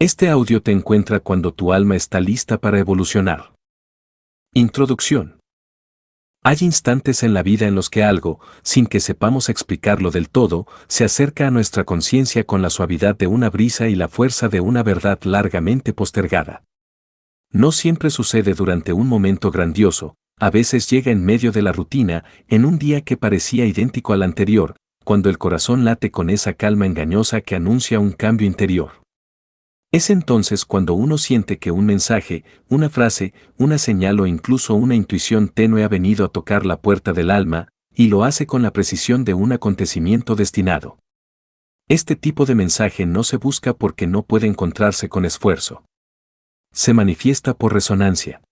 Este audio te encuentra cuando tu alma está lista para evolucionar. Introducción. Hay instantes en la vida en los que algo, sin que sepamos explicarlo del todo, se acerca a nuestra conciencia con la suavidad de una brisa y la fuerza de una verdad largamente postergada. No siempre sucede durante un momento grandioso, a veces llega en medio de la rutina, en un día que parecía idéntico al anterior, cuando el corazón late con esa calma engañosa que anuncia un cambio interior. Es entonces cuando uno siente que un mensaje, una frase, una señal o incluso una intuición tenue ha venido a tocar la puerta del alma, y lo hace con la precisión de un acontecimiento destinado. Este tipo de mensaje no se busca porque no puede encontrarse con esfuerzo. Se manifiesta por resonancia.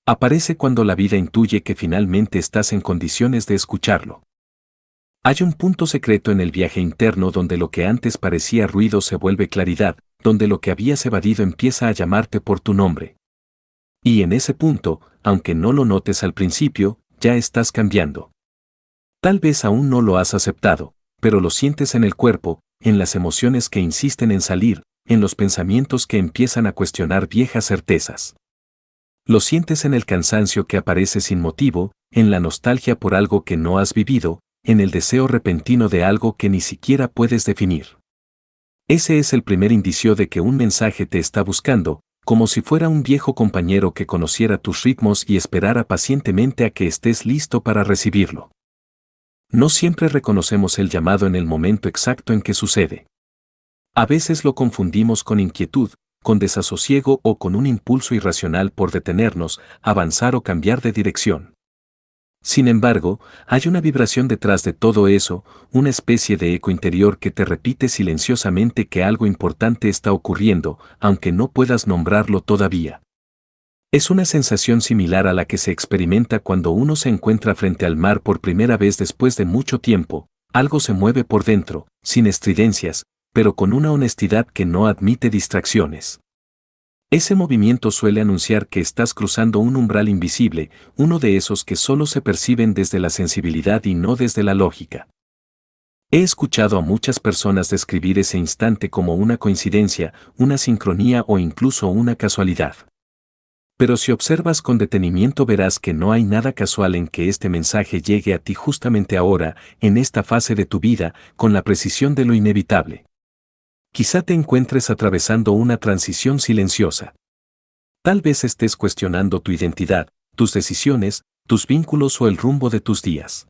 Aparece cuando la vida intuye que finalmente estás en condiciones de escucharlo. Hay un punto secreto en el viaje interno donde lo que antes parecía ruido se vuelve claridad, donde lo que habías evadido empieza a llamarte por tu nombre. Y en ese punto, aunque no lo notes al principio, ya estás cambiando. Tal vez aún no lo has aceptado, pero lo sientes en el cuerpo, en las emociones que insisten en salir, en los pensamientos que empiezan a cuestionar viejas certezas. Lo sientes en el cansancio que aparece sin motivo, en la nostalgia por algo que no has vivido, en el deseo repentino de algo que ni siquiera puedes definir. Ese es el primer indicio de que un mensaje te está buscando, como si fuera un viejo compañero que conociera tus ritmos y esperara pacientemente a que estés listo para recibirlo. No siempre reconocemos el llamado en el momento exacto en que sucede. A veces lo confundimos con inquietud, con desasosiego o con un impulso irracional por detenernos, avanzar o cambiar de dirección. Sin embargo, hay una vibración detrás de todo eso, una especie de eco interior que te repite silenciosamente que algo importante está ocurriendo, aunque no puedas nombrarlo todavía. Es una sensación similar a la que se experimenta cuando uno se encuentra frente al mar por primera vez después de mucho tiempo. Algo se mueve por dentro, sin estridencias, pero con una honestidad que no admite distracciones. Ese movimiento suele anunciar que estás cruzando un umbral invisible, uno de esos que solo se perciben desde la sensibilidad y no desde la lógica. He escuchado a muchas personas describir ese instante como una coincidencia, una sincronía o incluso una casualidad. Pero si observas con detenimiento verás que no hay nada casual en que este mensaje llegue a ti justamente ahora, en esta fase de tu vida, con la precisión de lo inevitable. Quizá te encuentres atravesando una transición silenciosa. Tal vez estés cuestionando tu identidad, tus decisiones, tus vínculos o el rumbo de tus días.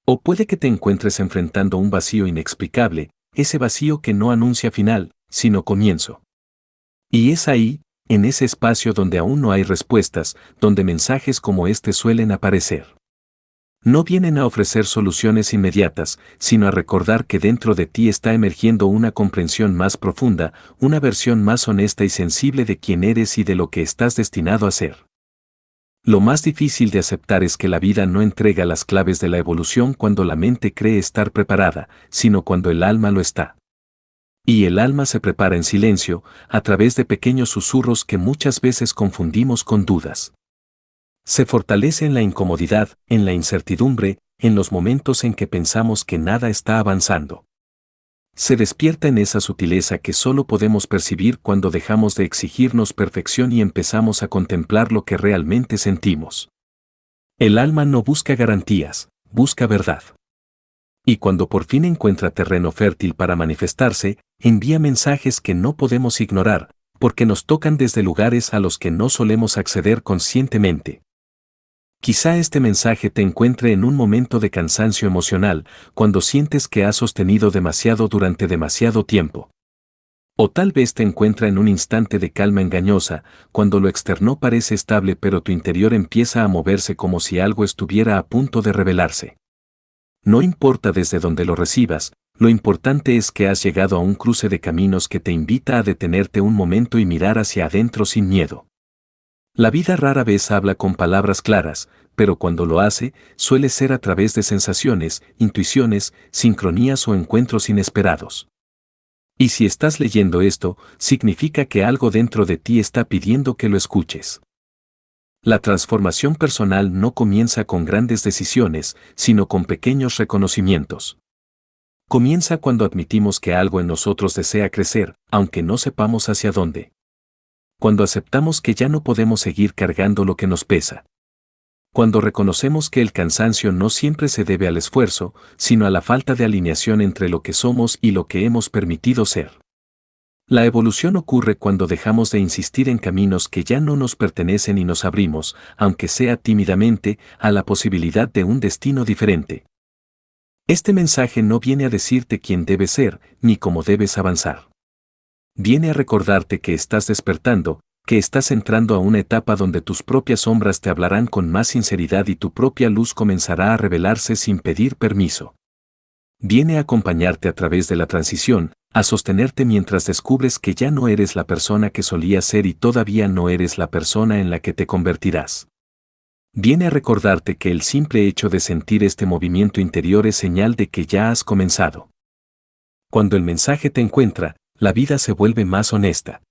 O puede que te encuentres enfrentando un vacío inexplicable, ese vacío que no anuncia final, sino comienzo. Y es ahí, en ese espacio donde aún no hay respuestas, donde mensajes como este suelen aparecer. No vienen a ofrecer soluciones inmediatas, sino a recordar que dentro de ti está emergiendo una comprensión más profunda, una versión más honesta y sensible de quién eres y de lo que estás destinado a ser. Lo más difícil de aceptar es que la vida no entrega las claves de la evolución cuando la mente cree estar preparada, sino cuando el alma lo está. Y el alma se prepara en silencio, a través de pequeños susurros que muchas veces confundimos con dudas. Se fortalece en la incomodidad, en la incertidumbre, en los momentos en que pensamos que nada está avanzando. Se despierta en esa sutileza que solo podemos percibir cuando dejamos de exigirnos perfección y empezamos a contemplar lo que realmente sentimos. El alma no busca garantías, busca verdad. Y cuando por fin encuentra terreno fértil para manifestarse, envía mensajes que no podemos ignorar, porque nos tocan desde lugares a los que no solemos acceder conscientemente. Quizá este mensaje te encuentre en un momento de cansancio emocional, cuando sientes que has sostenido demasiado durante demasiado tiempo. O tal vez te encuentra en un instante de calma engañosa, cuando lo externo parece estable pero tu interior empieza a moverse como si algo estuviera a punto de revelarse. No importa desde dónde lo recibas, lo importante es que has llegado a un cruce de caminos que te invita a detenerte un momento y mirar hacia adentro sin miedo. La vida rara vez habla con palabras claras, pero cuando lo hace, suele ser a través de sensaciones, intuiciones, sincronías o encuentros inesperados. Y si estás leyendo esto, significa que algo dentro de ti está pidiendo que lo escuches. La transformación personal no comienza con grandes decisiones, sino con pequeños reconocimientos. Comienza cuando admitimos que algo en nosotros desea crecer, aunque no sepamos hacia dónde. Cuando aceptamos que ya no podemos seguir cargando lo que nos pesa. Cuando reconocemos que el cansancio no siempre se debe al esfuerzo, sino a la falta de alineación entre lo que somos y lo que hemos permitido ser. La evolución ocurre cuando dejamos de insistir en caminos que ya no nos pertenecen y nos abrimos, aunque sea tímidamente, a la posibilidad de un destino diferente. Este mensaje no viene a decirte quién debes ser, ni cómo debes avanzar. Viene a recordarte que estás despertando, que estás entrando a una etapa donde tus propias sombras te hablarán con más sinceridad y tu propia luz comenzará a revelarse sin pedir permiso. Viene a acompañarte a través de la transición, a sostenerte mientras descubres que ya no eres la persona que solías ser y todavía no eres la persona en la que te convertirás. Viene a recordarte que el simple hecho de sentir este movimiento interior es señal de que ya has comenzado. Cuando el mensaje te encuentra, la vida se vuelve más honesta.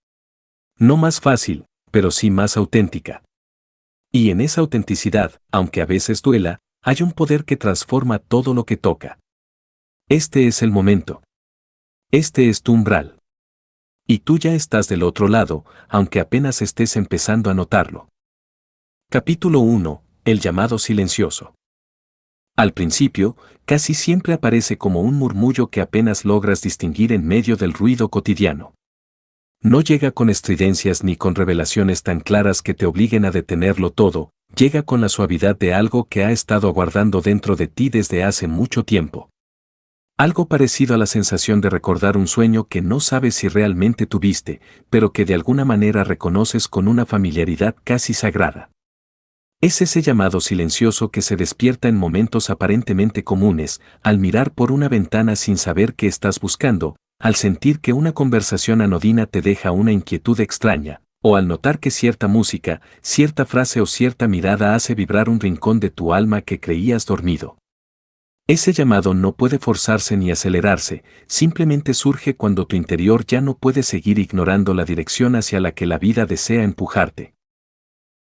No más fácil, pero sí más auténtica. Y en esa autenticidad, aunque a veces duela, hay un poder que transforma todo lo que toca. Este es el momento. Este es tu umbral. Y tú ya estás del otro lado, aunque apenas estés empezando a notarlo. Capítulo 1. El llamado silencioso. Al principio, casi siempre aparece como un murmullo que apenas logras distinguir en medio del ruido cotidiano. No llega con estridencias ni con revelaciones tan claras que te obliguen a detenerlo todo, llega con la suavidad de algo que ha estado aguardando dentro de ti desde hace mucho tiempo. Algo parecido a la sensación de recordar un sueño que no sabes si realmente tuviste, pero que de alguna manera reconoces con una familiaridad casi sagrada. Es ese llamado silencioso que se despierta en momentos aparentemente comunes, al mirar por una ventana sin saber qué estás buscando, al sentir que una conversación anodina te deja una inquietud extraña, o al notar que cierta música, cierta frase o cierta mirada hace vibrar un rincón de tu alma que creías dormido. Ese llamado no puede forzarse ni acelerarse, simplemente surge cuando tu interior ya no puede seguir ignorando la dirección hacia la que la vida desea empujarte.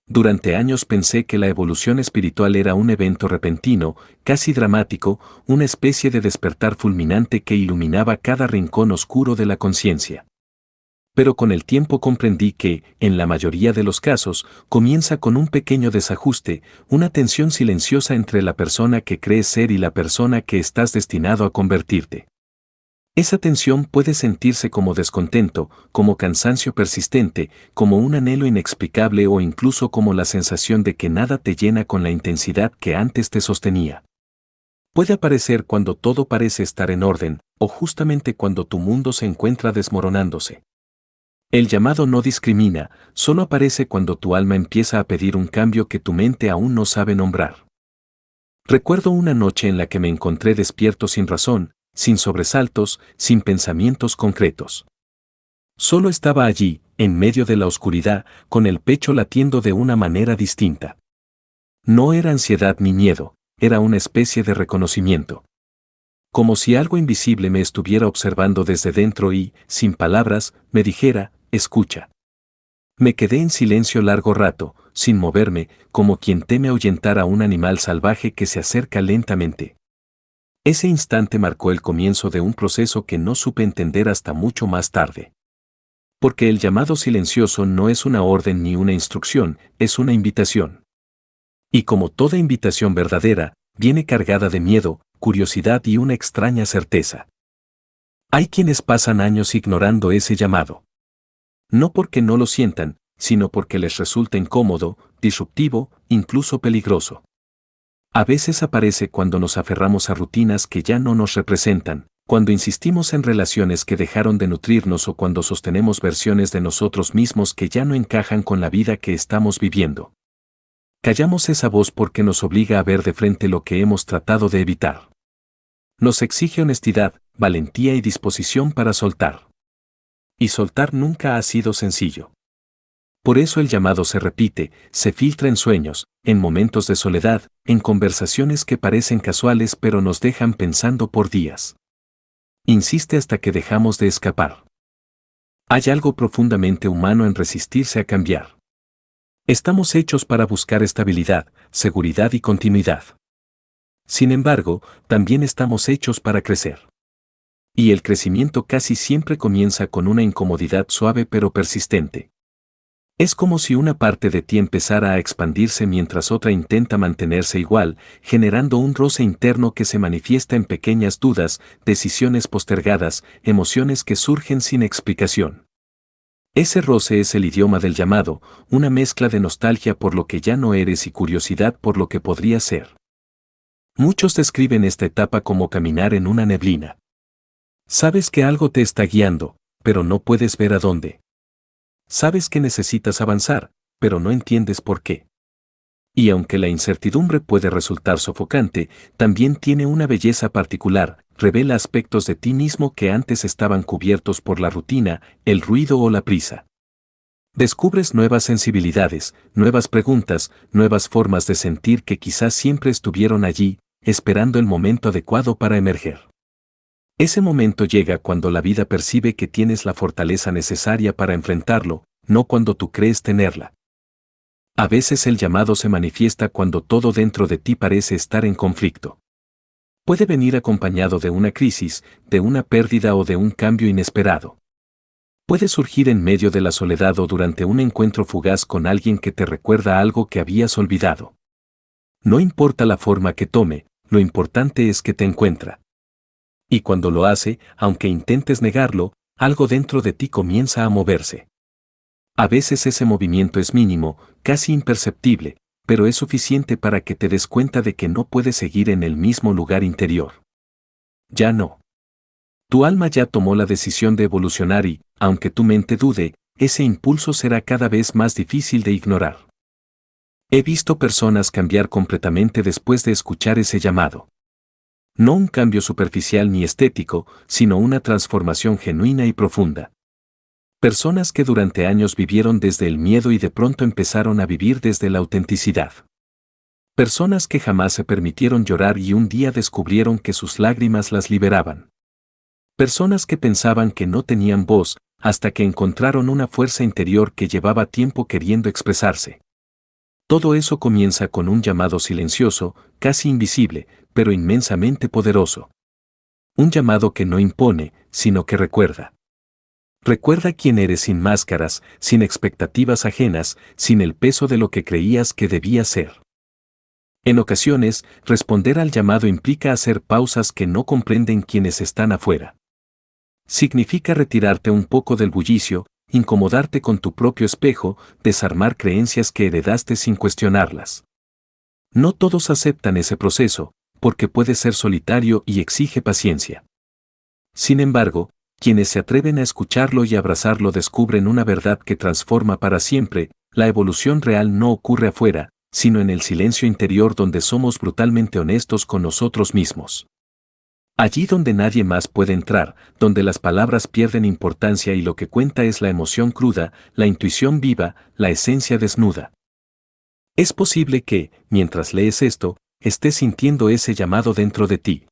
Durante años pensé que la evolución espiritual era un evento repentino, casi dramático, una especie de despertar fulminante que iluminaba cada rincón oscuro de la conciencia. Pero con el tiempo comprendí que, en la mayoría de los casos, comienza con un pequeño desajuste, una tensión silenciosa entre la persona que crees ser y la persona que estás destinado a convertirte. Esa tensión puede sentirse como descontento, como cansancio persistente, como un anhelo inexplicable o incluso como la sensación de que nada te llena con la intensidad que antes te sostenía. Puede aparecer cuando todo parece estar en orden, o justamente cuando tu mundo se encuentra desmoronándose. El llamado no discrimina, solo aparece cuando tu alma empieza a pedir un cambio que tu mente aún no sabe nombrar. Recuerdo una noche en la que me encontré despierto sin razón, sin sobresaltos, sin pensamientos concretos. Solo estaba allí, en medio de la oscuridad, con el pecho latiendo de una manera distinta. No era ansiedad ni miedo, era una especie de reconocimiento. Como si algo invisible me estuviera observando desde dentro y, sin palabras, me dijera, escucha. Me quedé en silencio largo rato, sin moverme, como quien teme ahuyentar a un animal salvaje que se acerca lentamente. Ese instante marcó el comienzo de un proceso que no supe entender hasta mucho más tarde. Porque el llamado silencioso no es una orden ni una instrucción, es una invitación. Y como toda invitación verdadera, viene cargada de miedo, curiosidad y una extraña certeza. Hay quienes pasan años ignorando ese llamado. No porque no lo sientan, sino porque les resulta incómodo, disruptivo, incluso peligroso. A veces aparece cuando nos aferramos a rutinas que ya no nos representan, cuando insistimos en relaciones que dejaron de nutrirnos o cuando sostenemos versiones de nosotros mismos que ya no encajan con la vida que estamos viviendo. Callamos esa voz porque nos obliga a ver de frente lo que hemos tratado de evitar. Nos exige honestidad, valentía y disposición para soltar. Y soltar nunca ha sido sencillo. Por eso el llamado se repite, se filtra en sueños, en momentos de soledad, en conversaciones que parecen casuales pero nos dejan pensando por días. Insiste hasta que dejamos de escapar. Hay algo profundamente humano en resistirse a cambiar. Estamos hechos para buscar estabilidad, seguridad y continuidad. Sin embargo, también estamos hechos para crecer. Y el crecimiento casi siempre comienza con una incomodidad suave pero persistente. Es como si una parte de ti empezara a expandirse mientras otra intenta mantenerse igual, generando un roce interno que se manifiesta en pequeñas dudas, decisiones postergadas, emociones que surgen sin explicación. Ese roce es el idioma del llamado, una mezcla de nostalgia por lo que ya no eres y curiosidad por lo que podría ser. Muchos describen esta etapa como caminar en una neblina. Sabes que algo te está guiando, pero no puedes ver a dónde. Sabes que necesitas avanzar, pero no entiendes por qué. Y aunque la incertidumbre puede resultar sofocante, también tiene una belleza particular, revela aspectos de ti mismo que antes estaban cubiertos por la rutina, el ruido o la prisa. Descubres nuevas sensibilidades, nuevas preguntas, nuevas formas de sentir que quizás siempre estuvieron allí, esperando el momento adecuado para emerger. Ese momento llega cuando la vida percibe que tienes la fortaleza necesaria para enfrentarlo, no cuando tú crees tenerla. A veces el llamado se manifiesta cuando todo dentro de ti parece estar en conflicto. Puede venir acompañado de una crisis, de una pérdida o de un cambio inesperado. Puede surgir en medio de la soledad o durante un encuentro fugaz con alguien que te recuerda algo que habías olvidado. No importa la forma que tome, lo importante es que te encuentra. Y cuando lo hace, aunque intentes negarlo, algo dentro de ti comienza a moverse. A veces ese movimiento es mínimo, casi imperceptible, pero es suficiente para que te des cuenta de que no puedes seguir en el mismo lugar interior. Ya no. Tu alma ya tomó la decisión de evolucionar y, aunque tu mente dude, ese impulso será cada vez más difícil de ignorar. He visto personas cambiar completamente después de escuchar ese llamado. No un cambio superficial ni estético, sino una transformación genuina y profunda. Personas que durante años vivieron desde el miedo y de pronto empezaron a vivir desde la autenticidad. Personas que jamás se permitieron llorar y un día descubrieron que sus lágrimas las liberaban. Personas que pensaban que no tenían voz, hasta que encontraron una fuerza interior que llevaba tiempo queriendo expresarse. Todo eso comienza con un llamado silencioso, casi invisible, pero inmensamente poderoso. Un llamado que no impone, sino que recuerda. Recuerda quién eres sin máscaras, sin expectativas ajenas, sin el peso de lo que creías que debías ser. En ocasiones, responder al llamado implica hacer pausas que no comprenden quienes están afuera. Significa retirarte un poco del bullicio, incomodarte con tu propio espejo, desarmar creencias que heredaste sin cuestionarlas. No todos aceptan ese proceso, porque puede ser solitario y exige paciencia. Sin embargo, quienes se atreven a escucharlo y abrazarlo descubren una verdad que transforma para siempre: la evolución real no ocurre afuera, sino en el silencio interior donde somos brutalmente honestos con nosotros mismos. Allí donde nadie más puede entrar, donde las palabras pierden importancia y lo que cuenta es la emoción cruda, la intuición viva, la esencia desnuda. Es posible que, mientras lees esto, estés sintiendo ese llamado dentro de ti.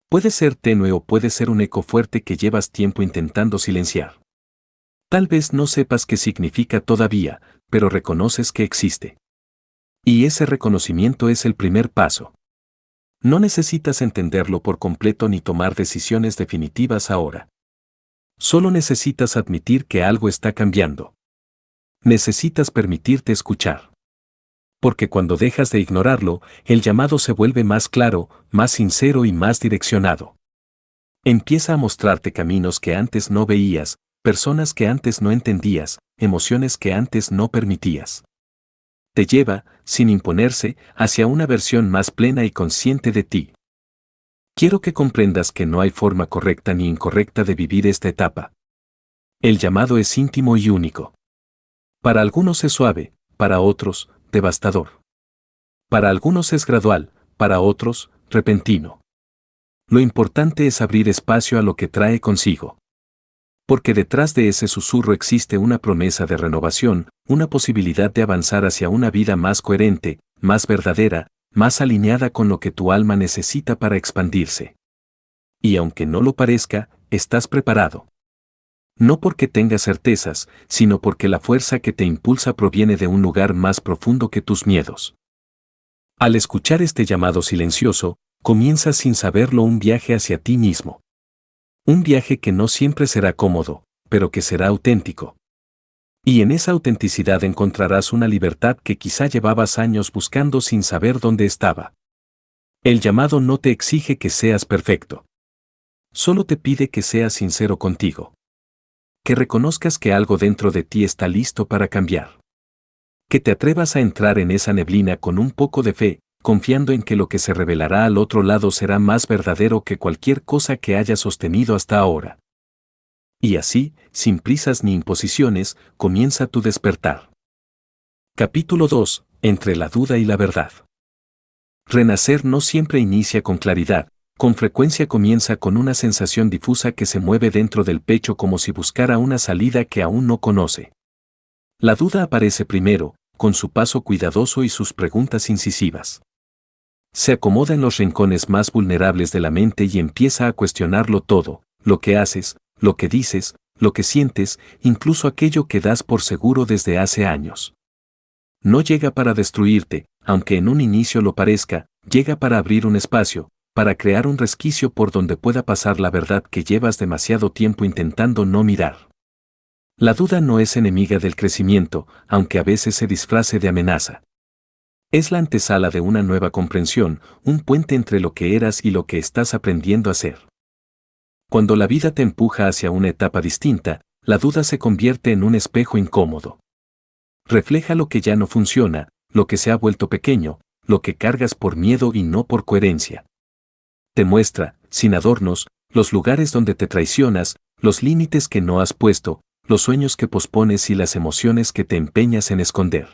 Puede ser tenue o puede ser un eco fuerte que llevas tiempo intentando silenciar. Tal vez no sepas qué significa todavía, pero reconoces que existe. Y ese reconocimiento es el primer paso. No necesitas entenderlo por completo ni tomar decisiones definitivas ahora. Solo necesitas admitir que algo está cambiando. Necesitas permitirte escuchar. Porque cuando dejas de ignorarlo, el llamado se vuelve más claro, más sincero y más direccionado. Empieza a mostrarte caminos que antes no veías, personas que antes no entendías, emociones que antes no permitías. Te lleva, sin imponerse, hacia una versión más plena y consciente de ti. Quiero que comprendas que no hay forma correcta ni incorrecta de vivir esta etapa. El llamado es íntimo y único. Para algunos es suave, para otros, devastador. Para algunos es gradual, para otros, repentino. Lo importante es abrir espacio a lo que trae consigo. Porque detrás de ese susurro existe una promesa de renovación, una posibilidad de avanzar hacia una vida más coherente, más verdadera, más alineada con lo que tu alma necesita para expandirse. Y aunque no lo parezca, estás preparado. No porque tengas certezas, sino porque la fuerza que te impulsa proviene de un lugar más profundo que tus miedos. Al escuchar este llamado silencioso, comienzas sin saberlo un viaje hacia ti mismo. Un viaje que no siempre será cómodo, pero que será auténtico. Y en esa autenticidad encontrarás una libertad que quizá llevabas años buscando sin saber dónde estaba. El llamado no te exige que seas perfecto. Solo te pide que seas sincero contigo. Que reconozcas que algo dentro de ti está listo para cambiar. Que te atrevas a entrar en esa neblina con un poco de fe, confiando en que lo que se revelará al otro lado será más verdadero que cualquier cosa que hayas sostenido hasta ahora. Y así, sin prisas ni imposiciones, comienza tu despertar. Capítulo 2. Entre la duda y la verdad. Renacer no siempre inicia con claridad, con frecuencia comienza con una sensación difusa que se mueve dentro del pecho como si buscara una salida que aún no conoce. La duda aparece primero, con su paso cuidadoso y sus preguntas incisivas. Se acomoda en los rincones más vulnerables de la mente y empieza a cuestionarlo todo, lo que haces, lo que dices, lo que sientes, incluso aquello que das por seguro desde hace años. No llega para destruirte, aunque en un inicio lo parezca, llega para abrir un espacio, para crear un resquicio por donde pueda pasar la verdad que llevas demasiado tiempo intentando no mirar. La duda no es enemiga del crecimiento, aunque a veces se disfrace de amenaza. Es la antesala de una nueva comprensión, un puente entre lo que eras y lo que estás aprendiendo a ser. Cuando la vida te empuja hacia una etapa distinta, la duda se convierte en un espejo incómodo. Refleja lo que ya no funciona, lo que se ha vuelto pequeño, lo que cargas por miedo y no por coherencia. Te muestra, sin adornos, los lugares donde te traicionas, los límites que no has puesto, los sueños que pospones y las emociones que te empeñas en esconder.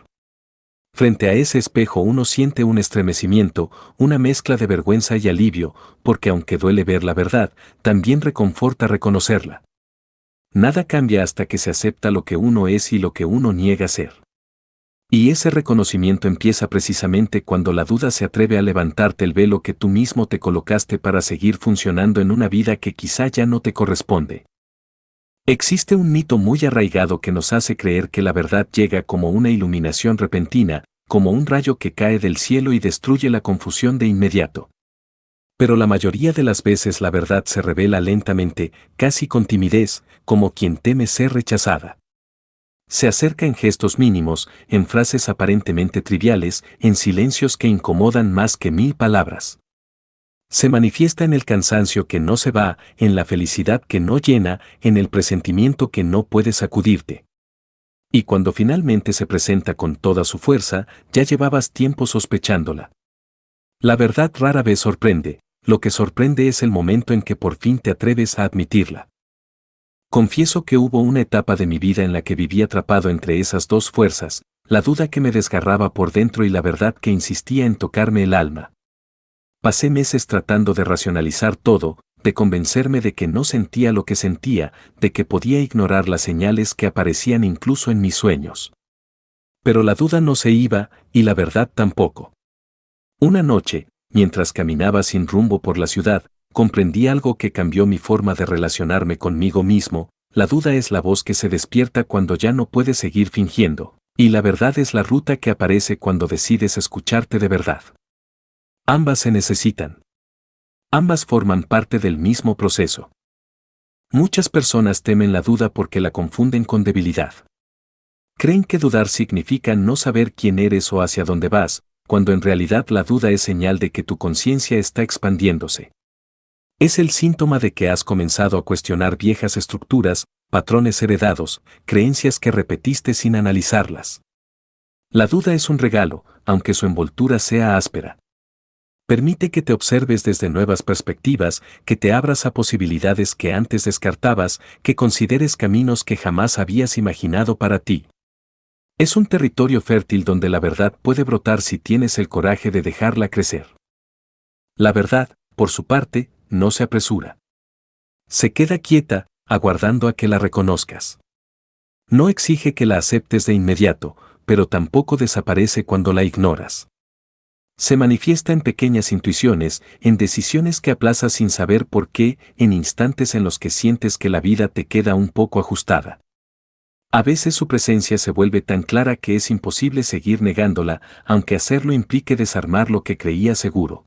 Frente a ese espejo uno siente un estremecimiento, una mezcla de vergüenza y alivio, porque aunque duele ver la verdad, también reconforta reconocerla. Nada cambia hasta que se acepta lo que uno es y lo que uno niega ser. Y ese reconocimiento empieza precisamente cuando la duda se atreve a levantarte el velo que tú mismo te colocaste para seguir funcionando en una vida que quizá ya no te corresponde. Existe un mito muy arraigado que nos hace creer que la verdad llega como una iluminación repentina, como un rayo que cae del cielo y destruye la confusión de inmediato. Pero la mayoría de las veces la verdad se revela lentamente, casi con timidez, como quien teme ser rechazada. Se acerca en gestos mínimos, en frases aparentemente triviales, en silencios que incomodan más que 1000 palabras. Se manifiesta en el cansancio que no se va, en la felicidad que no llena, en el presentimiento que no puede sacudirte. Y cuando finalmente se presenta con toda su fuerza, ya llevabas tiempo sospechándola. La verdad rara vez sorprende, lo que sorprende es el momento en que por fin te atreves a admitirla. Confieso que hubo una etapa de mi vida en la que viví atrapado entre esas dos fuerzas, la duda que me desgarraba por dentro y la verdad que insistía en tocarme el alma. Pasé meses tratando de racionalizar todo, de convencerme de que no sentía lo que sentía, de que podía ignorar las señales que aparecían incluso en mis sueños. Pero la duda no se iba, y la verdad tampoco. Una noche, mientras caminaba sin rumbo por la ciudad, comprendí algo que cambió mi forma de relacionarme conmigo mismo. La duda es la voz que se despierta cuando ya no puedes seguir fingiendo, y la verdad es la ruta que aparece cuando decides escucharte de verdad. Ambas se necesitan. Ambas forman parte del mismo proceso. Muchas personas temen la duda porque la confunden con debilidad. Creen que dudar significa no saber quién eres o hacia dónde vas, cuando en realidad la duda es señal de que tu conciencia está expandiéndose. Es el síntoma de que has comenzado a cuestionar viejas estructuras, patrones heredados, creencias que repetiste sin analizarlas. La duda es un regalo, aunque su envoltura sea áspera. Permite que te observes desde nuevas perspectivas, que te abras a posibilidades que antes descartabas, que consideres caminos que jamás habías imaginado para ti. Es un territorio fértil donde la verdad puede brotar si tienes el coraje de dejarla crecer. La verdad, por su parte, no se apresura. Se queda quieta, aguardando a que la reconozcas. No exige que la aceptes de inmediato, pero tampoco desaparece cuando la ignoras. Se manifiesta en pequeñas intuiciones, en decisiones que aplazas sin saber por qué, en instantes en los que sientes que la vida te queda un poco ajustada. A veces su presencia se vuelve tan clara que es imposible seguir negándola, aunque hacerlo implique desarmar lo que creía seguro.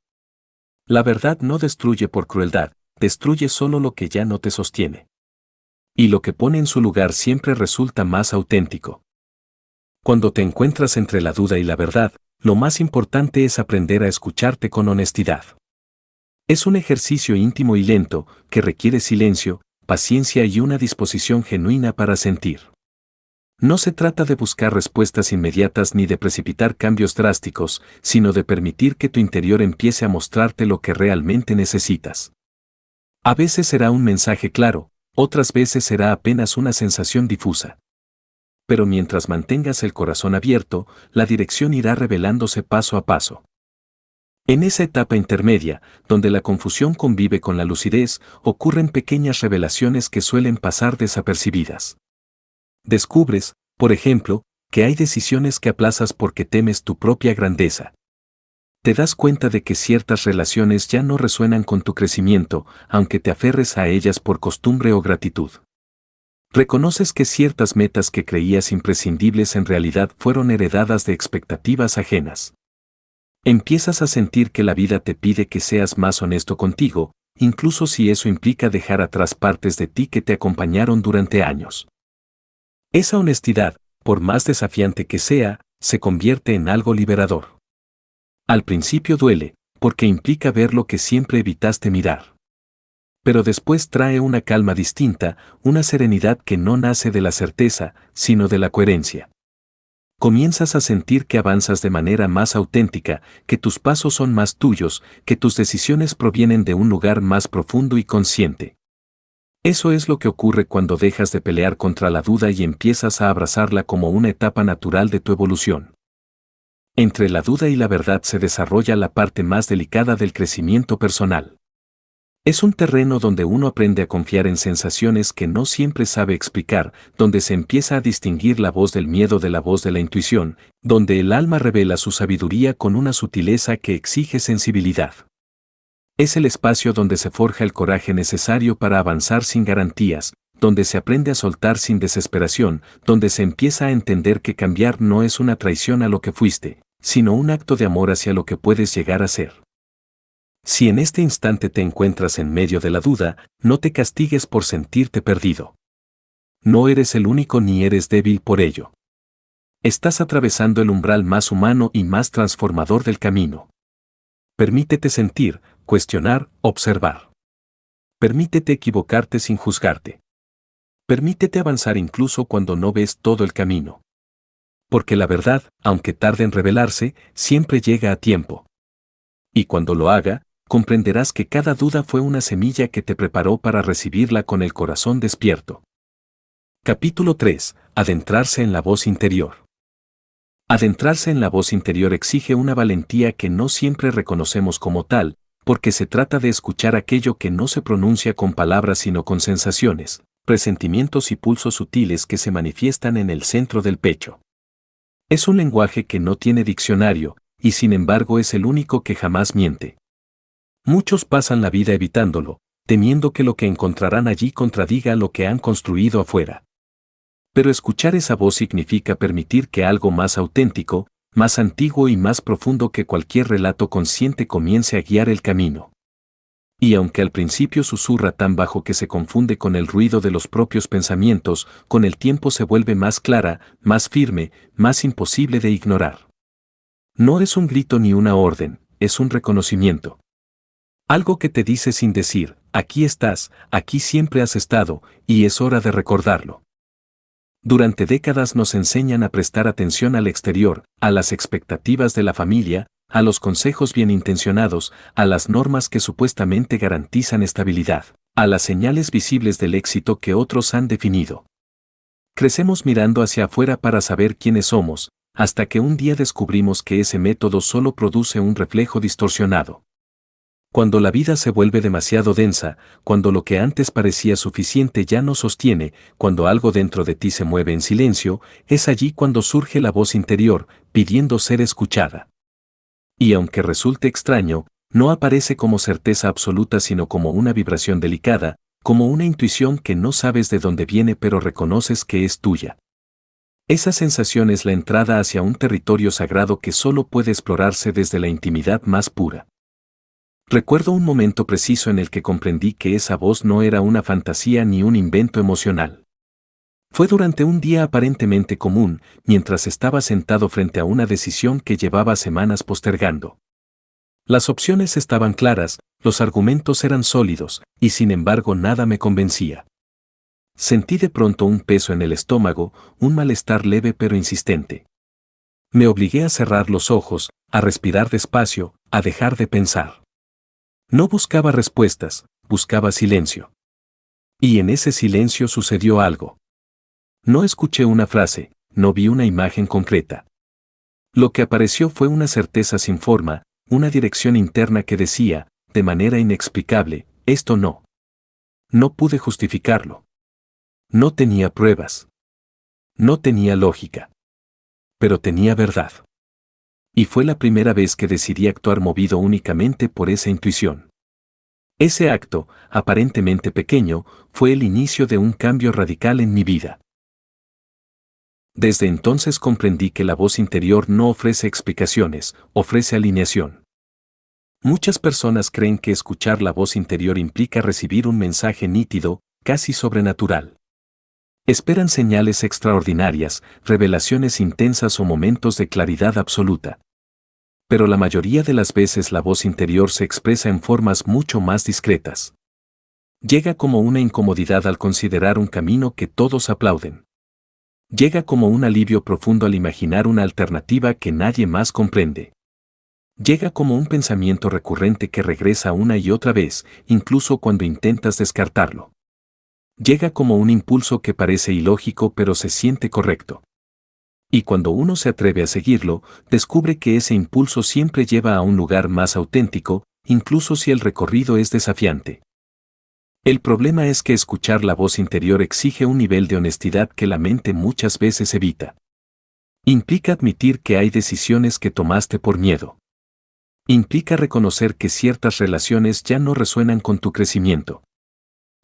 La verdad no destruye por crueldad, destruye solo lo que ya no te sostiene. Y lo que pone en su lugar siempre resulta más auténtico. Cuando te encuentras entre la duda y la verdad, lo más importante es aprender a escucharte con honestidad. Es un ejercicio íntimo y lento que requiere silencio, paciencia y una disposición genuina para sentir. No se trata de buscar respuestas inmediatas ni de precipitar cambios drásticos, sino de permitir que tu interior empiece a mostrarte lo que realmente necesitas. A veces será un mensaje claro, otras veces será apenas una sensación difusa. Pero mientras mantengas el corazón abierto, la dirección irá revelándose paso a paso. En esa etapa intermedia, donde la confusión convive con la lucidez, ocurren pequeñas revelaciones que suelen pasar desapercibidas. Descubres, por ejemplo, que hay decisiones que aplazas porque temes tu propia grandeza. Te das cuenta de que ciertas relaciones ya no resuenan con tu crecimiento, aunque te aferres a ellas por costumbre o gratitud. Reconoces que ciertas metas que creías imprescindibles en realidad fueron heredadas de expectativas ajenas. Empiezas a sentir que la vida te pide que seas más honesto contigo, incluso si eso implica dejar atrás partes de ti que te acompañaron durante años. Esa honestidad, por más desafiante que sea, se convierte en algo liberador. Al principio duele, porque implica ver lo que siempre evitaste mirar. Pero después trae una calma distinta, una serenidad que no nace de la certeza, sino de la coherencia. Comienzas a sentir que avanzas de manera más auténtica, que tus pasos son más tuyos, que tus decisiones provienen de un lugar más profundo y consciente. Eso es lo que ocurre cuando dejas de pelear contra la duda y empiezas a abrazarla como una etapa natural de tu evolución. Entre la duda y la verdad se desarrolla la parte más delicada del crecimiento personal. Es un terreno donde uno aprende a confiar en sensaciones que no siempre sabe explicar, donde se empieza a distinguir la voz del miedo de la voz de la intuición, donde el alma revela su sabiduría con una sutileza que exige sensibilidad. Es el espacio donde se forja el coraje necesario para avanzar sin garantías, donde se aprende a soltar sin desesperación, donde se empieza a entender que cambiar no es una traición a lo que fuiste, sino un acto de amor hacia lo que puedes llegar a ser. Si en este instante te encuentras en medio de la duda, no te castigues por sentirte perdido. No eres el único ni eres débil por ello. Estás atravesando el umbral más humano y más transformador del camino. Permítete sentir, cuestionar, observar. Permítete equivocarte sin juzgarte. Permítete avanzar incluso cuando no ves todo el camino. Porque la verdad, aunque tarde en revelarse, siempre llega a tiempo. Y cuando lo haga, comprenderás que cada duda fue una semilla que te preparó para recibirla con el corazón despierto. Capítulo 3. Adentrarse en la voz interior. Adentrarse en la voz interior exige una valentía que no siempre reconocemos como tal, porque se trata de escuchar aquello que no se pronuncia con palabras sino con sensaciones, presentimientos y pulsos sutiles que se manifiestan en el centro del pecho. Es un lenguaje que no tiene diccionario, y sin embargo es el único que jamás miente. Muchos pasan la vida evitándolo, temiendo que lo que encontrarán allí contradiga lo que han construido afuera. Pero escuchar esa voz significa permitir que algo más auténtico, más antiguo y más profundo que cualquier relato consciente comience a guiar el camino. Y aunque al principio susurra tan bajo que se confunde con el ruido de los propios pensamientos, con el tiempo se vuelve más clara, más firme, más imposible de ignorar. No es un grito ni una orden, es un reconocimiento. Algo que te dice sin decir, aquí estás, aquí siempre has estado, y es hora de recordarlo. Durante décadas nos enseñan a prestar atención al exterior, a las expectativas de la familia, a los consejos bien intencionados, a las normas que supuestamente garantizan estabilidad, a las señales visibles del éxito que otros han definido. Crecemos mirando hacia afuera para saber quiénes somos, hasta que un día descubrimos que ese método solo produce un reflejo distorsionado. Cuando la vida se vuelve demasiado densa, cuando lo que antes parecía suficiente ya no sostiene, cuando algo dentro de ti se mueve en silencio, es allí cuando surge la voz interior, pidiendo ser escuchada. Y aunque resulte extraño, no aparece como certeza absoluta sino como una vibración delicada, como una intuición que no sabes de dónde viene pero reconoces que es tuya. Esa sensación es la entrada hacia un territorio sagrado que solo puede explorarse desde la intimidad más pura. Recuerdo un momento preciso en el que comprendí que esa voz no era una fantasía ni un invento emocional. Fue durante un día aparentemente común, mientras estaba sentado frente a una decisión que llevaba semanas postergando. Las opciones estaban claras, los argumentos eran sólidos, y sin embargo nada me convencía. Sentí de pronto un peso en el estómago, un malestar leve pero insistente. Me obligué a cerrar los ojos, a respirar despacio, a dejar de pensar. No buscaba respuestas, buscaba silencio. Y en ese silencio sucedió algo. No escuché una frase, no vi una imagen concreta. Lo que apareció fue una certeza sin forma, una dirección interna que decía, de manera inexplicable, esto no. No pude justificarlo. No tenía pruebas. No tenía lógica. Pero tenía verdad. Y fue la primera vez que decidí actuar movido únicamente por esa intuición. Ese acto, aparentemente pequeño, fue el inicio de un cambio radical en mi vida. Desde entonces comprendí que la voz interior no ofrece explicaciones, ofrece alineación. Muchas personas creen que escuchar la voz interior implica recibir un mensaje nítido, casi sobrenatural. Esperan señales extraordinarias, revelaciones intensas o momentos de claridad absoluta. Pero la mayoría de las veces la voz interior se expresa en formas mucho más discretas. Llega como una incomodidad al considerar un camino que todos aplauden. Llega como un alivio profundo al imaginar una alternativa que nadie más comprende. Llega como un pensamiento recurrente que regresa una y otra vez, incluso cuando intentas descartarlo. Llega como un impulso que parece ilógico pero se siente correcto. Y cuando uno se atreve a seguirlo, descubre que ese impulso siempre lleva a un lugar más auténtico, incluso si el recorrido es desafiante. El problema es que escuchar la voz interior exige un nivel de honestidad que la mente muchas veces evita. Implica admitir que hay decisiones que tomaste por miedo. Implica reconocer que ciertas relaciones ya no resuenan con tu crecimiento.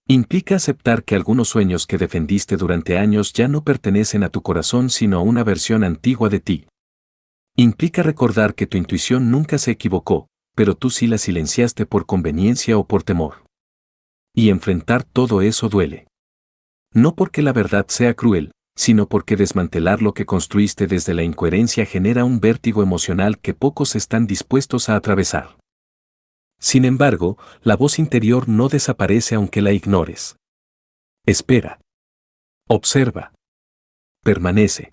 Implica aceptar que algunos sueños que defendiste durante años ya no pertenecen a tu corazón sino a una versión antigua de ti. Implica recordar que tu intuición nunca se equivocó, pero tú sí la silenciaste por conveniencia o por temor. Y enfrentar todo eso duele. No porque la verdad sea cruel, sino porque desmantelar lo que construiste desde la incoherencia genera un vértigo emocional que pocos están dispuestos a atravesar. Sin embargo, la voz interior no desaparece aunque la ignores. Espera. Observa. Permanece.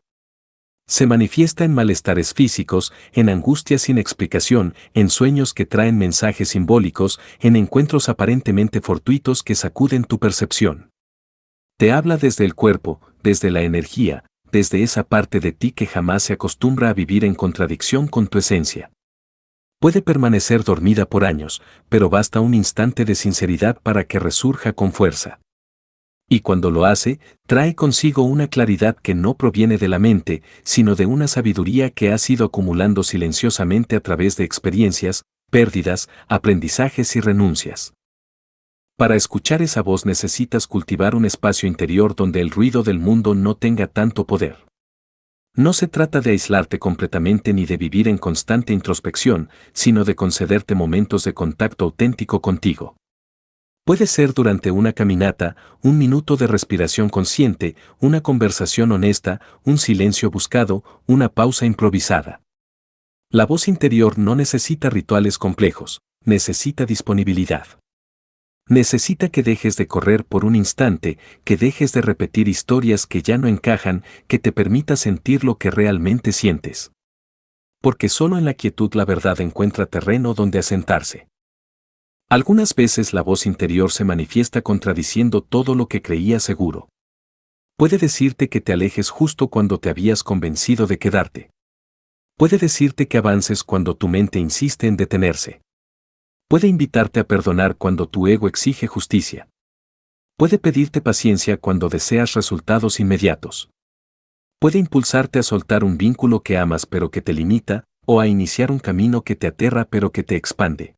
Se manifiesta en malestares físicos, en angustias sin explicación, en sueños que traen mensajes simbólicos, en encuentros aparentemente fortuitos que sacuden tu percepción. Te habla desde el cuerpo, desde la energía, desde esa parte de ti que jamás se acostumbra a vivir en contradicción con tu esencia. Puede permanecer dormida por años, pero basta un instante de sinceridad para que resurja con fuerza. Y cuando lo hace, trae consigo una claridad que no proviene de la mente, sino de una sabiduría que has ido acumulando silenciosamente a través de experiencias, pérdidas, aprendizajes y renuncias. Para escuchar esa voz necesitas cultivar un espacio interior donde el ruido del mundo no tenga tanto poder. No se trata de aislarte completamente ni de vivir en constante introspección, sino de concederte momentos de contacto auténtico contigo. Puede ser durante una caminata, un minuto de respiración consciente, una conversación honesta, un silencio buscado, una pausa improvisada. La voz interior no necesita rituales complejos, necesita disponibilidad. Necesita que dejes de correr por un instante, que dejes de repetir historias que ya no encajan, que te permita sentir lo que realmente sientes. Porque solo en la quietud la verdad encuentra terreno donde asentarse. Algunas veces la voz interior se manifiesta contradiciendo todo lo que creías seguro. Puede decirte que te alejes justo cuando te habías convencido de quedarte. Puede decirte que avances cuando tu mente insiste en detenerse. Puede invitarte a perdonar cuando tu ego exige justicia. Puede pedirte paciencia cuando deseas resultados inmediatos. Puede impulsarte a soltar un vínculo que amas pero que te limita, o a iniciar un camino que te aterra pero que te expande.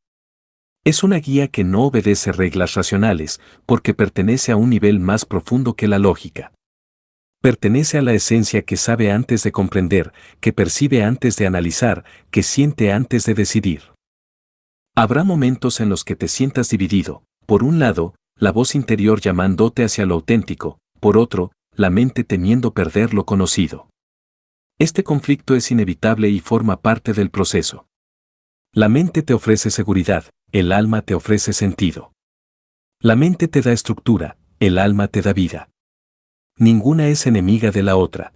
Es una guía que no obedece reglas racionales, porque pertenece a un nivel más profundo que la lógica. Pertenece a la esencia que sabe antes de comprender, que percibe antes de analizar, que siente antes de decidir. Habrá momentos en los que te sientas dividido, por un lado, la voz interior llamándote hacia lo auténtico, por otro, la mente temiendo perder lo conocido. Este conflicto es inevitable y forma parte del proceso. La mente te ofrece seguridad, el alma te ofrece sentido. La mente te da estructura, el alma te da vida. Ninguna es enemiga de la otra.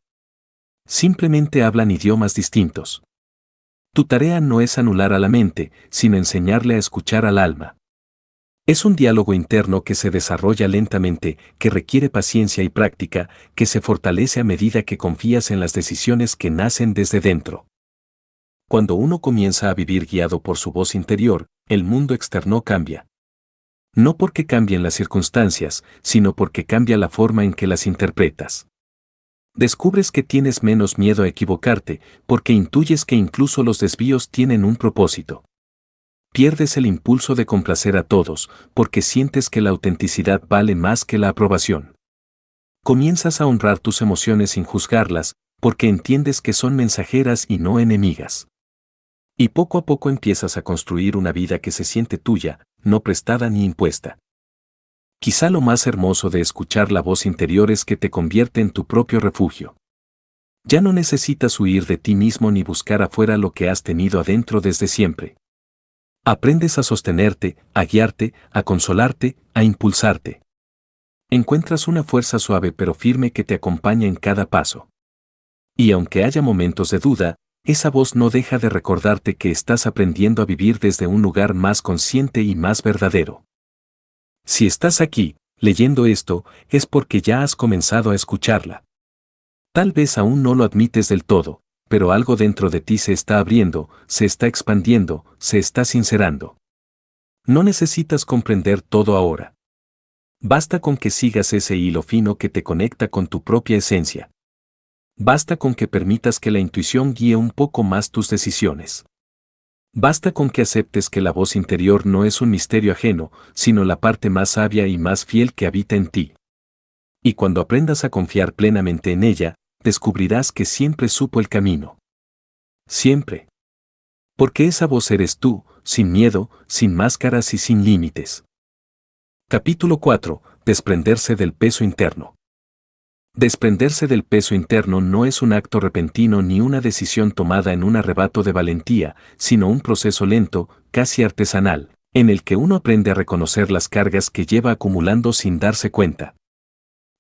Simplemente hablan idiomas distintos. Tu tarea no es anular a la mente, sino enseñarle a escuchar al alma. Es un diálogo interno que se desarrolla lentamente, que requiere paciencia y práctica, que se fortalece a medida que confías en las decisiones que nacen desde dentro. Cuando uno comienza a vivir guiado por su voz interior, el mundo externo cambia. No porque cambien las circunstancias, sino porque cambia la forma en que las interpretas. Descubres que tienes menos miedo a equivocarte, porque intuyes que incluso los desvíos tienen un propósito. Pierdes el impulso de complacer a todos, porque sientes que la autenticidad vale más que la aprobación. Comienzas a honrar tus emociones sin juzgarlas, porque entiendes que son mensajeras y no enemigas. Y poco a poco empiezas a construir una vida que se siente tuya, no prestada ni impuesta. Quizá lo más hermoso de escuchar la voz interior es que te convierte en tu propio refugio. Ya no necesitas huir de ti mismo ni buscar afuera lo que has tenido adentro desde siempre. Aprendes a sostenerte, a guiarte, a consolarte, a impulsarte. Encuentras una fuerza suave pero firme que te acompaña en cada paso. Y aunque haya momentos de duda, esa voz no deja de recordarte que estás aprendiendo a vivir desde un lugar más consciente y más verdadero. Si estás aquí, leyendo esto, es porque ya has comenzado a escucharla. Tal vez aún no lo admites del todo, pero algo dentro de ti se está abriendo, se está expandiendo, se está sincerando. No necesitas comprender todo ahora. Basta con que sigas ese hilo fino que te conecta con tu propia esencia. Basta con que permitas que la intuición guíe un poco más tus decisiones. Basta con que aceptes que la voz interior no es un misterio ajeno, sino la parte más sabia y más fiel que habita en ti. Y cuando aprendas a confiar plenamente en ella, descubrirás que siempre supo el camino. Siempre. Porque esa voz eres tú, sin miedo, sin máscaras y sin límites. Capítulo 4. Desprenderse del peso interno. Desprenderse del peso interno no es un acto repentino ni una decisión tomada en un arrebato de valentía, sino un proceso lento, casi artesanal, en el que uno aprende a reconocer las cargas que lleva acumulando sin darse cuenta.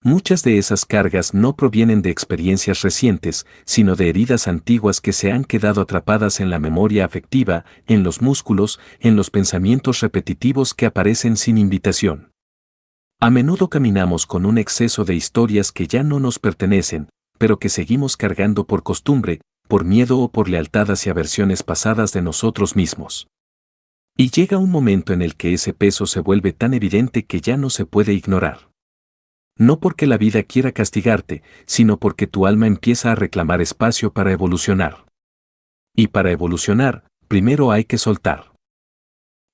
Muchas de esas cargas no provienen de experiencias recientes, sino de heridas antiguas que se han quedado atrapadas en la memoria afectiva, en los músculos, en los pensamientos repetitivos que aparecen sin invitación. A menudo caminamos con un exceso de historias que ya no nos pertenecen, pero que seguimos cargando por costumbre, por miedo o por lealtad hacia versiones pasadas de nosotros mismos. Y llega un momento en el que ese peso se vuelve tan evidente que ya no se puede ignorar. No porque la vida quiera castigarte, sino porque tu alma empieza a reclamar espacio para evolucionar. Y para evolucionar, primero hay que soltar.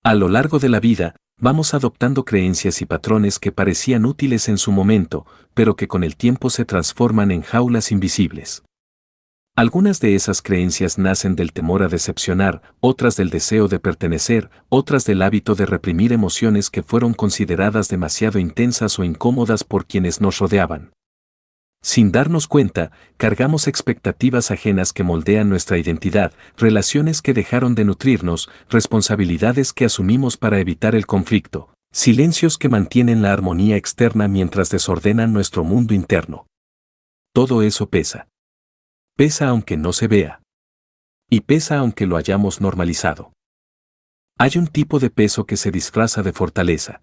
A lo largo de la vida, vamos adoptando creencias y patrones que parecían útiles en su momento, pero que con el tiempo se transforman en jaulas invisibles. Algunas de esas creencias nacen del temor a decepcionar, otras del deseo de pertenecer, otras del hábito de reprimir emociones que fueron consideradas demasiado intensas o incómodas por quienes nos rodeaban. Sin darnos cuenta, cargamos expectativas ajenas que moldean nuestra identidad, relaciones que dejaron de nutrirnos, responsabilidades que asumimos para evitar el conflicto, silencios que mantienen la armonía externa mientras desordenan nuestro mundo interno. Todo eso pesa. Pesa aunque no se vea. Y pesa aunque lo hayamos normalizado. Hay un tipo de peso que se disfraza de fortaleza.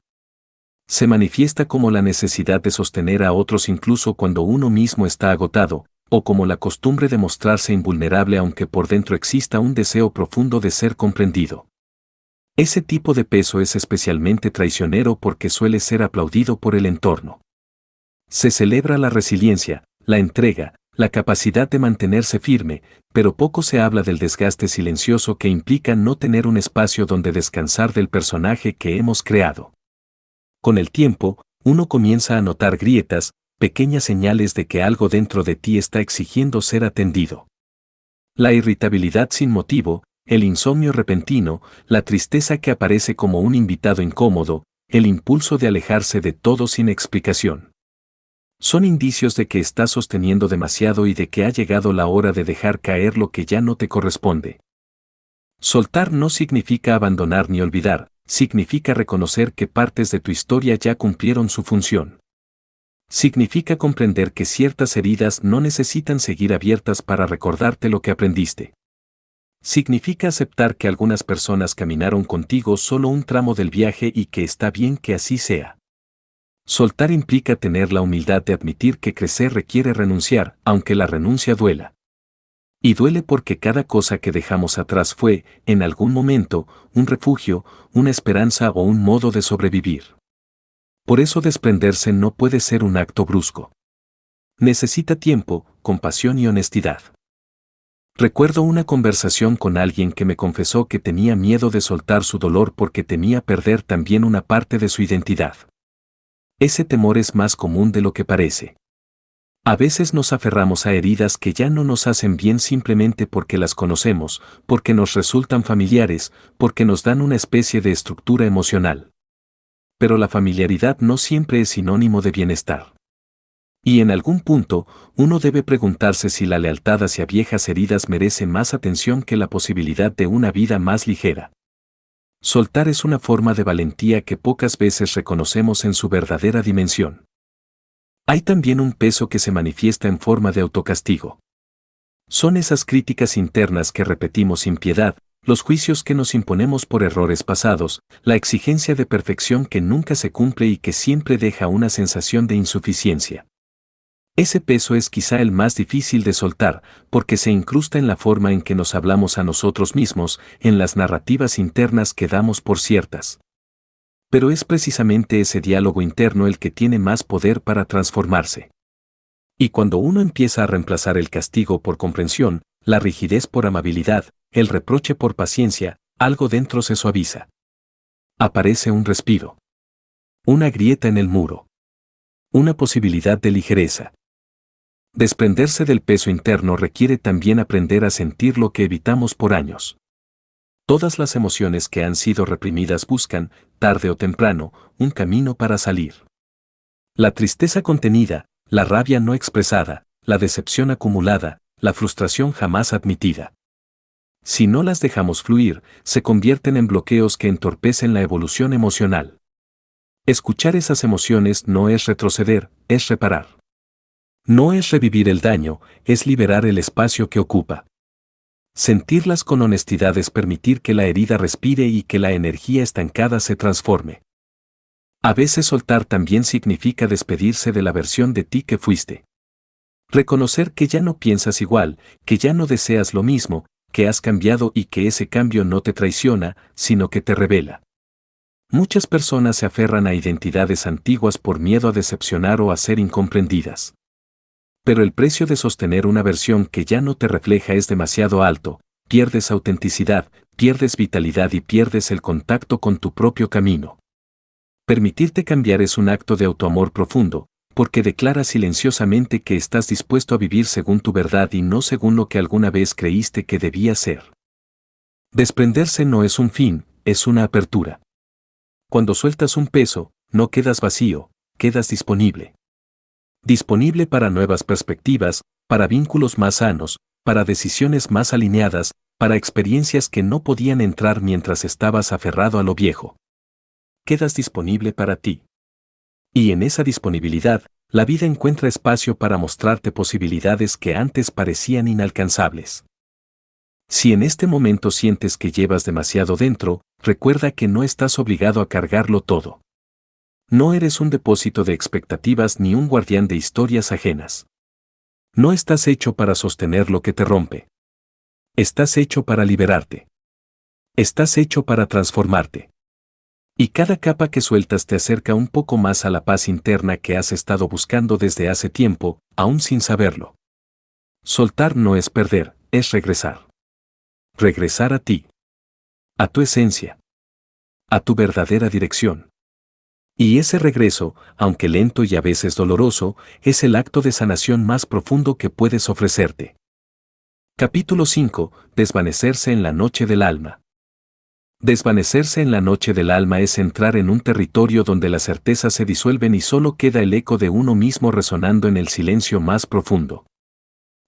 Se manifiesta como la necesidad de sostener a otros incluso cuando uno mismo está agotado, o como la costumbre de mostrarse invulnerable aunque por dentro exista un deseo profundo de ser comprendido. Ese tipo de peso es especialmente traicionero porque suele ser aplaudido por el entorno. Se celebra la resiliencia, la entrega, la capacidad de mantenerse firme, pero poco se habla del desgaste silencioso que implica no tener un espacio donde descansar del personaje que hemos creado. Con el tiempo, uno comienza a notar grietas, pequeñas señales de que algo dentro de ti está exigiendo ser atendido. La irritabilidad sin motivo, el insomnio repentino, la tristeza que aparece como un invitado incómodo, el impulso de alejarse de todo sin explicación. Son indicios de que estás sosteniendo demasiado y de que ha llegado la hora de dejar caer lo que ya no te corresponde. Soltar no significa abandonar ni olvidar, significa reconocer que partes de tu historia ya cumplieron su función. Significa comprender que ciertas heridas no necesitan seguir abiertas para recordarte lo que aprendiste. Significa aceptar que algunas personas caminaron contigo solo un tramo del viaje y que está bien que así sea. Soltar implica tener la humildad de admitir que crecer requiere renunciar, aunque la renuncia duela. Y duele porque cada cosa que dejamos atrás fue, en algún momento, un refugio, una esperanza o un modo de sobrevivir. Por eso desprenderse no puede ser un acto brusco. Necesita tiempo, compasión y honestidad. Recuerdo una conversación con alguien que me confesó que tenía miedo de soltar su dolor porque temía perder también una parte de su identidad. Ese temor es más común de lo que parece. A veces nos aferramos a heridas que ya no nos hacen bien simplemente porque las conocemos, porque nos resultan familiares, porque nos dan una especie de estructura emocional. Pero la familiaridad no siempre es sinónimo de bienestar. Y en algún punto, uno debe preguntarse si la lealtad hacia viejas heridas merece más atención que la posibilidad de una vida más ligera. Soltar es una forma de valentía que pocas veces reconocemos en su verdadera dimensión. Hay también un peso que se manifiesta en forma de autocastigo. Son esas críticas internas que repetimos sin piedad, los juicios que nos imponemos por errores pasados, la exigencia de perfección que nunca se cumple y que siempre deja una sensación de insuficiencia. Ese peso es quizá el más difícil de soltar, porque se incrusta en la forma en que nos hablamos a nosotros mismos, en las narrativas internas que damos por ciertas. Pero es precisamente ese diálogo interno el que tiene más poder para transformarse. Y cuando uno empieza a reemplazar el castigo por comprensión, la rigidez por amabilidad, el reproche por paciencia, algo dentro se suaviza. Aparece un respiro. Una grieta en el muro. Una posibilidad de ligereza. Desprenderse del peso interno requiere también aprender a sentir lo que evitamos por años. Todas las emociones que han sido reprimidas buscan, tarde o temprano, un camino para salir. La tristeza contenida, la rabia no expresada, la decepción acumulada, la frustración jamás admitida. Si no las dejamos fluir, se convierten en bloqueos que entorpecen la evolución emocional. Escuchar esas emociones no es retroceder, es reparar. No es revivir el daño, es liberar el espacio que ocupa. Sentirlas con honestidad es permitir que la herida respire y que la energía estancada se transforme. A veces soltar también significa despedirse de la versión de ti que fuiste. Reconocer que ya no piensas igual, que ya no deseas lo mismo, que has cambiado y que ese cambio no te traiciona, sino que te revela. Muchas personas se aferran a identidades antiguas por miedo a decepcionar o a ser incomprendidas. Pero el precio de sostener una versión que ya no te refleja es demasiado alto, pierdes autenticidad, pierdes vitalidad y pierdes el contacto con tu propio camino. Permitirte cambiar es un acto de autoamor profundo, porque declara silenciosamente que estás dispuesto a vivir según tu verdad y no según lo que alguna vez creíste que debía ser. Desprenderse no es un fin, es una apertura. Cuando sueltas un peso, no quedas vacío, quedas disponible. Disponible para nuevas perspectivas, para vínculos más sanos, para decisiones más alineadas, para experiencias que no podían entrar mientras estabas aferrado a lo viejo. Quedas disponible para ti. Y en esa disponibilidad, la vida encuentra espacio para mostrarte posibilidades que antes parecían inalcanzables. Si en este momento sientes que llevas demasiado dentro, recuerda que no estás obligado a cargarlo todo. No eres un depósito de expectativas ni un guardián de historias ajenas. No estás hecho para sostener lo que te rompe. Estás hecho para liberarte. Estás hecho para transformarte. Y cada capa que sueltas te acerca un poco más a la paz interna que has estado buscando desde hace tiempo, aún sin saberlo. Soltar no es perder, es regresar. Regresar a ti. A tu esencia. A tu verdadera dirección. Y ese regreso, aunque lento y a veces doloroso, es el acto de sanación más profundo que puedes ofrecerte. Capítulo 5. Desvanecerse en la noche del alma. Desvanecerse en la noche del alma es entrar en un territorio donde las certezas se disuelven y solo queda el eco de uno mismo resonando en el silencio más profundo.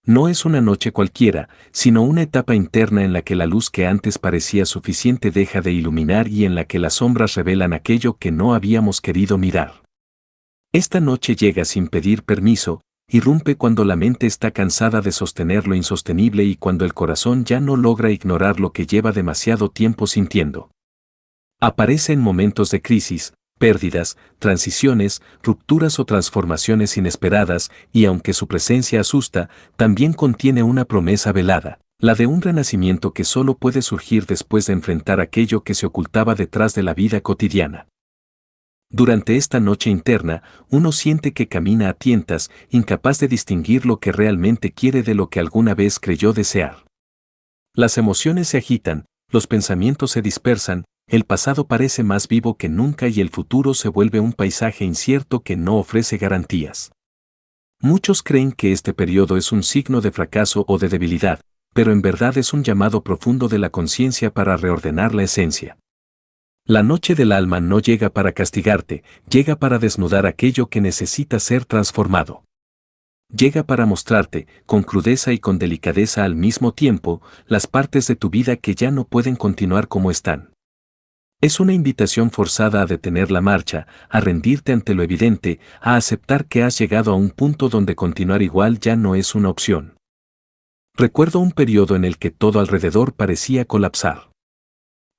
No es una noche cualquiera, sino una etapa interna en la que la luz que antes parecía suficiente deja de iluminar y en la que las sombras revelan aquello que no habíamos querido mirar. Esta noche llega sin pedir permiso, irrumpe cuando la mente está cansada de sostener lo insostenible y cuando el corazón ya no logra ignorar lo que lleva demasiado tiempo sintiendo. Aparece en momentos de crisis, pérdidas, transiciones, rupturas o transformaciones inesperadas, y aunque su presencia asusta, también contiene una promesa velada, la de un renacimiento que solo puede surgir después de enfrentar aquello que se ocultaba detrás de la vida cotidiana. Durante esta noche interna, uno siente que camina a tientas, incapaz de distinguir lo que realmente quiere de lo que alguna vez creyó desear. Las emociones se agitan, los pensamientos se dispersan, el pasado parece más vivo que nunca y el futuro se vuelve un paisaje incierto que no ofrece garantías. Muchos creen que este periodo es un signo de fracaso o de debilidad, pero en verdad es un llamado profundo de la conciencia para reordenar la esencia. La noche del alma no llega para castigarte, llega para desnudar aquello que necesita ser transformado. Llega para mostrarte, con crudeza y con delicadeza al mismo tiempo, las partes de tu vida que ya no pueden continuar como están. Es una invitación forzada a detener la marcha, a rendirte ante lo evidente, a aceptar que has llegado a un punto donde continuar igual ya no es una opción. Recuerdo un periodo en el que todo alrededor parecía colapsar.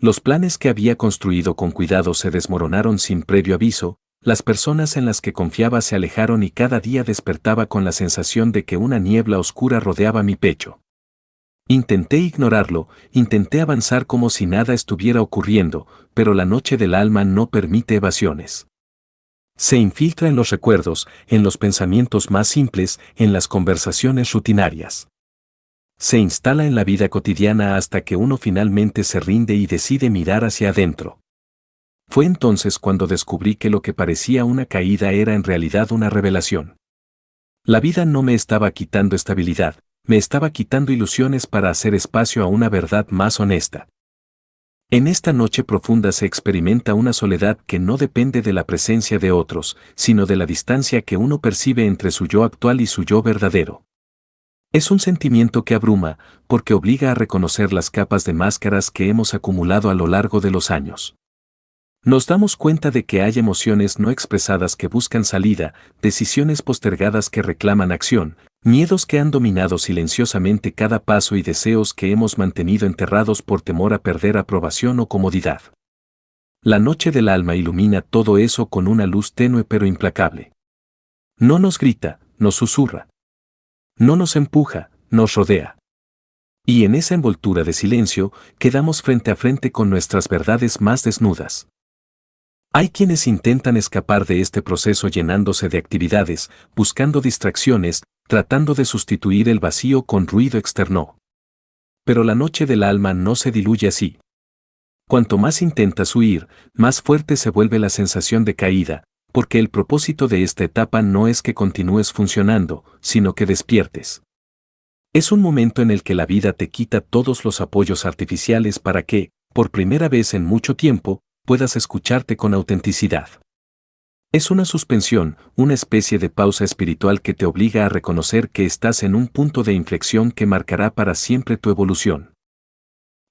Los planes que había construido con cuidado se desmoronaron sin previo aviso, las personas en las que confiaba se alejaron y cada día despertaba con la sensación de que una niebla oscura rodeaba mi pecho. Intenté ignorarlo, intenté avanzar como si nada estuviera ocurriendo, pero la noche del alma no permite evasiones. Se infiltra en los recuerdos, en los pensamientos más simples, en las conversaciones rutinarias. Se instala en la vida cotidiana hasta que uno finalmente se rinde y decide mirar hacia adentro. Fue entonces cuando descubrí que lo que parecía una caída era en realidad una revelación. La vida no me estaba quitando estabilidad, me estaba quitando ilusiones para hacer espacio a una verdad más honesta. En esta noche profunda se experimenta una soledad que no depende de la presencia de otros, sino de la distancia que uno percibe entre su yo actual y su yo verdadero. Es un sentimiento que abruma, porque obliga a reconocer las capas de máscaras que hemos acumulado a lo largo de los años. Nos damos cuenta de que hay emociones no expresadas que buscan salida, decisiones postergadas que reclaman acción, miedos que han dominado silenciosamente cada paso y deseos que hemos mantenido enterrados por temor a perder aprobación o comodidad. La noche del alma ilumina todo eso con una luz tenue pero implacable. No nos grita, nos susurra. No nos empuja, nos rodea. Y en esa envoltura de silencio, quedamos frente a frente con nuestras verdades más desnudas. Hay quienes intentan escapar de este proceso llenándose de actividades, buscando distracciones, tratando de sustituir el vacío con ruido externo. Pero la noche del alma no se diluye así. Cuanto más intentas huir, más fuerte se vuelve la sensación de caída, porque el propósito de esta etapa no es que continúes funcionando, sino que despiertes. Es un momento en el que la vida te quita todos los apoyos artificiales para que, por primera vez en mucho tiempo, puedas escucharte con autenticidad. Es una suspensión, una especie de pausa espiritual que te obliga a reconocer que estás en un punto de inflexión que marcará para siempre tu evolución.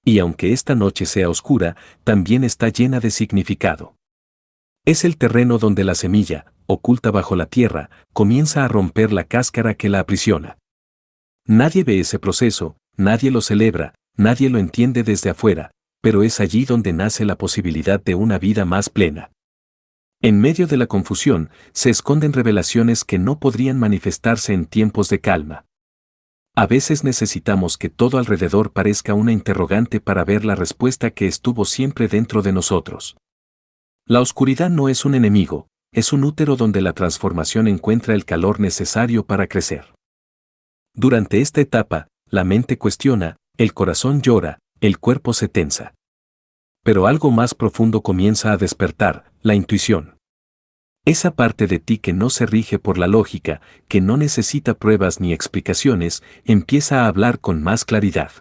Y aunque esta noche sea oscura, también está llena de significado. Es el terreno donde la semilla, oculta bajo la tierra, comienza a romper la cáscara que la aprisiona. Nadie ve ese proceso, nadie lo celebra, nadie lo entiende desde afuera, pero es allí donde nace la posibilidad de una vida más plena. En medio de la confusión, se esconden revelaciones que no podrían manifestarse en tiempos de calma. A veces necesitamos que todo alrededor parezca una interrogante para ver la respuesta que estuvo siempre dentro de nosotros. La oscuridad no es un enemigo, es un útero donde la transformación encuentra el calor necesario para crecer. Durante esta etapa, la mente cuestiona, el corazón llora, el cuerpo se tensa. Pero algo más profundo comienza a despertar, la intuición. Esa parte de ti que no se rige por la lógica, que no necesita pruebas ni explicaciones, empieza a hablar con más claridad.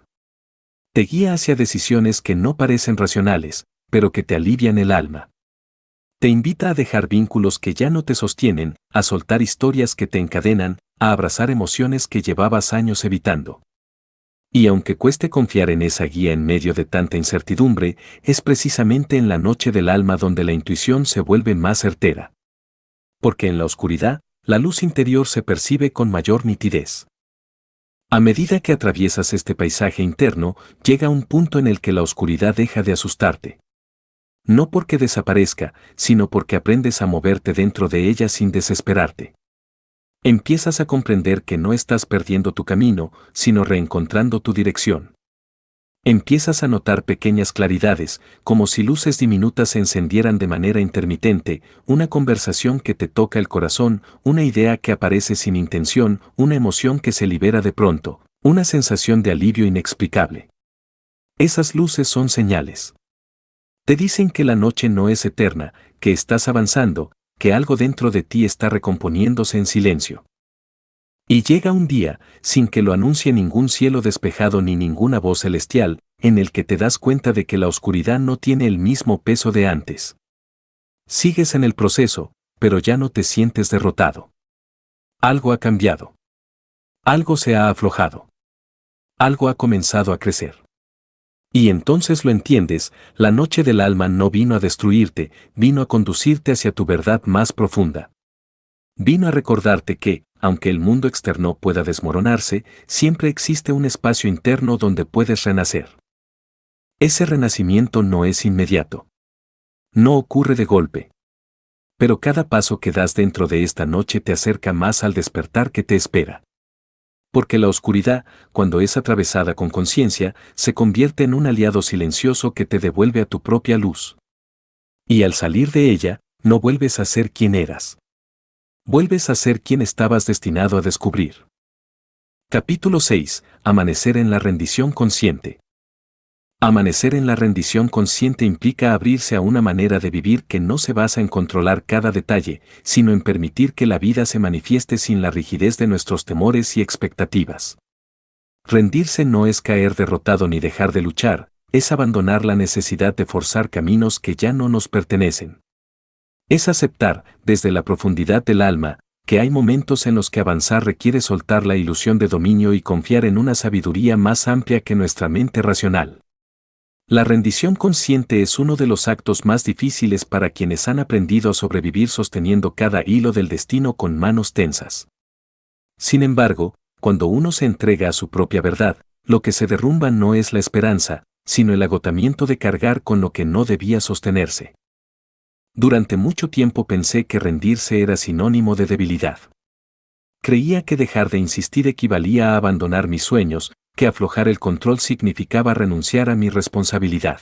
Te guía hacia decisiones que no parecen racionales, pero que te alivian el alma. Te invita a dejar vínculos que ya no te sostienen, a soltar historias que te encadenan, a abrazar emociones que llevabas años evitando. Y aunque cueste confiar en esa guía en medio de tanta incertidumbre, es precisamente en la noche del alma donde la intuición se vuelve más certera. Porque en la oscuridad, la luz interior se percibe con mayor nitidez. A medida que atraviesas este paisaje interno, llega un punto en el que la oscuridad deja de asustarte. No porque desaparezca, sino porque aprendes a moverte dentro de ella sin desesperarte. Empiezas a comprender que no estás perdiendo tu camino, sino reencontrando tu dirección. Empiezas a notar pequeñas claridades, como si luces diminutas se encendieran de manera intermitente, una conversación que te toca el corazón, una idea que aparece sin intención, una emoción que se libera de pronto, una sensación de alivio inexplicable. Esas luces son señales. Te dicen que la noche no es eterna, que estás avanzando, que algo dentro de ti está recomponiéndose en silencio. Y llega un día, sin que lo anuncie ningún cielo despejado ni ninguna voz celestial, en el que te das cuenta de que la oscuridad no tiene el mismo peso de antes. Sigues en el proceso, pero ya no te sientes derrotado. Algo ha cambiado. Algo se ha aflojado. Algo ha comenzado a crecer. Y entonces lo entiendes, la noche del alma no vino a destruirte, vino a conducirte hacia tu verdad más profunda. Vino a recordarte que, aunque el mundo externo pueda desmoronarse, siempre existe un espacio interno donde puedes renacer. Ese renacimiento no es inmediato. No ocurre de golpe. Pero cada paso que das dentro de esta noche te acerca más al despertar que te espera. Porque la oscuridad, cuando es atravesada con conciencia, se convierte en un aliado silencioso que te devuelve a tu propia luz. Y al salir de ella, no vuelves a ser quien eras. Vuelves a ser quien estabas destinado a descubrir. Capítulo 6. Amanecer en la rendición consciente. Amanecer en la rendición consciente implica abrirse a una manera de vivir que no se basa en controlar cada detalle, sino en permitir que la vida se manifieste sin la rigidez de nuestros temores y expectativas. Rendirse no es caer derrotado ni dejar de luchar, es abandonar la necesidad de forzar caminos que ya no nos pertenecen. Es aceptar, desde la profundidad del alma, que hay momentos en los que avanzar requiere soltar la ilusión de dominio y confiar en una sabiduría más amplia que nuestra mente racional. La rendición consciente es uno de los actos más difíciles para quienes han aprendido a sobrevivir sosteniendo cada hilo del destino con manos tensas. Sin embargo, cuando uno se entrega a su propia verdad, lo que se derrumba no es la esperanza, sino el agotamiento de cargar con lo que no debía sostenerse. Durante mucho tiempo pensé que rendirse era sinónimo de debilidad. Creía que dejar de insistir equivalía a abandonar mis sueños, que aflojar el control significaba renunciar a mi responsabilidad.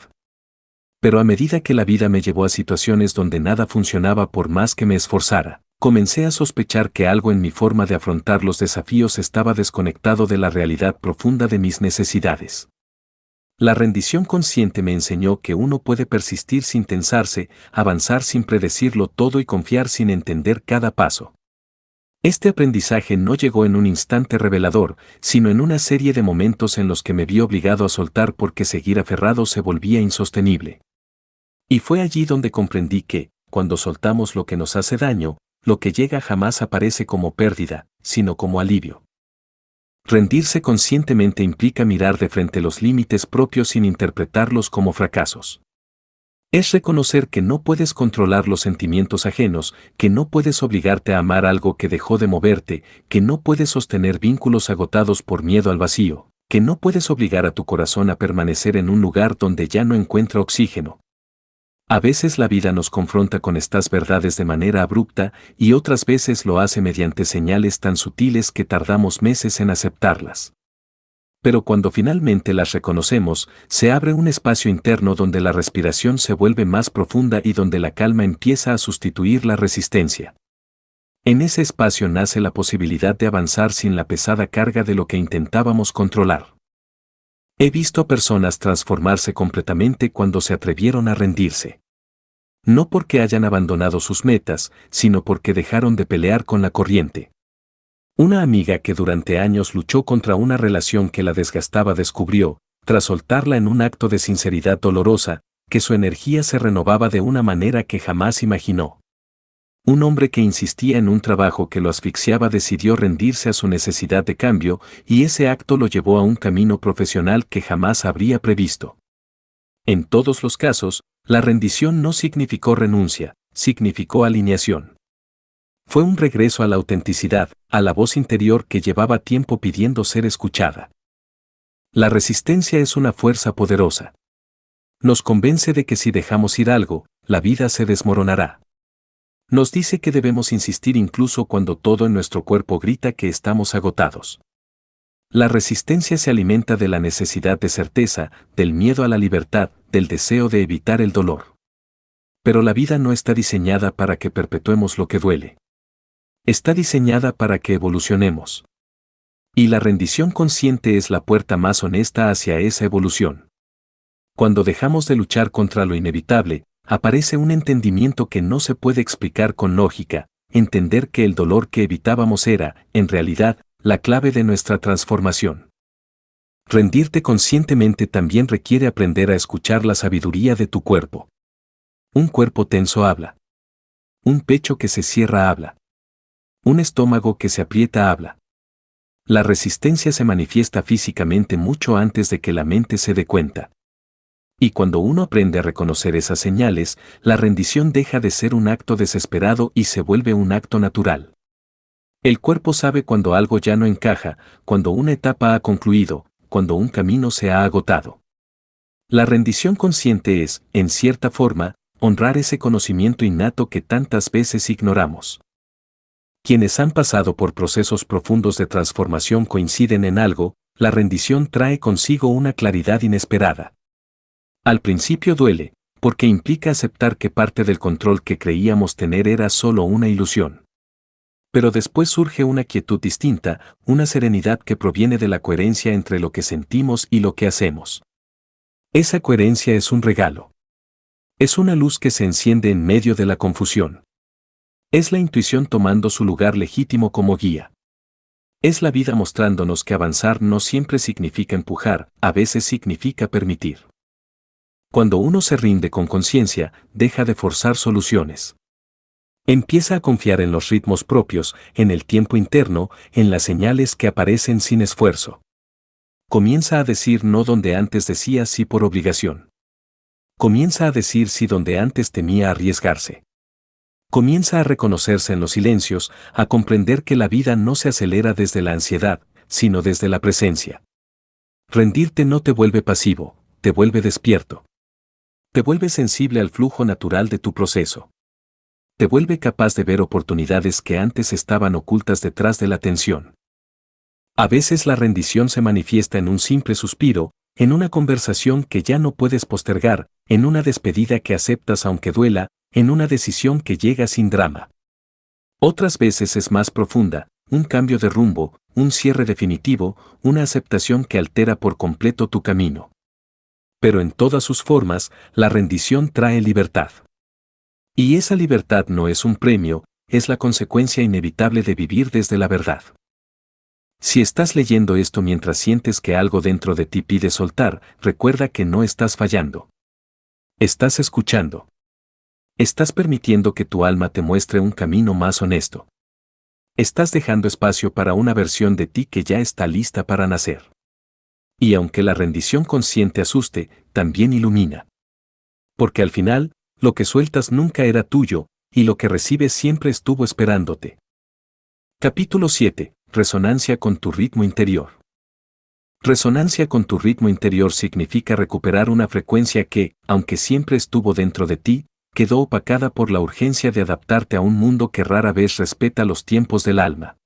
Pero a medida que la vida me llevó a situaciones donde nada funcionaba por más que me esforzara, comencé a sospechar que algo en mi forma de afrontar los desafíos estaba desconectado de la realidad profunda de mis necesidades. La rendición consciente me enseñó que uno puede persistir sin tensarse, avanzar sin predecirlo todo y confiar sin entender cada paso. Este aprendizaje no llegó en un instante revelador, sino en una serie de momentos en los que me vi obligado a soltar porque seguir aferrado se volvía insostenible. Y fue allí donde comprendí que, cuando soltamos lo que nos hace daño, lo que llega jamás aparece como pérdida, sino como alivio. Rendirse conscientemente implica mirar de frente los límites propios sin interpretarlos como fracasos. Es reconocer que no puedes controlar los sentimientos ajenos, que no puedes obligarte a amar algo que dejó de moverte, que no puedes sostener vínculos agotados por miedo al vacío, que no puedes obligar a tu corazón a permanecer en un lugar donde ya no encuentra oxígeno. A veces la vida nos confronta con estas verdades de manera abrupta y otras veces lo hace mediante señales tan sutiles que tardamos meses en aceptarlas. Pero cuando finalmente las reconocemos, se abre un espacio interno donde la respiración se vuelve más profunda y donde la calma empieza a sustituir la resistencia. En ese espacio nace la posibilidad de avanzar sin la pesada carga de lo que intentábamos controlar. He visto a personas transformarse completamente cuando se atrevieron a rendirse. No porque hayan abandonado sus metas, sino porque dejaron de pelear con la corriente. Una amiga que durante años luchó contra una relación que la desgastaba descubrió, tras soltarla en un acto de sinceridad dolorosa, que su energía se renovaba de una manera que jamás imaginó. Un hombre que insistía en un trabajo que lo asfixiaba decidió rendirse a su necesidad de cambio, y ese acto lo llevó a un camino profesional que jamás habría previsto. En todos los casos, la rendición no significó renuncia, significó alineación. Fue un regreso a la autenticidad, a la voz interior que llevaba tiempo pidiendo ser escuchada. La resistencia es una fuerza poderosa. Nos convence de que si dejamos ir algo, la vida se desmoronará. Nos dice que debemos insistir incluso cuando todo en nuestro cuerpo grita que estamos agotados. La resistencia se alimenta de la necesidad de certeza, del miedo a la libertad, del deseo de evitar el dolor. Pero la vida no está diseñada para que perpetuemos lo que duele. Está diseñada para que evolucionemos. Y la rendición consciente es la puerta más honesta hacia esa evolución. Cuando dejamos de luchar contra lo inevitable, aparece un entendimiento que no se puede explicar con lógica, entender que el dolor que evitábamos era, en realidad, la clave de nuestra transformación. Rendirte conscientemente también requiere aprender a escuchar la sabiduría de tu cuerpo. Un cuerpo tenso habla. Un pecho que se cierra habla. Un estómago que se aprieta habla. La resistencia se manifiesta físicamente mucho antes de que la mente se dé cuenta. Y cuando uno aprende a reconocer esas señales, la rendición deja de ser un acto desesperado y se vuelve un acto natural. El cuerpo sabe cuando algo ya no encaja, cuando una etapa ha concluido, cuando un camino se ha agotado. La rendición consciente es, en cierta forma, honrar ese conocimiento innato que tantas veces ignoramos. Quienes han pasado por procesos profundos de transformación coinciden en algo: la rendición trae consigo una claridad inesperada. Al principio duele, porque implica aceptar que parte del control que creíamos tener era solo una ilusión. Pero después surge una quietud distinta, una serenidad que proviene de la coherencia entre lo que sentimos y lo que hacemos. Esa coherencia es un regalo. Es una luz que se enciende en medio de la confusión. Es la intuición tomando su lugar legítimo como guía. Es la vida mostrándonos que avanzar no siempre significa empujar, a veces significa permitir. Cuando uno se rinde con conciencia, deja de forzar soluciones. Empieza a confiar en los ritmos propios, en el tiempo interno, en las señales que aparecen sin esfuerzo. Comienza a decir no donde antes decía sí por obligación. Comienza a decir sí donde antes temía arriesgarse. Comienza a reconocerse en los silencios, a comprender que la vida no se acelera desde la ansiedad, sino desde la presencia. Rendirte no te vuelve pasivo, te vuelve despierto. Te vuelve sensible al flujo natural de tu proceso. Te vuelve capaz de ver oportunidades que antes estaban ocultas detrás de la tensión. A veces la rendición se manifiesta en un simple suspiro, en una conversación que ya no puedes postergar, en una despedida que aceptas aunque duela, en una decisión que llega sin drama. Otras veces es más profunda, un cambio de rumbo, un cierre definitivo, una aceptación que altera por completo tu camino. Pero en todas sus formas, la rendición trae libertad. Y esa libertad no es un premio, es la consecuencia inevitable de vivir desde la verdad. Si estás leyendo esto mientras sientes que algo dentro de ti pide soltar, recuerda que no estás fallando. Estás escuchando. Estás permitiendo que tu alma te muestre un camino más honesto. Estás dejando espacio para una versión de ti que ya está lista para nacer. Y aunque la rendición consciente asuste, también ilumina. Porque al final, lo que sueltas nunca era tuyo, y lo que recibes siempre estuvo esperándote. Capítulo 7. Resonancia con tu ritmo interior. Resonancia con tu ritmo interior significa recuperar una frecuencia que, aunque siempre estuvo dentro de ti, quedó opacada por la urgencia de adaptarte a un mundo que rara vez respeta los tiempos del alma.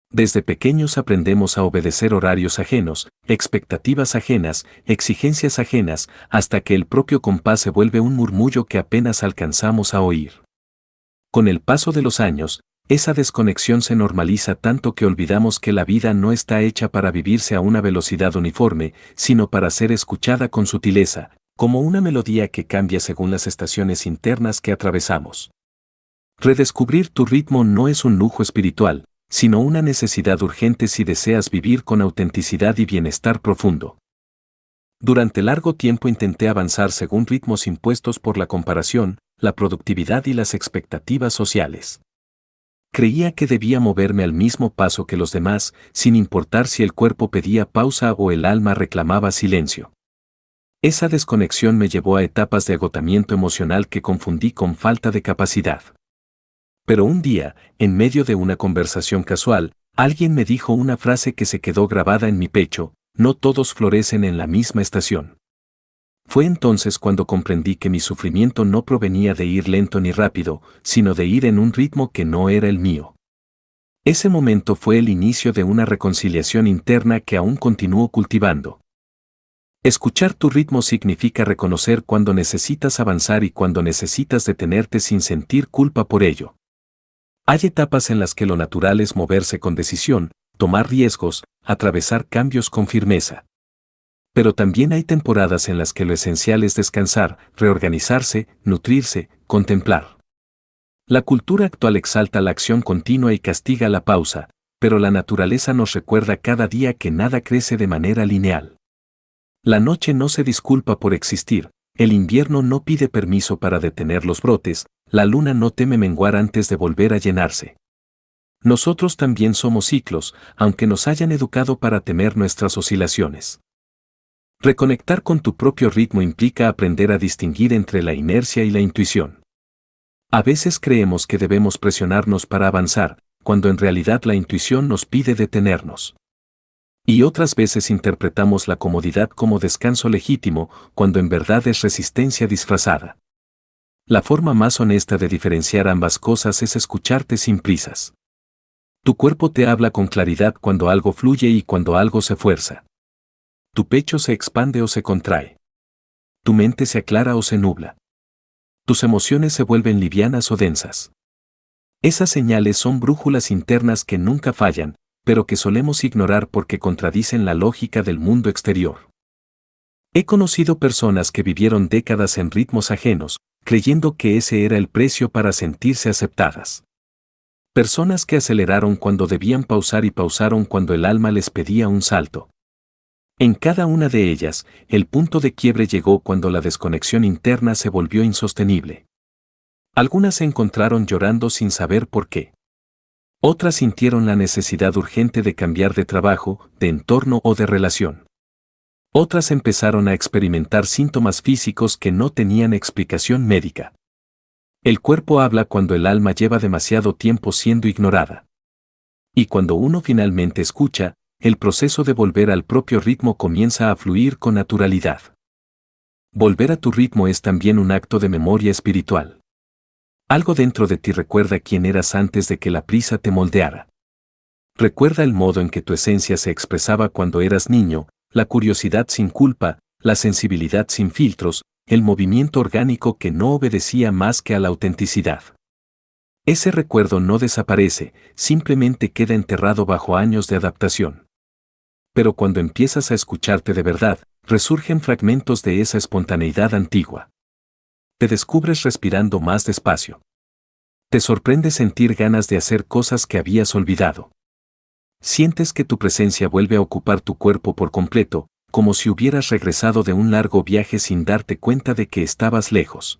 Desde pequeños aprendemos a obedecer horarios ajenos, expectativas ajenas, exigencias ajenas, hasta que el propio compás se vuelve un murmullo que apenas alcanzamos a oír. Con el paso de los años, esa desconexión se normaliza tanto que olvidamos que la vida no está hecha para vivirse a una velocidad uniforme, sino para ser escuchada con sutileza, como una melodía que cambia según las estaciones internas que atravesamos. Redescubrir tu ritmo no es un lujo espiritual, sino una necesidad urgente si deseas vivir con autenticidad y bienestar profundo. Durante largo tiempo intenté avanzar según ritmos impuestos por la comparación, la productividad y las expectativas sociales. Creía que debía moverme al mismo paso que los demás, sin importar si el cuerpo pedía pausa o el alma reclamaba silencio. Esa desconexión me llevó a etapas de agotamiento emocional que confundí con falta de capacidad. Pero un día, en medio de una conversación casual, alguien me dijo una frase que se quedó grabada en mi pecho: no todos florecen en la misma estación. Fue entonces cuando comprendí que mi sufrimiento no provenía de ir lento ni rápido, sino de ir en un ritmo que no era el mío. Ese momento fue el inicio de una reconciliación interna que aún continúo cultivando. Escuchar tu ritmo significa reconocer cuando necesitas avanzar y cuando necesitas detenerte sin sentir culpa por ello. Hay etapas en las que lo natural es moverse con decisión, tomar riesgos, atravesar cambios con firmeza. Pero también hay temporadas en las que lo esencial es descansar, reorganizarse, nutrirse, contemplar. La cultura actual exalta la acción continua y castiga la pausa, pero la naturaleza nos recuerda cada día que nada crece de manera lineal. La noche no se disculpa por existir, el invierno no pide permiso para detener los brotes, la luna no teme menguar antes de volver a llenarse. Nosotros también somos ciclos, aunque nos hayan educado para temer nuestras oscilaciones. Reconectar con tu propio ritmo implica aprender a distinguir entre la inercia y la intuición. A veces creemos que debemos presionarnos para avanzar, cuando en realidad la intuición nos pide detenernos. Y otras veces interpretamos la comodidad como descanso legítimo, cuando en verdad es resistencia disfrazada. La forma más honesta de diferenciar ambas cosas es escucharte sin prisas. Tu cuerpo te habla con claridad cuando algo fluye y cuando algo se fuerza. Tu pecho se expande o se contrae. Tu mente se aclara o se nubla. Tus emociones se vuelven livianas o densas. Esas señales son brújulas internas que nunca fallan, pero que solemos ignorar porque contradicen la lógica del mundo exterior. He conocido personas que vivieron décadas en ritmos ajenos, creyendo que ese era el precio para sentirse aceptadas. Personas que aceleraron cuando debían pausar y pausaron cuando el alma les pedía un salto. En cada una de ellas, el punto de quiebre llegó cuando la desconexión interna se volvió insostenible. Algunas se encontraron llorando sin saber por qué. Otras sintieron la necesidad urgente de cambiar de trabajo, de entorno o de relación. Otras empezaron a experimentar síntomas físicos que no tenían explicación médica. El cuerpo habla cuando el alma lleva demasiado tiempo siendo ignorada. Y cuando uno finalmente escucha, el proceso de volver al propio ritmo comienza a fluir con naturalidad. Volver a tu ritmo es también un acto de memoria espiritual. Algo dentro de ti recuerda quién eras antes de que la prisa te moldeara. Recuerda el modo en que tu esencia se expresaba cuando eras niño, la curiosidad sin culpa, la sensibilidad sin filtros, el movimiento orgánico que no obedecía más que a la autenticidad. Ese recuerdo no desaparece, simplemente queda enterrado bajo años de adaptación. Pero cuando empiezas a escucharte de verdad, resurgen fragmentos de esa espontaneidad antigua. Te descubres respirando más despacio. Te sorprende sentir ganas de hacer cosas que habías olvidado. Sientes que tu presencia vuelve a ocupar tu cuerpo por completo, como si hubieras regresado de un largo viaje sin darte cuenta de que estabas lejos.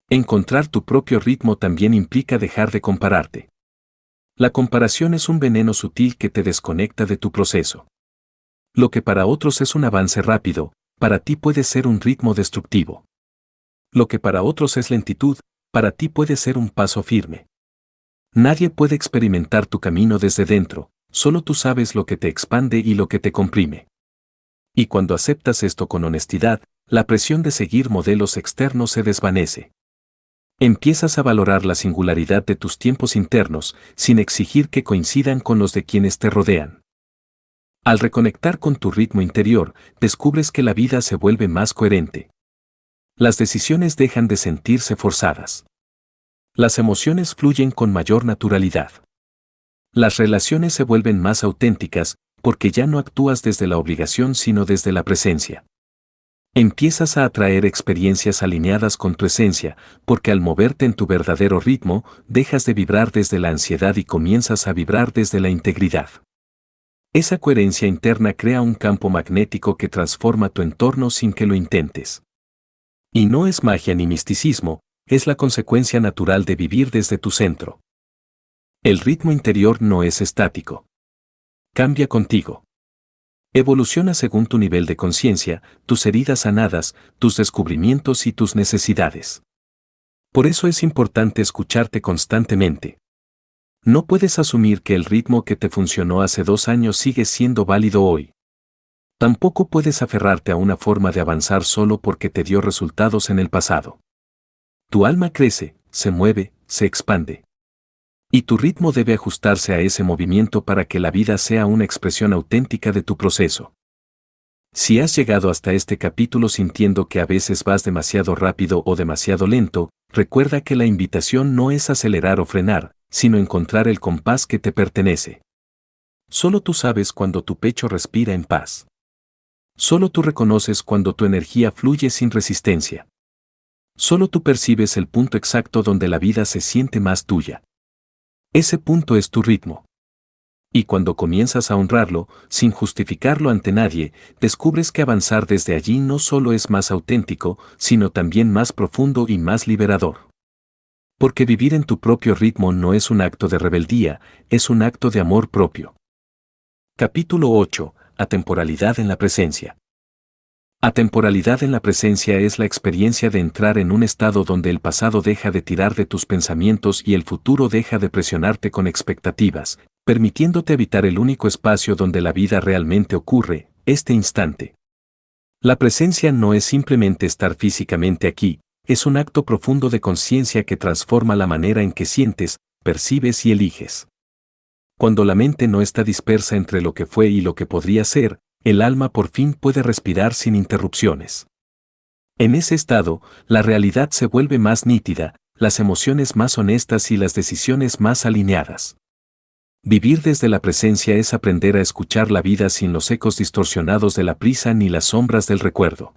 Encontrar tu propio ritmo también implica dejar de compararte. La comparación es un veneno sutil que te desconecta de tu proceso. Lo que para otros es un avance rápido, para ti puede ser un ritmo destructivo. Lo que para otros es lentitud, para ti puede ser un paso firme. Nadie puede experimentar tu camino desde dentro, solo tú sabes lo que te expande y lo que te comprime. Y cuando aceptas esto con honestidad, la presión de seguir modelos externos se desvanece. Empiezas a valorar la singularidad de tus tiempos internos, sin exigir que coincidan con los de quienes te rodean. Al reconectar con tu ritmo interior, descubres que la vida se vuelve más coherente. Las decisiones dejan de sentirse forzadas. Las emociones fluyen con mayor naturalidad. Las relaciones se vuelven más auténticas, porque ya no actúas desde la obligación sino desde la presencia. Empiezas a atraer experiencias alineadas con tu esencia, porque al moverte en tu verdadero ritmo, dejas de vibrar desde la ansiedad y comienzas a vibrar desde la integridad. Esa coherencia interna crea un campo magnético que transforma tu entorno sin que lo intentes. Y no es magia ni misticismo, es la consecuencia natural de vivir desde tu centro. El ritmo interior no es estático. Cambia contigo. Evoluciona según tu nivel de conciencia, tus heridas sanadas, tus descubrimientos y tus necesidades. Por eso es importante escucharte constantemente. No puedes asumir que el ritmo que te funcionó hace 2 años sigue siendo válido hoy. Tampoco puedes aferrarte a una forma de avanzar solo porque te dio resultados en el pasado. Tu alma crece, se mueve, se expande. Y tu ritmo debe ajustarse a ese movimiento para que la vida sea una expresión auténtica de tu proceso. Si has llegado hasta este capítulo sintiendo que a veces vas demasiado rápido o demasiado lento, recuerda que la invitación no es acelerar o frenar, sino encontrar el compás que te pertenece. Solo tú sabes cuando tu pecho respira en paz. Solo tú reconoces cuando tu energía fluye sin resistencia. Solo tú percibes el punto exacto donde la vida se siente más tuya. Ese punto es tu ritmo. Y cuando comienzas a honrarlo, sin justificarlo ante nadie, descubres que avanzar desde allí no solo es más auténtico, sino también más profundo y más liberador. Porque vivir en tu propio ritmo no es un acto de rebeldía, es un acto de amor propio. Capítulo 8. Atemporalidad en la presencia. Atemporalidad en la presencia es la experiencia de entrar en un estado donde el pasado deja de tirar de tus pensamientos y el futuro deja de presionarte con expectativas, permitiéndote habitar el único espacio donde la vida realmente ocurre, este instante. La presencia no es simplemente estar físicamente aquí, es un acto profundo de conciencia que transforma la manera en que sientes, percibes y eliges. Cuando la mente no está dispersa entre lo que fue y lo que podría ser, el alma por fin puede respirar sin interrupciones. En ese estado, la realidad se vuelve más nítida, las emociones más honestas y las decisiones más alineadas. Vivir desde la presencia es aprender a escuchar la vida sin los ecos distorsionados de la prisa ni las sombras del recuerdo.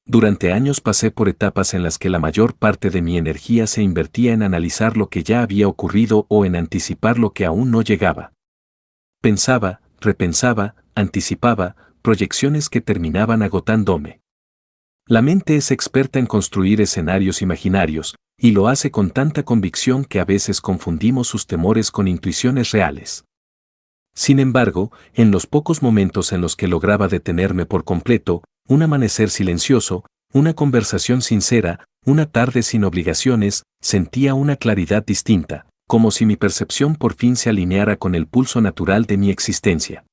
Durante años pasé por etapas en las que la mayor parte de mi energía se invertía en analizar lo que ya había ocurrido o en anticipar lo que aún no llegaba. Pensaba, repensaba, anticipaba, proyecciones que terminaban agotándome. La mente es experta en construir escenarios imaginarios, y lo hace con tanta convicción que a veces confundimos sus temores con intuiciones reales. Sin embargo, en los pocos momentos en los que lograba detenerme por completo, un amanecer silencioso, una conversación sincera, una tarde sin obligaciones, sentía una claridad distinta, como si mi percepción por fin se alineara con el pulso natural de mi existencia.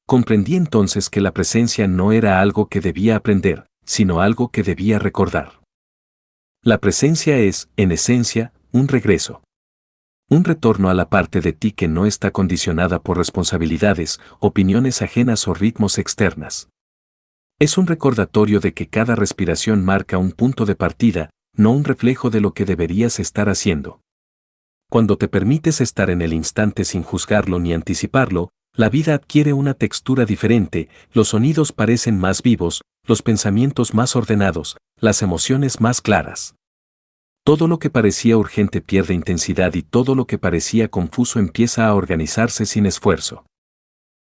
Comprendí entonces que la presencia no era algo que debía aprender, sino algo que debía recordar. La presencia es, en esencia, un regreso. Un retorno a la parte de ti que no está condicionada por responsabilidades, opiniones ajenas o ritmos externas. Es un recordatorio de que cada respiración marca un punto de partida, no un reflejo de lo que deberías estar haciendo. Cuando te permites estar en el instante sin juzgarlo ni anticiparlo, la vida adquiere una textura diferente, los sonidos parecen más vivos, los pensamientos más ordenados, las emociones más claras. Todo lo que parecía urgente pierde intensidad y todo lo que parecía confuso empieza a organizarse sin esfuerzo.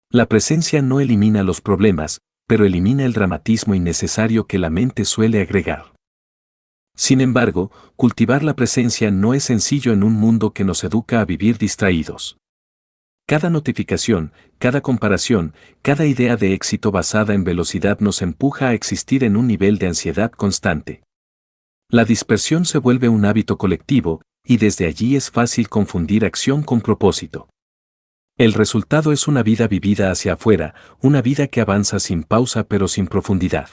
La presencia no elimina los problemas, pero elimina el dramatismo innecesario que la mente suele agregar. Sin embargo, cultivar la presencia no es sencillo en un mundo que nos educa a vivir distraídos. Cada notificación, cada comparación, cada idea de éxito basada en velocidad nos empuja a existir en un nivel de ansiedad constante. La dispersión se vuelve un hábito colectivo, y desde allí es fácil confundir acción con propósito. El resultado es una vida vivida hacia afuera, una vida que avanza sin pausa pero sin profundidad.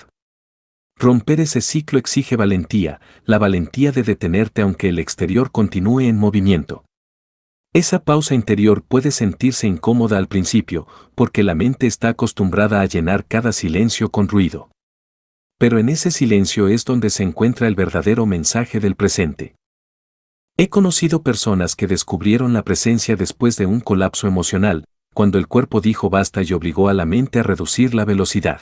Romper ese ciclo exige valentía, la valentía de detenerte aunque el exterior continúe en movimiento. Esa pausa interior puede sentirse incómoda al principio, porque la mente está acostumbrada a llenar cada silencio con ruido. Pero en ese silencio es donde se encuentra el verdadero mensaje del presente. He conocido personas que descubrieron la presencia después de un colapso emocional, cuando el cuerpo dijo basta y obligó a la mente a reducir la velocidad.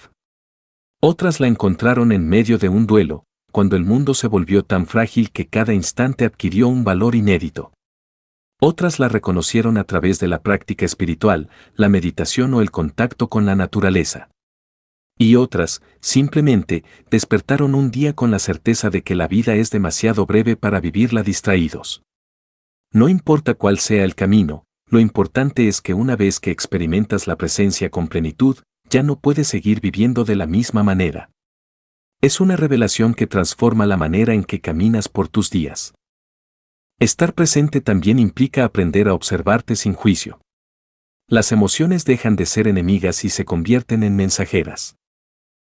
Otras la encontraron en medio de un duelo, cuando el mundo se volvió tan frágil que cada instante adquirió un valor inédito. Otras la reconocieron a través de la práctica espiritual, la meditación o el contacto con la naturaleza. Y otras, simplemente, despertaron un día con la certeza de que la vida es demasiado breve para vivirla distraídos. No importa cuál sea el camino, lo importante es que una vez que experimentas la presencia con plenitud, ya no puedes seguir viviendo de la misma manera. Es una revelación que transforma la manera en que caminas por tus días. Estar presente también implica aprender a observarte sin juicio. Las emociones dejan de ser enemigas y se convierten en mensajeras.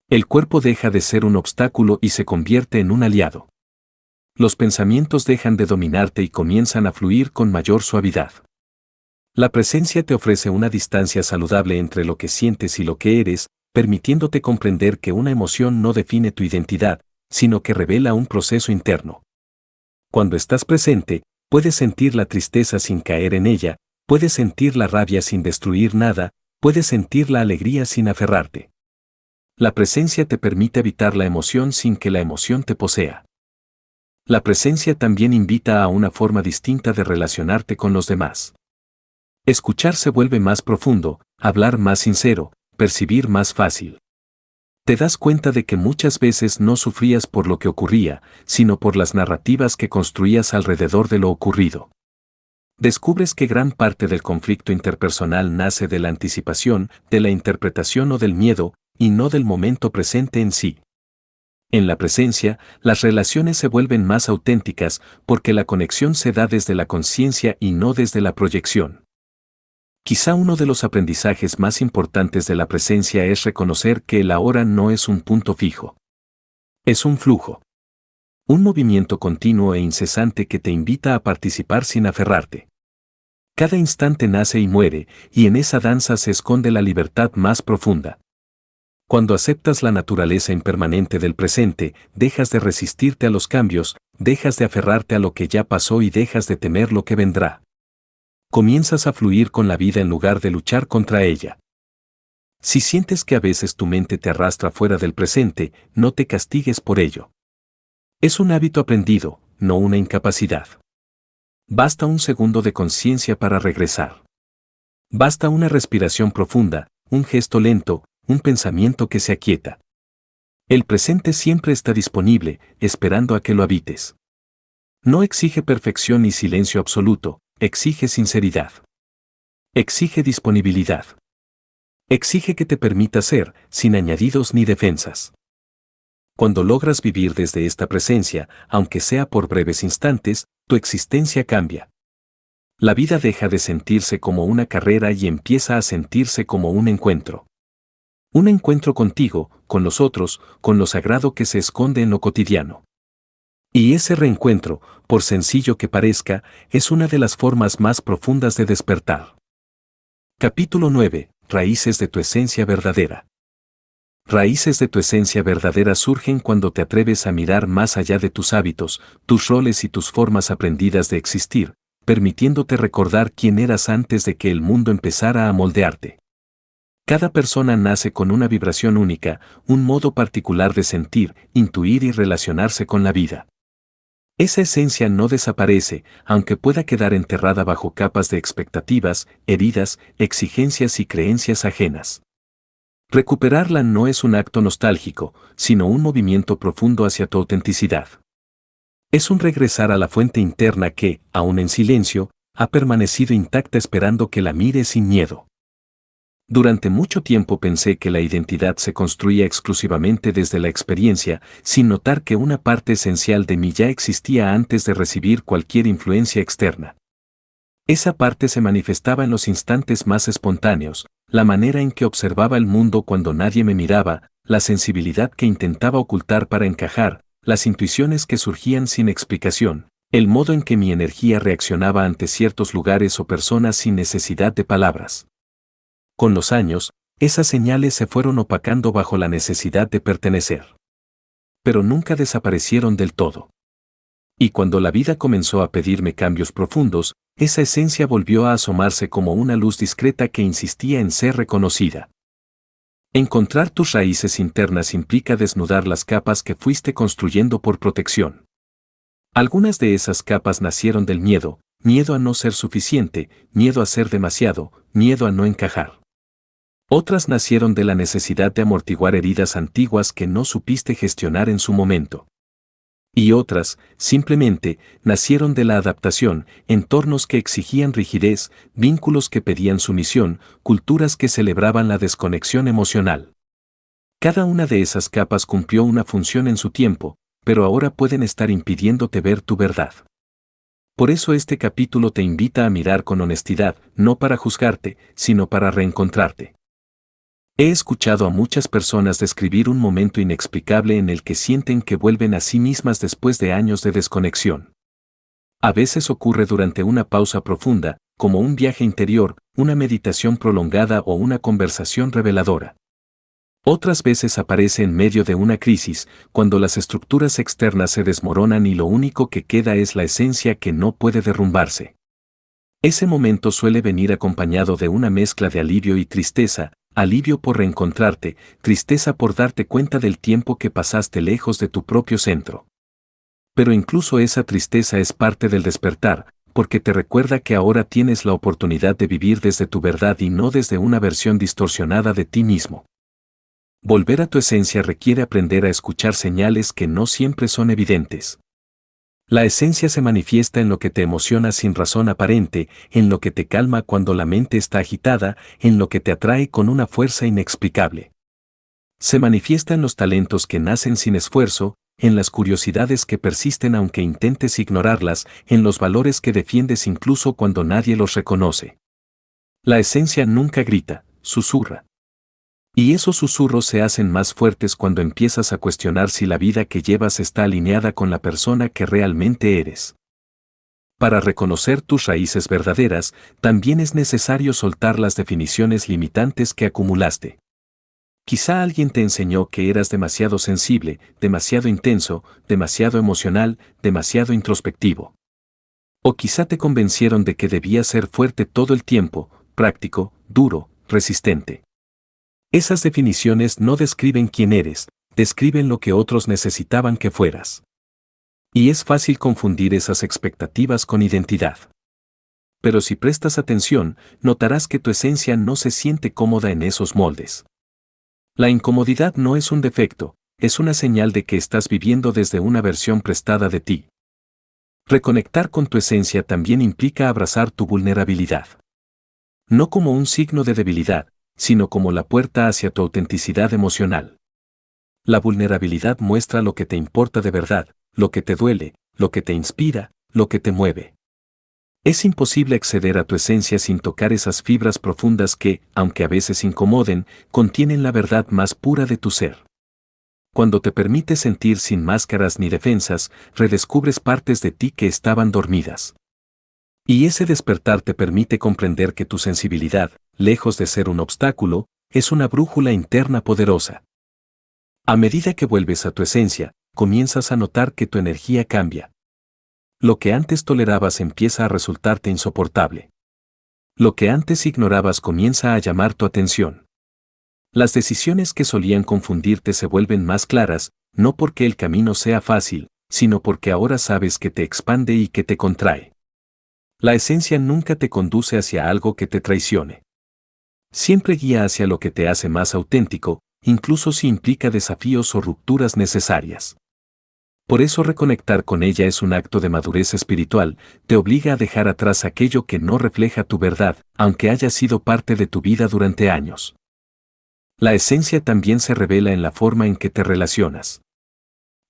El cuerpo deja de ser un obstáculo y se convierte en un aliado. Los pensamientos dejan de dominarte y comienzan a fluir con mayor suavidad. La presencia te ofrece una distancia saludable entre lo que sientes y lo que eres, permitiéndote comprender que una emoción no define tu identidad, sino que revela un proceso interno. Cuando estás presente, puedes sentir la tristeza sin caer en ella, puedes sentir la rabia sin destruir nada, puedes sentir la alegría sin aferrarte. La presencia te permite evitar la emoción sin que la emoción te posea. La presencia también invita a una forma distinta de relacionarte con los demás. Escuchar se vuelve más profundo, hablar más sincero, percibir más fácil. Te das cuenta de que muchas veces no sufrías por lo que ocurría, sino por las narrativas que construías alrededor de lo ocurrido. Descubres que gran parte del conflicto interpersonal nace de la anticipación, de la interpretación o del miedo, y no del momento presente en sí. En la presencia, las relaciones se vuelven más auténticas porque la conexión se da desde la conciencia y no desde la proyección. Quizá uno de los aprendizajes más importantes de la presencia es reconocer que el ahora no es un punto fijo. Es un flujo. Un movimiento continuo e incesante que te invita a participar sin aferrarte. Cada instante nace y muere, y en esa danza se esconde la libertad más profunda. Cuando aceptas la naturaleza impermanente del presente, dejas de resistirte a los cambios, dejas de aferrarte a lo que ya pasó y dejas de temer lo que vendrá. Comienzas a fluir con la vida en lugar de luchar contra ella. Si sientes que a veces tu mente te arrastra fuera del presente, no te castigues por ello. Es un hábito aprendido, no una incapacidad. Basta un segundo de conciencia para regresar. Basta una respiración profunda, un gesto lento, un pensamiento que se aquieta. El presente siempre está disponible, esperando a que lo habites. No exige perfección ni silencio absoluto, exige sinceridad. Exige disponibilidad. Exige que te permita ser, sin añadidos ni defensas. Cuando logras vivir desde esta presencia, aunque sea por breves instantes, tu existencia cambia. La vida deja de sentirse como una carrera y empieza a sentirse como un encuentro. Un encuentro contigo, con los otros, con lo sagrado que se esconde en lo cotidiano. Y ese reencuentro, por sencillo que parezca, es una de las formas más profundas de despertar. Capítulo 9. Raíces de tu esencia verdadera. Raíces de tu esencia verdadera surgen cuando te atreves a mirar más allá de tus hábitos, tus roles y tus formas aprendidas de existir, permitiéndote recordar quién eras antes de que el mundo empezara a moldearte. Cada persona nace con una vibración única, un modo particular de sentir, intuir y relacionarse con la vida. Esa esencia no desaparece, aunque pueda quedar enterrada bajo capas de expectativas, heridas, exigencias y creencias ajenas. Recuperarla no es un acto nostálgico, sino un movimiento profundo hacia tu autenticidad. Es un regresar a la fuente interna que, aun en silencio, ha permanecido intacta esperando que la mires sin miedo. Durante mucho tiempo pensé que la identidad se construía exclusivamente desde la experiencia, sin notar que una parte esencial de mí ya existía antes de recibir cualquier influencia externa. Esa parte se manifestaba en los instantes más espontáneos, la manera en que observaba el mundo cuando nadie me miraba, la sensibilidad que intentaba ocultar para encajar, las intuiciones que surgían sin explicación, el modo en que mi energía reaccionaba ante ciertos lugares o personas sin necesidad de palabras. Con los años, esas señales se fueron opacando bajo la necesidad de pertenecer. Pero nunca desaparecieron del todo. Y cuando la vida comenzó a pedirme cambios profundos, esa esencia volvió a asomarse como una luz discreta que insistía en ser reconocida. Encontrar tus raíces internas implica desnudar las capas que fuiste construyendo por protección. Algunas de esas capas nacieron del miedo, miedo a no ser suficiente, miedo a ser demasiado, miedo a no encajar. Otras nacieron de la necesidad de amortiguar heridas antiguas que no supiste gestionar en su momento. Y otras, simplemente, nacieron de la adaptación, entornos que exigían rigidez, vínculos que pedían sumisión, culturas que celebraban la desconexión emocional. Cada una de esas capas cumplió una función en su tiempo, pero ahora pueden estar impidiéndote ver tu verdad. Por eso este capítulo te invita a mirar con honestidad, no para juzgarte, sino para reencontrarte. He escuchado a muchas personas describir un momento inexplicable en el que sienten que vuelven a sí mismas después de años de desconexión. A veces ocurre durante una pausa profunda, como un viaje interior, una meditación prolongada o una conversación reveladora. Otras veces aparece en medio de una crisis, cuando las estructuras externas se desmoronan y lo único que queda es la esencia que no puede derrumbarse. Ese momento suele venir acompañado de una mezcla de alivio y tristeza, alivio por reencontrarte, tristeza por darte cuenta del tiempo que pasaste lejos de tu propio centro. Pero incluso esa tristeza es parte del despertar, porque te recuerda que ahora tienes la oportunidad de vivir desde tu verdad y no desde una versión distorsionada de ti mismo. Volver a tu esencia requiere aprender a escuchar señales que no siempre son evidentes. La esencia se manifiesta en lo que te emociona sin razón aparente, en lo que te calma cuando la mente está agitada, en lo que te atrae con una fuerza inexplicable. Se manifiesta en los talentos que nacen sin esfuerzo, en las curiosidades que persisten aunque intentes ignorarlas, en los valores que defiendes incluso cuando nadie los reconoce. La esencia nunca grita, susurra. Y esos susurros se hacen más fuertes cuando empiezas a cuestionar si la vida que llevas está alineada con la persona que realmente eres. Para reconocer tus raíces verdaderas, también es necesario soltar las definiciones limitantes que acumulaste. Quizá alguien te enseñó que eras demasiado sensible, demasiado intenso, demasiado emocional, demasiado introspectivo. O quizá te convencieron de que debías ser fuerte todo el tiempo, práctico, duro, resistente. Esas definiciones no describen quién eres, describen lo que otros necesitaban que fueras. Y es fácil confundir esas expectativas con identidad. Pero si prestas atención, notarás que tu esencia no se siente cómoda en esos moldes. La incomodidad no es un defecto, es una señal de que estás viviendo desde una versión prestada de ti. Reconectar con tu esencia también implica abrazar tu vulnerabilidad. No como un signo de debilidad, sino como la puerta hacia tu autenticidad emocional. La vulnerabilidad muestra lo que te importa de verdad, lo que te duele, lo que te inspira, lo que te mueve. Es imposible acceder a tu esencia sin tocar esas fibras profundas que, aunque a veces incomoden, contienen la verdad más pura de tu ser. Cuando te permites sentir sin máscaras ni defensas, redescubres partes de ti que estaban dormidas. Y ese despertar te permite comprender que tu sensibilidad, lejos de ser un obstáculo, es una brújula interna poderosa. A medida que vuelves a tu esencia, comienzas a notar que tu energía cambia. Lo que antes tolerabas empieza a resultarte insoportable. Lo que antes ignorabas comienza a llamar tu atención. Las decisiones que solían confundirte se vuelven más claras, no porque el camino sea fácil, sino porque ahora sabes que te expande y que te contrae. La esencia nunca te conduce hacia algo que te traicione. Siempre guía hacia lo que te hace más auténtico, incluso si implica desafíos o rupturas necesarias. Por eso reconectar con ella es un acto de madurez espiritual, te obliga a dejar atrás aquello que no refleja tu verdad, aunque haya sido parte de tu vida durante años. La esencia también se revela en la forma en que te relacionas.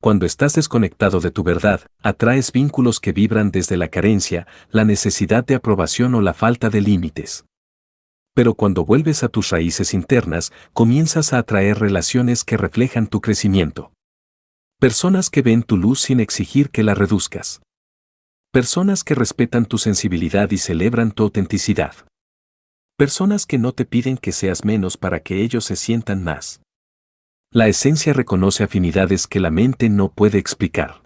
Cuando estás desconectado de tu verdad, atraes vínculos que vibran desde la carencia, la necesidad de aprobación o la falta de límites. Pero cuando vuelves a tus raíces internas, comienzas a atraer relaciones que reflejan tu crecimiento. Personas que ven tu luz sin exigir que la reduzcas. Personas que respetan tu sensibilidad y celebran tu autenticidad. Personas que no te piden que seas menos para que ellos se sientan más. La esencia reconoce afinidades que la mente no puede explicar.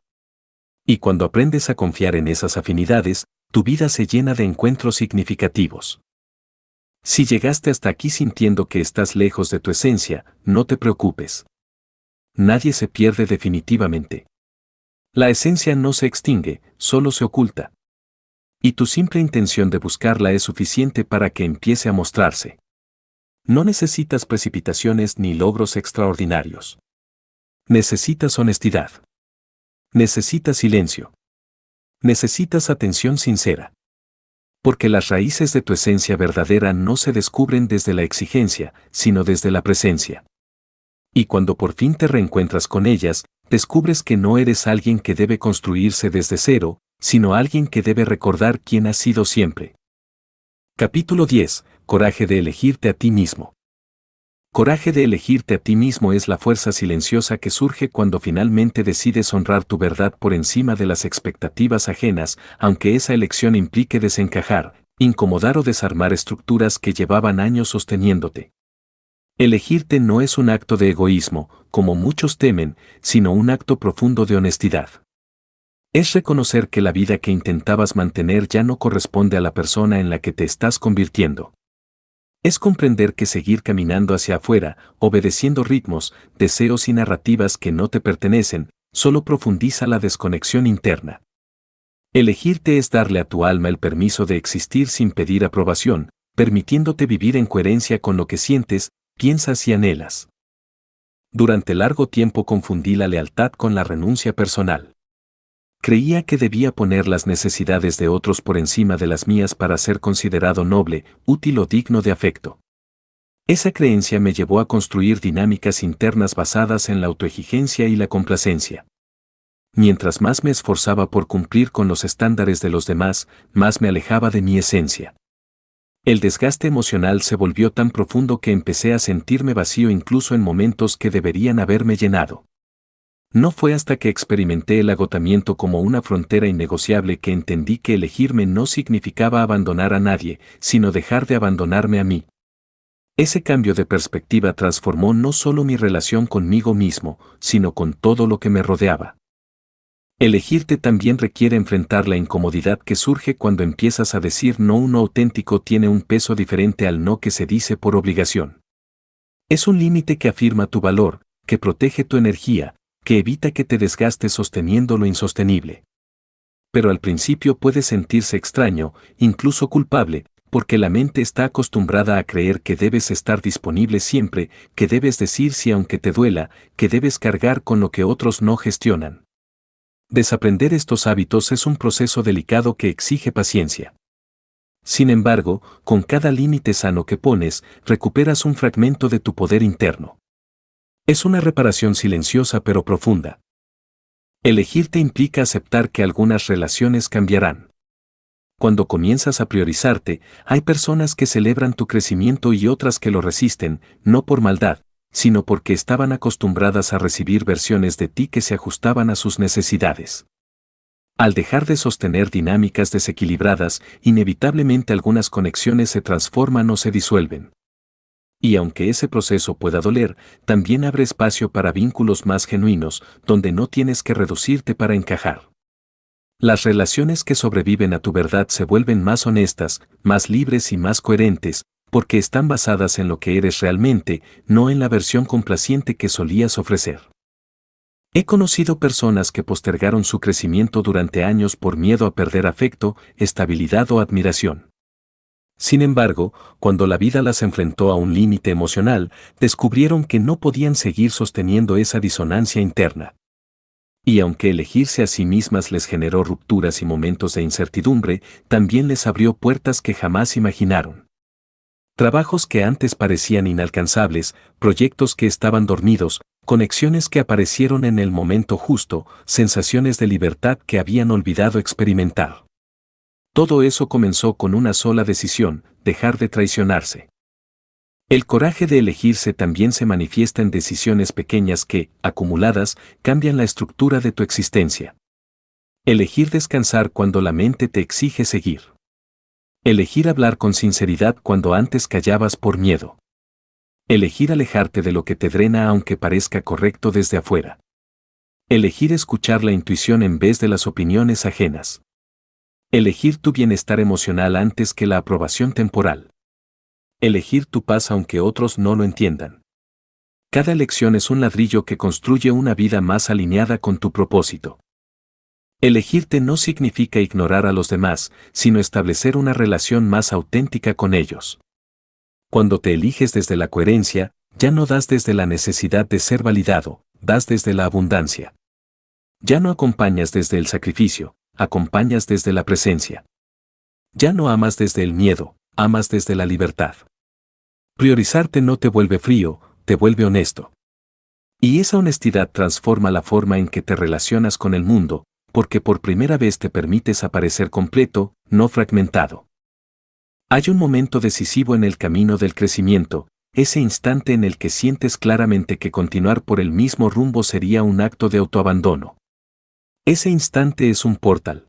Y cuando aprendes a confiar en esas afinidades, tu vida se llena de encuentros significativos. Si llegaste hasta aquí sintiendo que estás lejos de tu esencia, no te preocupes. Nadie se pierde definitivamente. La esencia no se extingue, solo se oculta. Y tu simple intención de buscarla es suficiente para que empiece a mostrarse. No necesitas precipitaciones ni logros extraordinarios. Necesitas honestidad. Necesitas silencio. Necesitas atención sincera. Porque las raíces de tu esencia verdadera no se descubren desde la exigencia, sino desde la presencia. Y cuando por fin te reencuentras con ellas, descubres que no eres alguien que debe construirse desde cero, sino alguien que debe recordar quién has sido siempre. Capítulo 10. Coraje de elegirte a ti mismo. Coraje de elegirte a ti mismo es la fuerza silenciosa que surge cuando finalmente decides honrar tu verdad por encima de las expectativas ajenas, aunque esa elección implique desencajar, incomodar o desarmar estructuras que llevaban años sosteniéndote. Elegirte no es un acto de egoísmo, como muchos temen, sino un acto profundo de honestidad. Es reconocer que la vida que intentabas mantener ya no corresponde a la persona en la que te estás convirtiendo. Es comprender que seguir caminando hacia afuera, obedeciendo ritmos, deseos y narrativas que no te pertenecen, solo profundiza la desconexión interna. Elegirte es darle a tu alma el permiso de existir sin pedir aprobación, permitiéndote vivir en coherencia con lo que sientes, piensas y anhelas. Durante largo tiempo confundí la lealtad con la renuncia personal. Creía que debía poner las necesidades de otros por encima de las mías para ser considerado noble, útil o digno de afecto. Esa creencia me llevó a construir dinámicas internas basadas en la autoexigencia y la complacencia. Mientras más me esforzaba por cumplir con los estándares de los demás, más me alejaba de mi esencia. El desgaste emocional se volvió tan profundo que empecé a sentirme vacío incluso en momentos que deberían haberme llenado. No fue hasta que experimenté el agotamiento como una frontera innegociable que entendí que elegirme no significaba abandonar a nadie, sino dejar de abandonarme a mí. Ese cambio de perspectiva transformó no solo mi relación conmigo mismo, sino con todo lo que me rodeaba. Elegirte también requiere enfrentar la incomodidad que surge cuando empiezas a decir no. Uno auténtico tiene un peso diferente al no que se dice por obligación. Es un límite que afirma tu valor, que protege tu energía, que evita que te desgastes sosteniendo lo insostenible. Pero al principio puede sentirse extraño, incluso culpable, porque la mente está acostumbrada a creer que debes estar disponible siempre, que debes decir sí aunque te duela, que debes cargar con lo que otros no gestionan. Desaprender estos hábitos es un proceso delicado que exige paciencia. Sin embargo, con cada límite sano que pones, recuperas un fragmento de tu poder interno. Es una reparación silenciosa pero profunda. Elegirte implica aceptar que algunas relaciones cambiarán. Cuando comienzas a priorizarte, hay personas que celebran tu crecimiento y otras que lo resisten, no por maldad, sino porque estaban acostumbradas a recibir versiones de ti que se ajustaban a sus necesidades. Al dejar de sostener dinámicas desequilibradas, inevitablemente algunas conexiones se transforman o se disuelven. Y aunque ese proceso pueda doler, también abre espacio para vínculos más genuinos, donde no tienes que reducirte para encajar. Las relaciones que sobreviven a tu verdad se vuelven más honestas, más libres y más coherentes, porque están basadas en lo que eres realmente, no en la versión complaciente que solías ofrecer. He conocido personas que postergaron su crecimiento durante años por miedo a perder afecto, estabilidad o admiración. Sin embargo, cuando la vida las enfrentó a un límite emocional, descubrieron que no podían seguir sosteniendo esa disonancia interna. Y aunque elegirse a sí mismas les generó rupturas y momentos de incertidumbre, también les abrió puertas que jamás imaginaron. Trabajos que antes parecían inalcanzables, proyectos que estaban dormidos, conexiones que aparecieron en el momento justo, sensaciones de libertad que habían olvidado experimentar. Todo eso comenzó con una sola decisión: dejar de traicionarse. El coraje de elegirse también se manifiesta en decisiones pequeñas que, acumuladas, cambian la estructura de tu existencia. Elegir descansar cuando la mente te exige seguir. Elegir hablar con sinceridad cuando antes callabas por miedo. Elegir alejarte de lo que te drena aunque parezca correcto desde afuera. Elegir escuchar la intuición en vez de las opiniones ajenas. Elegir tu bienestar emocional antes que la aprobación temporal. Elegir tu paz aunque otros no lo entiendan. Cada elección es un ladrillo que construye una vida más alineada con tu propósito. Elegirte no significa ignorar a los demás, sino establecer una relación más auténtica con ellos. Cuando te eliges desde la coherencia, ya no das desde la necesidad de ser validado, das desde la abundancia. Ya no acompañas desde el sacrificio, acompañas desde la presencia. Ya no amas desde el miedo, amas desde la libertad. Priorizarte no te vuelve frío, te vuelve honesto. Y esa honestidad transforma la forma en que te relacionas con el mundo, porque por primera vez te permites aparecer completo, no fragmentado. Hay un momento decisivo en el camino del crecimiento, ese instante en el que sientes claramente que continuar por el mismo rumbo sería un acto de autoabandono. Ese instante es un portal.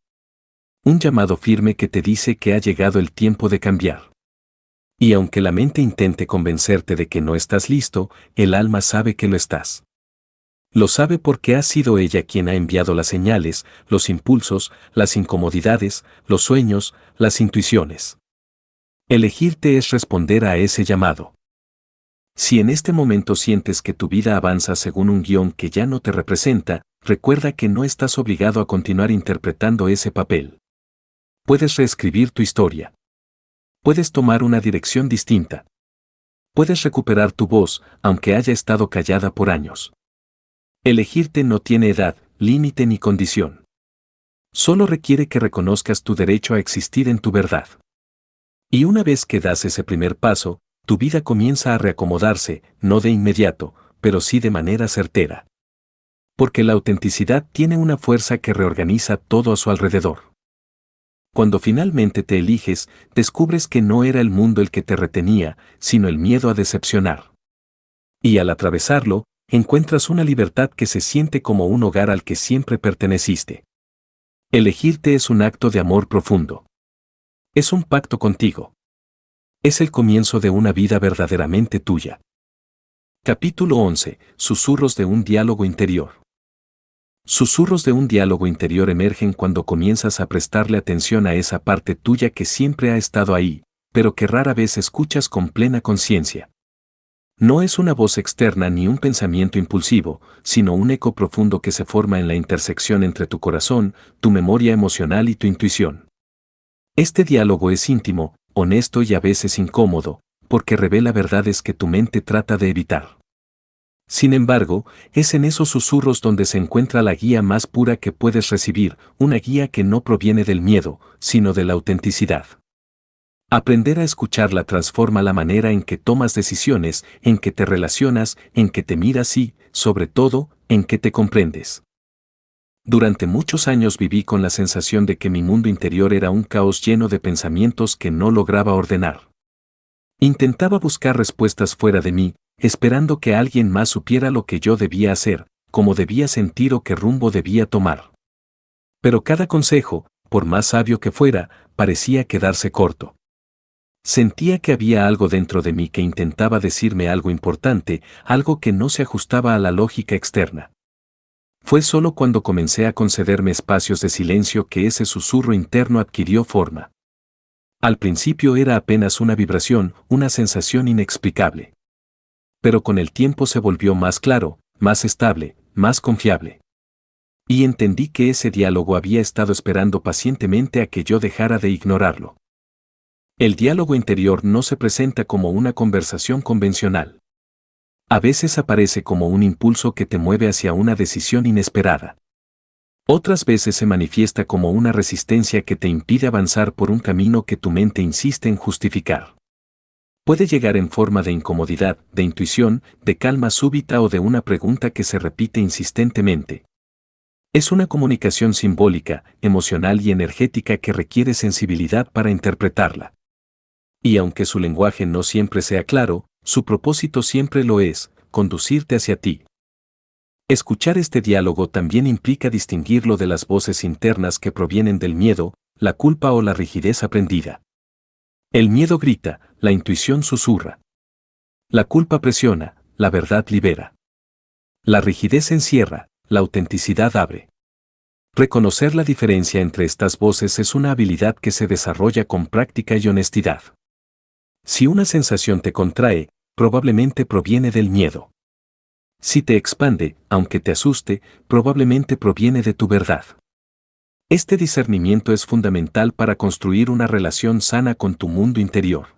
Un llamado firme que te dice que ha llegado el tiempo de cambiar. Y aunque la mente intente convencerte de que no estás listo, el alma sabe que lo estás. Lo sabe porque ha sido ella quien ha enviado las señales, los impulsos, las incomodidades, los sueños, las intuiciones. Elegirte es responder a ese llamado. Si en este momento sientes que tu vida avanza según un guión que ya no te representa, recuerda que no estás obligado a continuar interpretando ese papel. Puedes reescribir tu historia. Puedes tomar una dirección distinta. Puedes recuperar tu voz, aunque haya estado callada por años. Elegirte no tiene edad, límite ni condición. Solo requiere que reconozcas tu derecho a existir en tu verdad. Y una vez que das ese primer paso, tu vida comienza a reacomodarse, no de inmediato, pero sí de manera certera. Porque la autenticidad tiene una fuerza que reorganiza todo a su alrededor. Cuando finalmente te eliges, descubres que no era el mundo el que te retenía, sino el miedo a decepcionar. Y al atravesarlo, encuentras una libertad que se siente como un hogar al que siempre perteneciste. Elegirte es un acto de amor profundo. Es un pacto contigo. Es el comienzo de una vida verdaderamente tuya. Capítulo 11. Susurros de un diálogo interior. Susurros de un diálogo interior emergen cuando comienzas a prestarle atención a esa parte tuya que siempre ha estado ahí, pero que rara vez escuchas con plena conciencia. No es una voz externa ni un pensamiento impulsivo, sino un eco profundo que se forma en la intersección entre tu corazón, tu memoria emocional y tu intuición. Este diálogo es íntimo, honesto y a veces incómodo, porque revela verdades que tu mente trata de evitar. Sin embargo, es en esos susurros donde se encuentra la guía más pura que puedes recibir, una guía que no proviene del miedo, sino de la autenticidad. Aprender a escucharla transforma la manera en que tomas decisiones, en que te relacionas, en que te miras y, sobre todo, en que te comprendes. Durante muchos años viví con la sensación de que mi mundo interior era un caos lleno de pensamientos que no lograba ordenar. Intentaba buscar respuestas fuera de mí, esperando que alguien más supiera lo que yo debía hacer, cómo debía sentir o qué rumbo debía tomar. Pero cada consejo, por más sabio que fuera, parecía quedarse corto. Sentía que había algo dentro de mí que intentaba decirme algo importante, algo que no se ajustaba a la lógica externa. Fue solo cuando comencé a concederme espacios de silencio que ese susurro interno adquirió forma. Al principio era apenas una vibración, una sensación inexplicable. Pero con el tiempo se volvió más claro, más estable, más confiable. Y entendí que ese diálogo había estado esperando pacientemente a que yo dejara de ignorarlo. El diálogo interior no se presenta como una conversación convencional. A veces aparece como un impulso que te mueve hacia una decisión inesperada. Otras veces se manifiesta como una resistencia que te impide avanzar por un camino que tu mente insiste en justificar. Puede llegar en forma de incomodidad, de intuición, de calma súbita o de una pregunta que se repite insistentemente. Es una comunicación simbólica, emocional y energética que requiere sensibilidad para interpretarla. Y aunque su lenguaje no siempre sea claro, su propósito siempre lo es, conducirte hacia ti. Escuchar este diálogo también implica distinguirlo de las voces internas que provienen del miedo, la culpa o la rigidez aprendida. El miedo grita, la intuición susurra. La culpa presiona, la verdad libera. La rigidez encierra, la autenticidad abre. Reconocer la diferencia entre estas voces es una habilidad que se desarrolla con práctica y honestidad. Si una sensación te contrae, probablemente proviene del miedo. Si te expande, aunque te asuste, probablemente proviene de tu verdad. Este discernimiento es fundamental para construir una relación sana con tu mundo interior.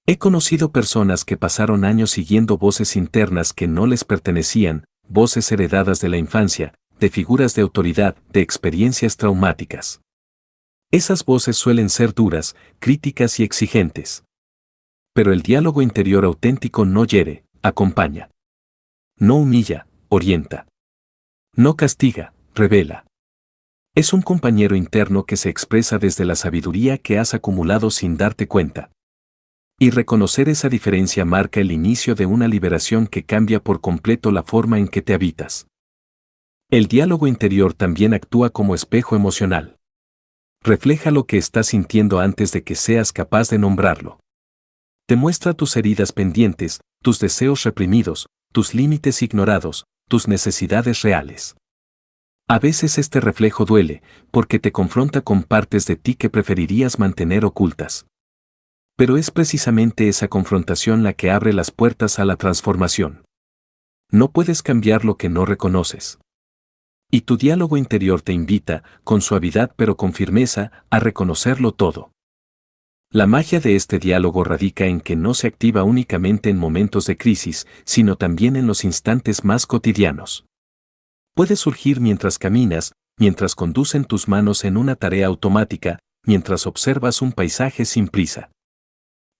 He conocido personas que pasaron años siguiendo voces internas que no les pertenecían, voces heredadas de la infancia, de figuras de autoridad, de experiencias traumáticas. Esas voces suelen ser duras, críticas y exigentes. Pero el diálogo interior auténtico no hiere, acompaña. No humilla, orienta. No castiga, revela. Es un compañero interno que se expresa desde la sabiduría que has acumulado sin darte cuenta. Y reconocer esa diferencia marca el inicio de una liberación que cambia por completo la forma en que te habitas. El diálogo interior también actúa como espejo emocional. Refleja lo que estás sintiendo antes de que seas capaz de nombrarlo. Te muestra tus heridas pendientes, tus deseos reprimidos, tus límites ignorados, tus necesidades reales. A veces este reflejo duele, porque te confronta con partes de ti que preferirías mantener ocultas. Pero es precisamente esa confrontación la que abre las puertas a la transformación. No puedes cambiar lo que no reconoces. Y tu diálogo interior te invita, con suavidad pero con firmeza, a reconocerlo todo. La magia de este diálogo radica en que no se activa únicamente en momentos de crisis, sino también en los instantes más cotidianos. Puede surgir mientras caminas, mientras conducen tus manos en una tarea automática, mientras observas un paisaje sin prisa.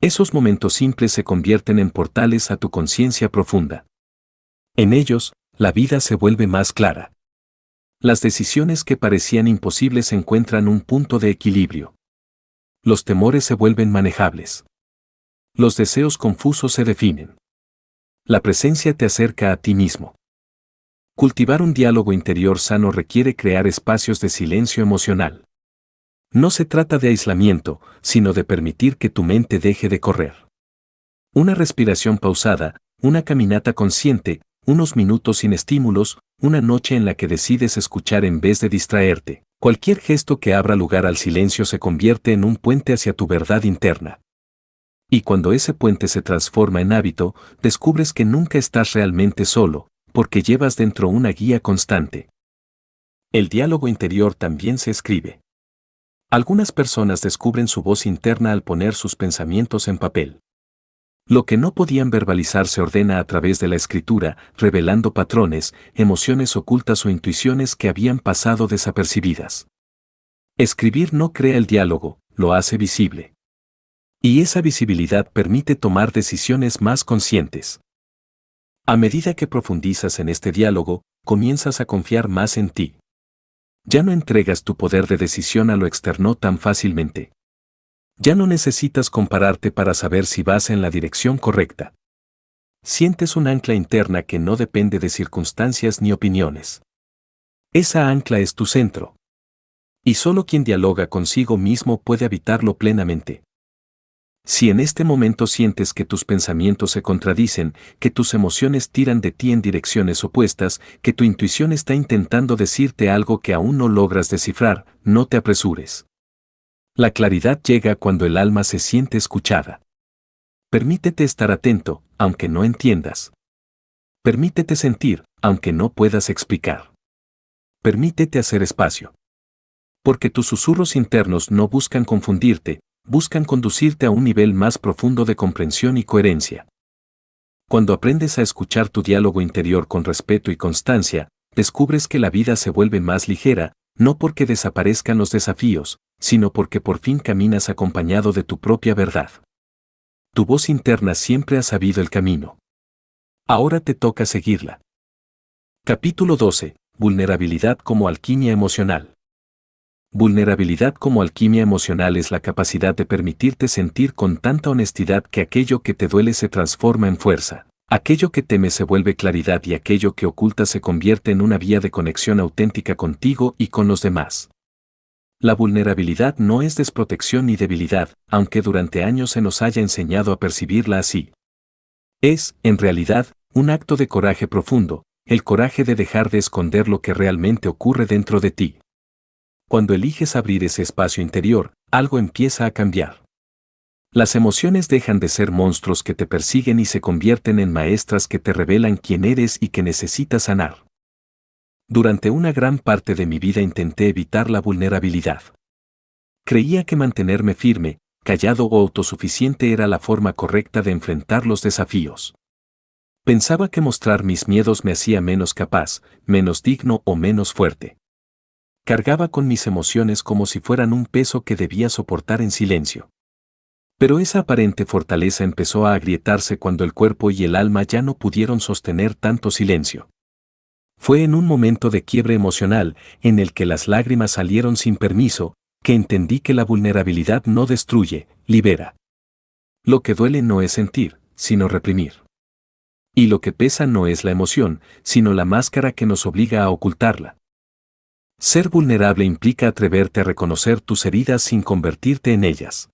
Esos momentos simples se convierten en portales a tu conciencia profunda. En ellos, la vida se vuelve más clara. Las decisiones que parecían imposibles encuentran un punto de equilibrio. Los temores se vuelven manejables. Los deseos confusos se definen. La presencia te acerca a ti mismo. Cultivar un diálogo interior sano requiere crear espacios de silencio emocional. No se trata de aislamiento, sino de permitir que tu mente deje de correr. Una respiración pausada, una caminata consciente, unos minutos sin estímulos, una noche en la que decides escuchar en vez de distraerte. Cualquier gesto que abra lugar al silencio se convierte en un puente hacia tu verdad interna. Y cuando ese puente se transforma en hábito, descubres que nunca estás realmente solo, porque llevas dentro una guía constante. El diálogo interior también se escribe. Algunas personas descubren su voz interna al poner sus pensamientos en papel. Lo que no podían verbalizar se ordena a través de la escritura, revelando patrones, emociones ocultas o intuiciones que habían pasado desapercibidas. Escribir no crea el diálogo, lo hace visible. Y esa visibilidad permite tomar decisiones más conscientes. A medida que profundizas en este diálogo, comienzas a confiar más en ti. Ya no entregas tu poder de decisión a lo externo tan fácilmente. Ya no necesitas compararte para saber si vas en la dirección correcta. Sientes un ancla interna que no depende de circunstancias ni opiniones. Esa ancla es tu centro. Y solo quien dialoga consigo mismo puede habitarlo plenamente. Si en este momento sientes que tus pensamientos se contradicen, que tus emociones tiran de ti en direcciones opuestas, que tu intuición está intentando decirte algo que aún no logras descifrar, no te apresures. La claridad llega cuando el alma se siente escuchada. Permítete estar atento, aunque no entiendas. Permítete sentir, aunque no puedas explicar. Permítete hacer espacio. Porque tus susurros internos no buscan confundirte, buscan conducirte a un nivel más profundo de comprensión y coherencia. Cuando aprendes a escuchar tu diálogo interior con respeto y constancia, descubres que la vida se vuelve más ligera, no porque desaparezcan los desafíos, sino porque por fin caminas acompañado de tu propia verdad. Tu voz interna siempre ha sabido el camino. Ahora te toca seguirla. Capítulo 12. Vulnerabilidad como alquimia emocional. Vulnerabilidad como alquimia emocional es la capacidad de permitirte sentir con tanta honestidad que aquello que te duele se transforma en fuerza, aquello que temes se vuelve claridad y aquello que ocultas se convierte en una vía de conexión auténtica contigo y con los demás. La vulnerabilidad no es desprotección ni debilidad, aunque durante años se nos haya enseñado a percibirla así. Es, en realidad, un acto de coraje profundo, el coraje de dejar de esconder lo que realmente ocurre dentro de ti. Cuando eliges abrir ese espacio interior, algo empieza a cambiar. Las emociones dejan de ser monstruos que te persiguen y se convierten en maestras que te revelan quién eres y que necesitas sanar. Durante una gran parte de mi vida intenté evitar la vulnerabilidad. Creía que mantenerme firme, callado o autosuficiente era la forma correcta de enfrentar los desafíos. Pensaba que mostrar mis miedos me hacía menos capaz, menos digno o menos fuerte. Cargaba con mis emociones como si fueran un peso que debía soportar en silencio. Pero esa aparente fortaleza empezó a agrietarse cuando el cuerpo y el alma ya no pudieron sostener tanto silencio. Fue en un momento de quiebre emocional, en el que las lágrimas salieron sin permiso, que entendí que la vulnerabilidad no destruye, libera. Lo que duele no es sentir, sino reprimir. Y lo que pesa no es la emoción, sino la máscara que nos obliga a ocultarla. Ser vulnerable implica atreverte a reconocer tus heridas sin convertirte en ellas.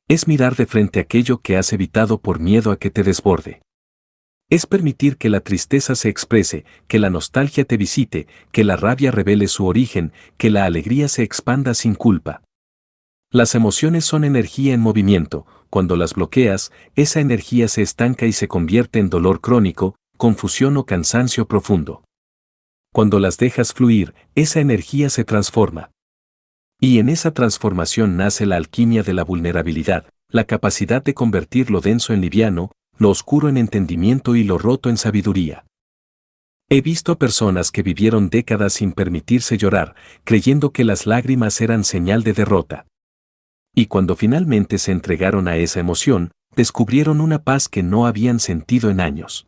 Es mirar de frente aquello que has evitado por miedo a que te desborde. Es permitir que la tristeza se exprese, que la nostalgia te visite, que la rabia revele su origen, que la alegría se expanda sin culpa. Las emociones son energía en movimiento. Cuando las bloqueas, esa energía se estanca y se convierte en dolor crónico, confusión o cansancio profundo. Cuando las dejas fluir, esa energía se transforma. Y en esa transformación nace la alquimia de la vulnerabilidad, la capacidad de convertir lo denso en liviano, lo oscuro en entendimiento y lo roto en sabiduría. He visto personas que vivieron décadas sin permitirse llorar, creyendo que las lágrimas eran señal de derrota. Y cuando finalmente se entregaron a esa emoción, descubrieron una paz que no habían sentido en años.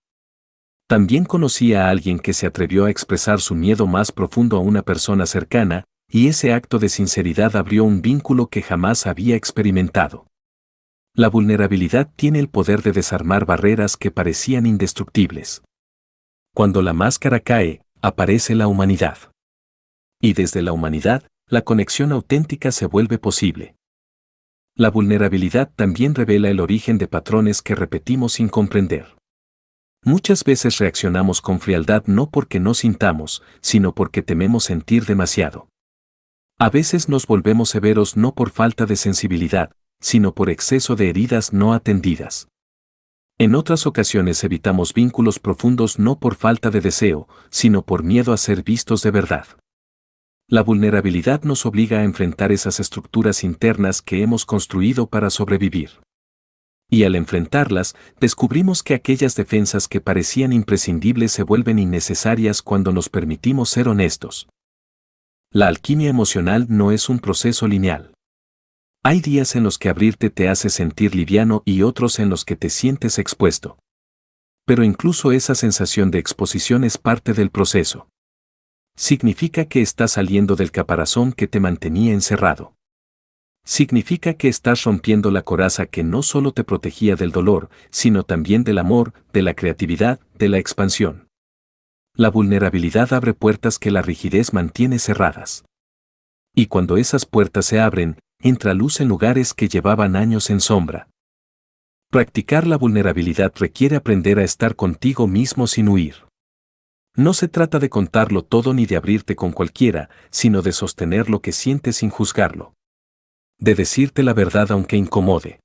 También conocí a alguien que se atrevió a expresar su miedo más profundo a una persona cercana, y ese acto de sinceridad abrió un vínculo que jamás había experimentado. La vulnerabilidad tiene el poder de desarmar barreras que parecían indestructibles. Cuando la máscara cae, aparece la humanidad. Y desde la humanidad, la conexión auténtica se vuelve posible. La vulnerabilidad también revela el origen de patrones que repetimos sin comprender. Muchas veces reaccionamos con frialdad no porque no sintamos, sino porque tememos sentir demasiado. A veces nos volvemos severos no por falta de sensibilidad, sino por exceso de heridas no atendidas. En otras ocasiones evitamos vínculos profundos no por falta de deseo, sino por miedo a ser vistos de verdad. La vulnerabilidad nos obliga a enfrentar esas estructuras internas que hemos construido para sobrevivir. Y al enfrentarlas, descubrimos que aquellas defensas que parecían imprescindibles se vuelven innecesarias cuando nos permitimos ser honestos. La alquimia emocional no es un proceso lineal. Hay días en los que abrirte te hace sentir liviano y otros en los que te sientes expuesto. Pero incluso esa sensación de exposición es parte del proceso. Significa que estás saliendo del caparazón que te mantenía encerrado. Significa que estás rompiendo la coraza que no solo te protegía del dolor, sino también del amor, de la creatividad, de la expansión. La vulnerabilidad abre puertas que la rigidez mantiene cerradas. Y cuando esas puertas se abren, entra luz en lugares que llevaban años en sombra. Practicar la vulnerabilidad requiere aprender a estar contigo mismo sin huir. No se trata de contarlo todo ni de abrirte con cualquiera, sino de sostener lo que sientes sin juzgarlo. De decirte la verdad aunque incomode.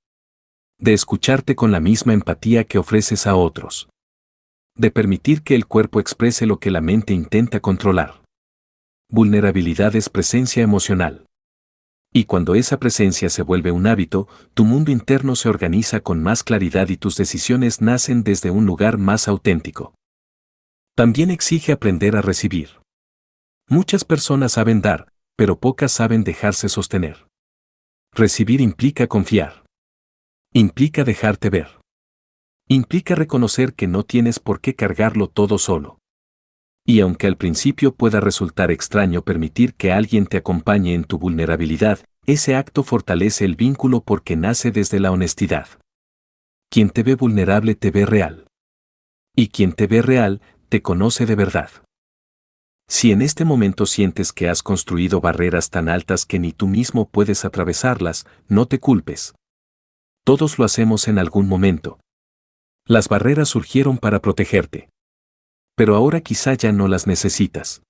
De escucharte con la misma empatía que ofreces a otros. De permitir que el cuerpo exprese lo que la mente intenta controlar. Vulnerabilidad es presencia emocional. Y cuando esa presencia se vuelve un hábito, tu mundo interno se organiza con más claridad y tus decisiones nacen desde un lugar más auténtico. También exige aprender a recibir. Muchas personas saben dar, pero pocas saben dejarse sostener. Recibir implica confiar. Implica dejarte ver. Implica reconocer que no tienes por qué cargarlo todo solo. Y aunque al principio pueda resultar extraño permitir que alguien te acompañe en tu vulnerabilidad, ese acto fortalece el vínculo porque nace desde la honestidad. Quien te ve vulnerable te ve real. Y quien te ve real, te conoce de verdad. Si en este momento sientes que has construido barreras tan altas que ni tú mismo puedes atravesarlas, no te culpes. Todos lo hacemos en algún momento. Las barreras surgieron para protegerte. Pero ahora quizá ya no las necesitas.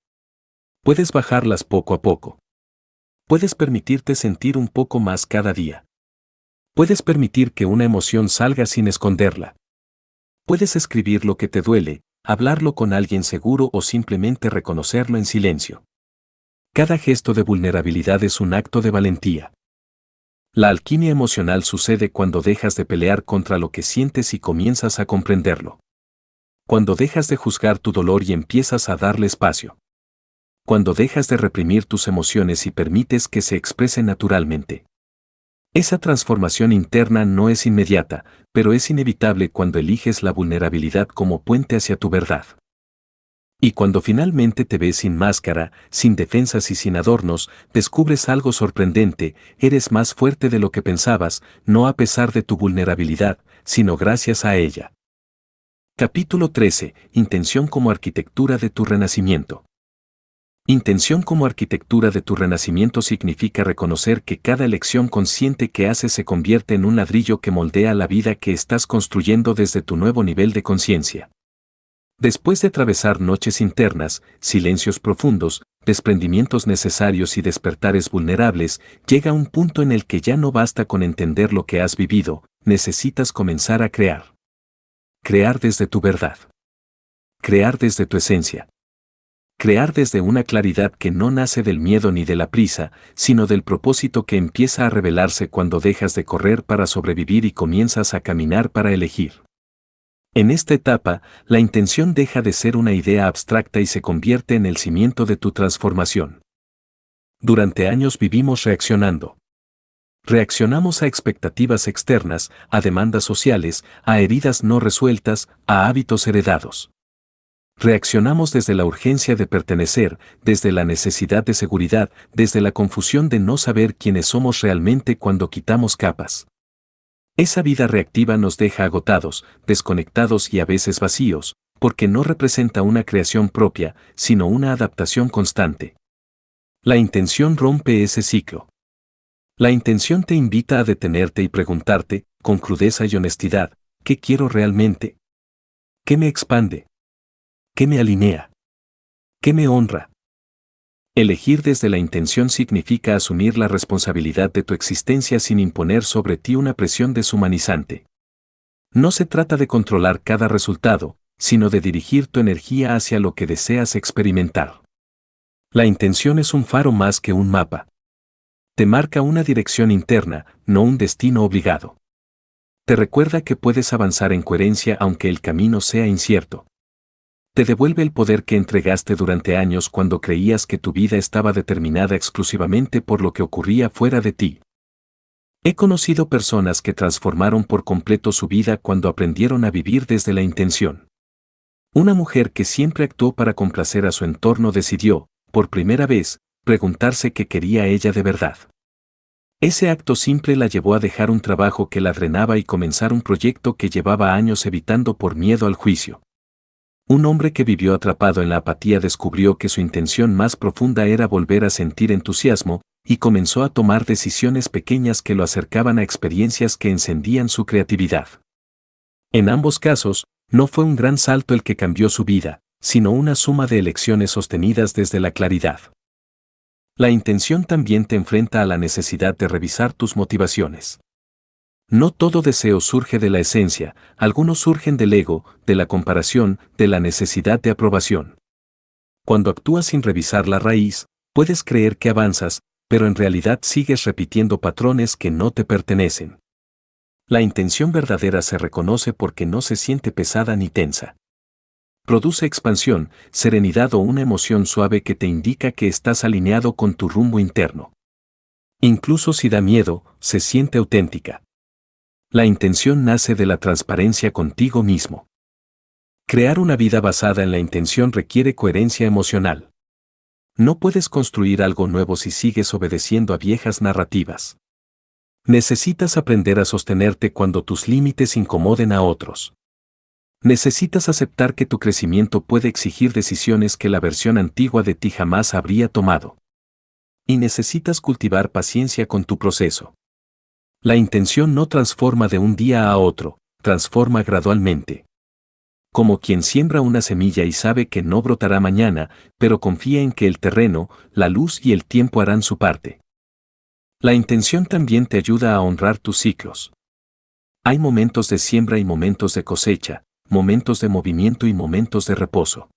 Puedes bajarlas poco a poco. Puedes permitirte sentir un poco más cada día. Puedes permitir que una emoción salga sin esconderla. Puedes escribir lo que te duele, hablarlo con alguien seguro o simplemente reconocerlo en silencio. Cada gesto de vulnerabilidad es un acto de valentía. La alquimia emocional sucede cuando dejas de pelear contra lo que sientes y comienzas a comprenderlo. Cuando dejas de juzgar tu dolor y empiezas a darle espacio. Cuando dejas de reprimir tus emociones y permites que se expresen naturalmente. Esa transformación interna no es inmediata, pero es inevitable cuando eliges la vulnerabilidad como puente hacia tu verdad. Y cuando finalmente te ves sin máscara, sin defensas y sin adornos, descubres algo sorprendente: eres más fuerte de lo que pensabas, no a pesar de tu vulnerabilidad, sino gracias a ella. Capítulo 13. Intención como arquitectura de tu renacimiento. Intención como arquitectura de tu renacimiento significa reconocer que cada elección consciente que haces se convierte en un ladrillo que moldea la vida que estás construyendo desde tu nuevo nivel de conciencia. Después de atravesar noches internas, silencios profundos, desprendimientos necesarios y despertares vulnerables, llega un punto en el que ya no basta con entender lo que has vivido, necesitas comenzar a crear. Crear desde tu verdad. Crear desde tu esencia. Crear desde una claridad que no nace del miedo ni de la prisa, sino del propósito que empieza a revelarse cuando dejas de correr para sobrevivir y comienzas a caminar para elegir. En esta etapa, la intención deja de ser una idea abstracta y se convierte en el cimiento de tu transformación. Durante años vivimos reaccionando. Reaccionamos a expectativas externas, a demandas sociales, a heridas no resueltas, a hábitos heredados. Reaccionamos desde la urgencia de pertenecer, desde la necesidad de seguridad, desde la confusión de no saber quiénes somos realmente cuando quitamos capas. Esa vida reactiva nos deja agotados, desconectados y a veces vacíos, porque no representa una creación propia, sino una adaptación constante. La intención rompe ese ciclo. La intención te invita a detenerte y preguntarte, con crudeza y honestidad, ¿qué quiero realmente? ¿Qué me expande? ¿Qué me alinea? ¿Qué me honra? Elegir desde la intención significa asumir la responsabilidad de tu existencia sin imponer sobre ti una presión deshumanizante. No se trata de controlar cada resultado, sino de dirigir tu energía hacia lo que deseas experimentar. La intención es un faro más que un mapa. Te marca una dirección interna, no un destino obligado. Te recuerda que puedes avanzar en coherencia aunque el camino sea incierto. Te devuelve el poder que entregaste durante años cuando creías que tu vida estaba determinada exclusivamente por lo que ocurría fuera de ti. He conocido personas que transformaron por completo su vida cuando aprendieron a vivir desde la intención. Una mujer que siempre actuó para complacer a su entorno decidió, por primera vez, preguntarse qué quería ella de verdad. Ese acto simple la llevó a dejar un trabajo que la drenaba y comenzar un proyecto que llevaba años evitando por miedo al juicio. Un hombre que vivió atrapado en la apatía descubrió que su intención más profunda era volver a sentir entusiasmo, y comenzó a tomar decisiones pequeñas que lo acercaban a experiencias que encendían su creatividad. En ambos casos, no fue un gran salto el que cambió su vida, sino una suma de elecciones sostenidas desde la claridad. La intención también te enfrenta a la necesidad de revisar tus motivaciones. No todo deseo surge de la esencia, algunos surgen del ego, de la comparación, de la necesidad de aprobación. Cuando actúas sin revisar la raíz, puedes creer que avanzas, pero en realidad sigues repitiendo patrones que no te pertenecen. La intención verdadera se reconoce porque no se siente pesada ni tensa. Produce expansión, serenidad o una emoción suave que te indica que estás alineado con tu rumbo interno. Incluso si da miedo, se siente auténtica. La intención nace de la transparencia contigo mismo. Crear una vida basada en la intención requiere coherencia emocional. No puedes construir algo nuevo si sigues obedeciendo a viejas narrativas. Necesitas aprender a sostenerte cuando tus límites incomoden a otros. Necesitas aceptar que tu crecimiento puede exigir decisiones que la versión antigua de ti jamás habría tomado. Y necesitas cultivar paciencia con tu proceso. La intención no transforma de un día a otro, transforma gradualmente. Como quien siembra una semilla y sabe que no brotará mañana, pero confía en que el terreno, la luz y el tiempo harán su parte. La intención también te ayuda a honrar tus ciclos. Hay momentos de siembra y momentos de cosecha, momentos de movimiento y momentos de reposo.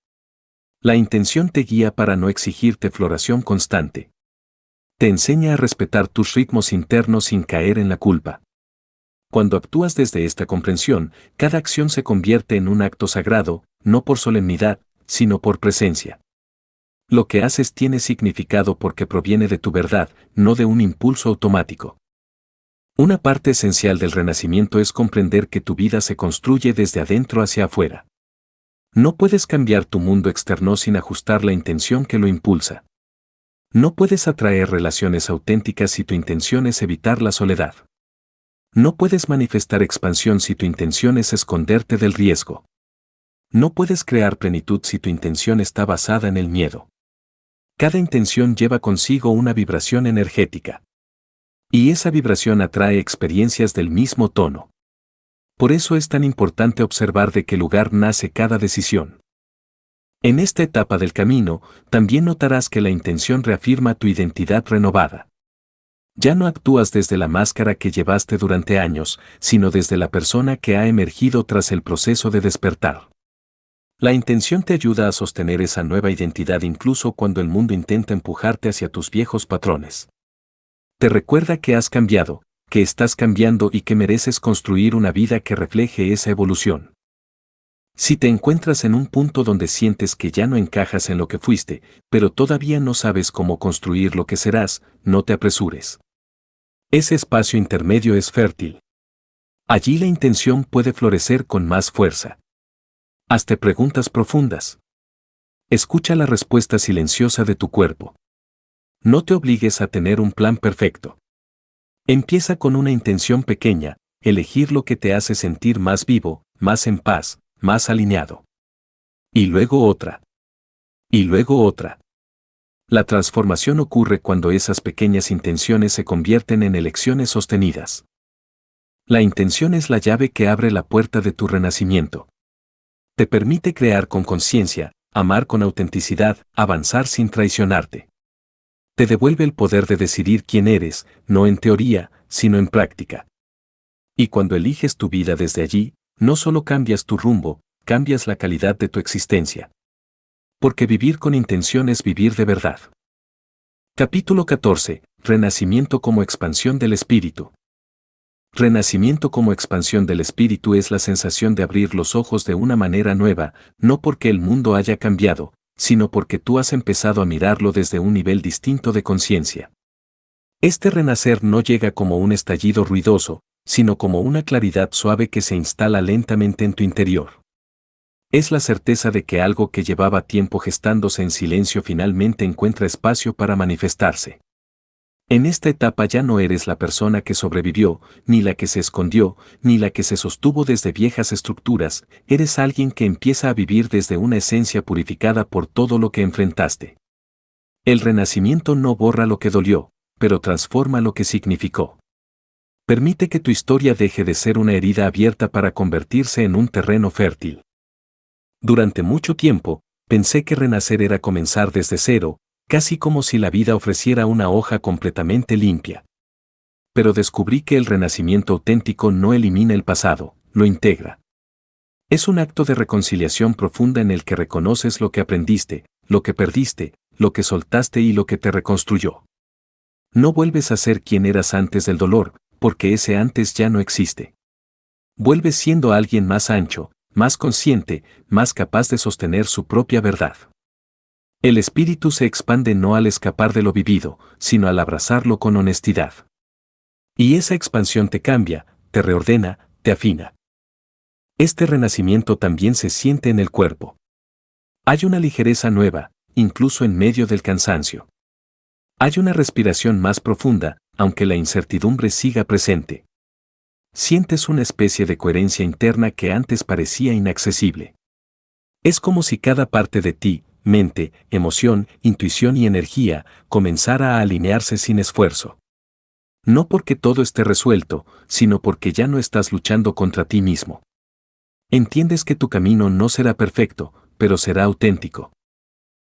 La intención te guía para no exigirte floración constante. Te enseña a respetar tus ritmos internos sin caer en la culpa. Cuando actúas desde esta comprensión, cada acción se convierte en un acto sagrado, no por solemnidad, sino por presencia. Lo que haces tiene significado porque proviene de tu verdad, no de un impulso automático. Una parte esencial del renacimiento es comprender que tu vida se construye desde adentro hacia afuera. No puedes cambiar tu mundo externo sin ajustar la intención que lo impulsa. No puedes atraer relaciones auténticas si tu intención es evitar la soledad. No puedes manifestar expansión si tu intención es esconderte del riesgo. No puedes crear plenitud si tu intención está basada en el miedo. Cada intención lleva consigo una vibración energética. Y esa vibración atrae experiencias del mismo tono. Por eso es tan importante observar de qué lugar nace cada decisión. En esta etapa del camino, también notarás que la intención reafirma tu identidad renovada. Ya no actúas desde la máscara que llevaste durante años, sino desde la persona que ha emergido tras el proceso de despertar. La intención te ayuda a sostener esa nueva identidad incluso cuando el mundo intenta empujarte hacia tus viejos patrones. Te recuerda que has cambiado, que estás cambiando y que mereces construir una vida que refleje esa evolución. Si te encuentras en un punto donde sientes que ya no encajas en lo que fuiste, pero todavía no sabes cómo construir lo que serás, no te apresures. Ese espacio intermedio es fértil. Allí la intención puede florecer con más fuerza. Hazte preguntas profundas. Escucha la respuesta silenciosa de tu cuerpo. No te obligues a tener un plan perfecto. Empieza con una intención pequeña, elegir lo que te hace sentir más vivo, más en paz, más alineado. Y luego otra. Y luego otra. La transformación ocurre cuando esas pequeñas intenciones se convierten en elecciones sostenidas. La intención es la llave que abre la puerta de tu renacimiento. Te permite crear con conciencia, amar con autenticidad, avanzar sin traicionarte. Te devuelve el poder de decidir quién eres, no en teoría, sino en práctica. Y cuando eliges tu vida desde allí, no solo cambias tu rumbo, cambias la calidad de tu existencia. Porque vivir con intención es vivir de verdad. Capítulo 14. Renacimiento como expansión del espíritu. Renacimiento como expansión del espíritu es la sensación de abrir los ojos de una manera nueva, no porque el mundo haya cambiado, sino porque tú has empezado a mirarlo desde un nivel distinto de conciencia. Este renacer no llega como un estallido ruidoso, sino como una claridad suave que se instala lentamente en tu interior. Es la certeza de que algo que llevaba tiempo gestándose en silencio finalmente encuentra espacio para manifestarse. En esta etapa ya no eres la persona que sobrevivió, ni la que se escondió, ni la que se sostuvo desde viejas estructuras, eres alguien que empieza a vivir desde una esencia purificada por todo lo que enfrentaste. El renacimiento no borra lo que dolió, pero transforma lo que significó. Permite que tu historia deje de ser una herida abierta para convertirse en un terreno fértil. Durante mucho tiempo, pensé que renacer era comenzar desde cero, casi como si la vida ofreciera una hoja completamente limpia. Pero descubrí que el renacimiento auténtico no elimina el pasado, lo integra. Es un acto de reconciliación profunda en el que reconoces lo que aprendiste, lo que perdiste, lo que soltaste y lo que te reconstruyó. No vuelves a ser quien eras antes del dolor, porque ese antes ya no existe. Vuelves siendo alguien más ancho, más consciente, más capaz de sostener su propia verdad. El espíritu se expande no al escapar de lo vivido, sino al abrazarlo con honestidad. Y esa expansión te cambia, te reordena, te afina. Este renacimiento también se siente en el cuerpo. Hay una ligereza nueva, incluso en medio del cansancio. Hay una respiración más profunda, aunque la incertidumbre siga presente. Sientes una especie de coherencia interna que antes parecía inaccesible. Es como si cada parte de ti, mente, emoción, intuición y energía, comenzara a alinearse sin esfuerzo. No porque todo esté resuelto, sino porque ya no estás luchando contra ti mismo. Entiendes que tu camino no será perfecto, pero será auténtico.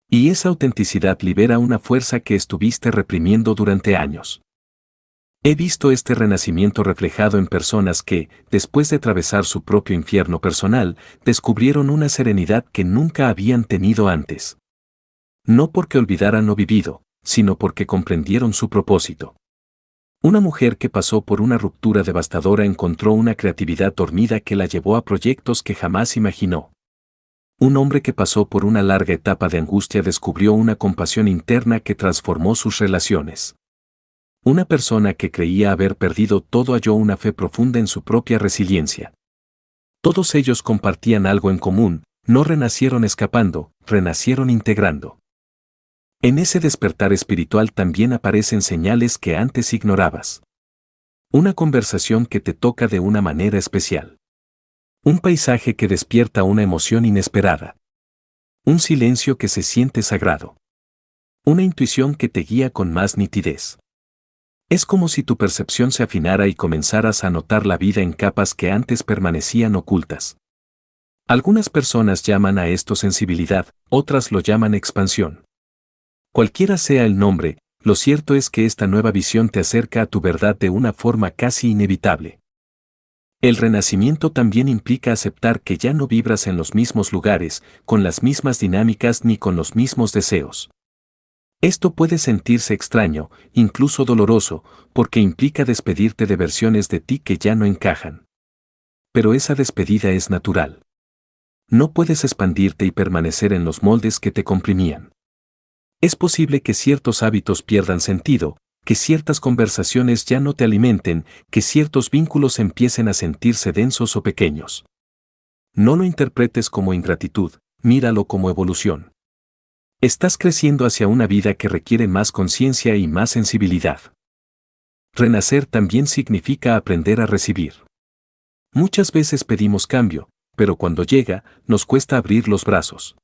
Y esa autenticidad libera una fuerza que estuviste reprimiendo durante años. He visto este renacimiento reflejado en personas que, después de atravesar su propio infierno personal, descubrieron una serenidad que nunca habían tenido antes. No porque olvidaran lo vivido, sino porque comprendieron su propósito. Una mujer que pasó por una ruptura devastadora encontró una creatividad dormida que la llevó a proyectos que jamás imaginó. Un hombre que pasó por una larga etapa de angustia descubrió una compasión interna que transformó sus relaciones. Una persona que creía haber perdido todo halló una fe profunda en su propia resiliencia. Todos ellos compartían algo en común, no renacieron escapando, renacieron integrando. En ese despertar espiritual también aparecen señales que antes ignorabas. Una conversación que te toca de una manera especial. Un paisaje que despierta una emoción inesperada. Un silencio que se siente sagrado. Una intuición que te guía con más nitidez. Es como si tu percepción se afinara y comenzaras a notar la vida en capas que antes permanecían ocultas. Algunas personas llaman a esto sensibilidad, otras lo llaman expansión. Cualquiera sea el nombre, lo cierto es que esta nueva visión te acerca a tu verdad de una forma casi inevitable. El renacimiento también implica aceptar que ya no vibras en los mismos lugares, con las mismas dinámicas ni con los mismos deseos. Esto puede sentirse extraño, incluso doloroso, porque implica despedirte de versiones de ti que ya no encajan. Pero esa despedida es natural. No puedes expandirte y permanecer en los moldes que te comprimían. Es posible que ciertos hábitos pierdan sentido, que ciertas conversaciones ya no te alimenten, que ciertos vínculos empiecen a sentirse densos o pequeños. No lo interpretes como ingratitud, míralo como evolución. Estás creciendo hacia una vida que requiere más conciencia y más sensibilidad. Renacer también significa aprender a recibir. Muchas veces pedimos cambio, pero cuando llega, nos cuesta abrir los brazos.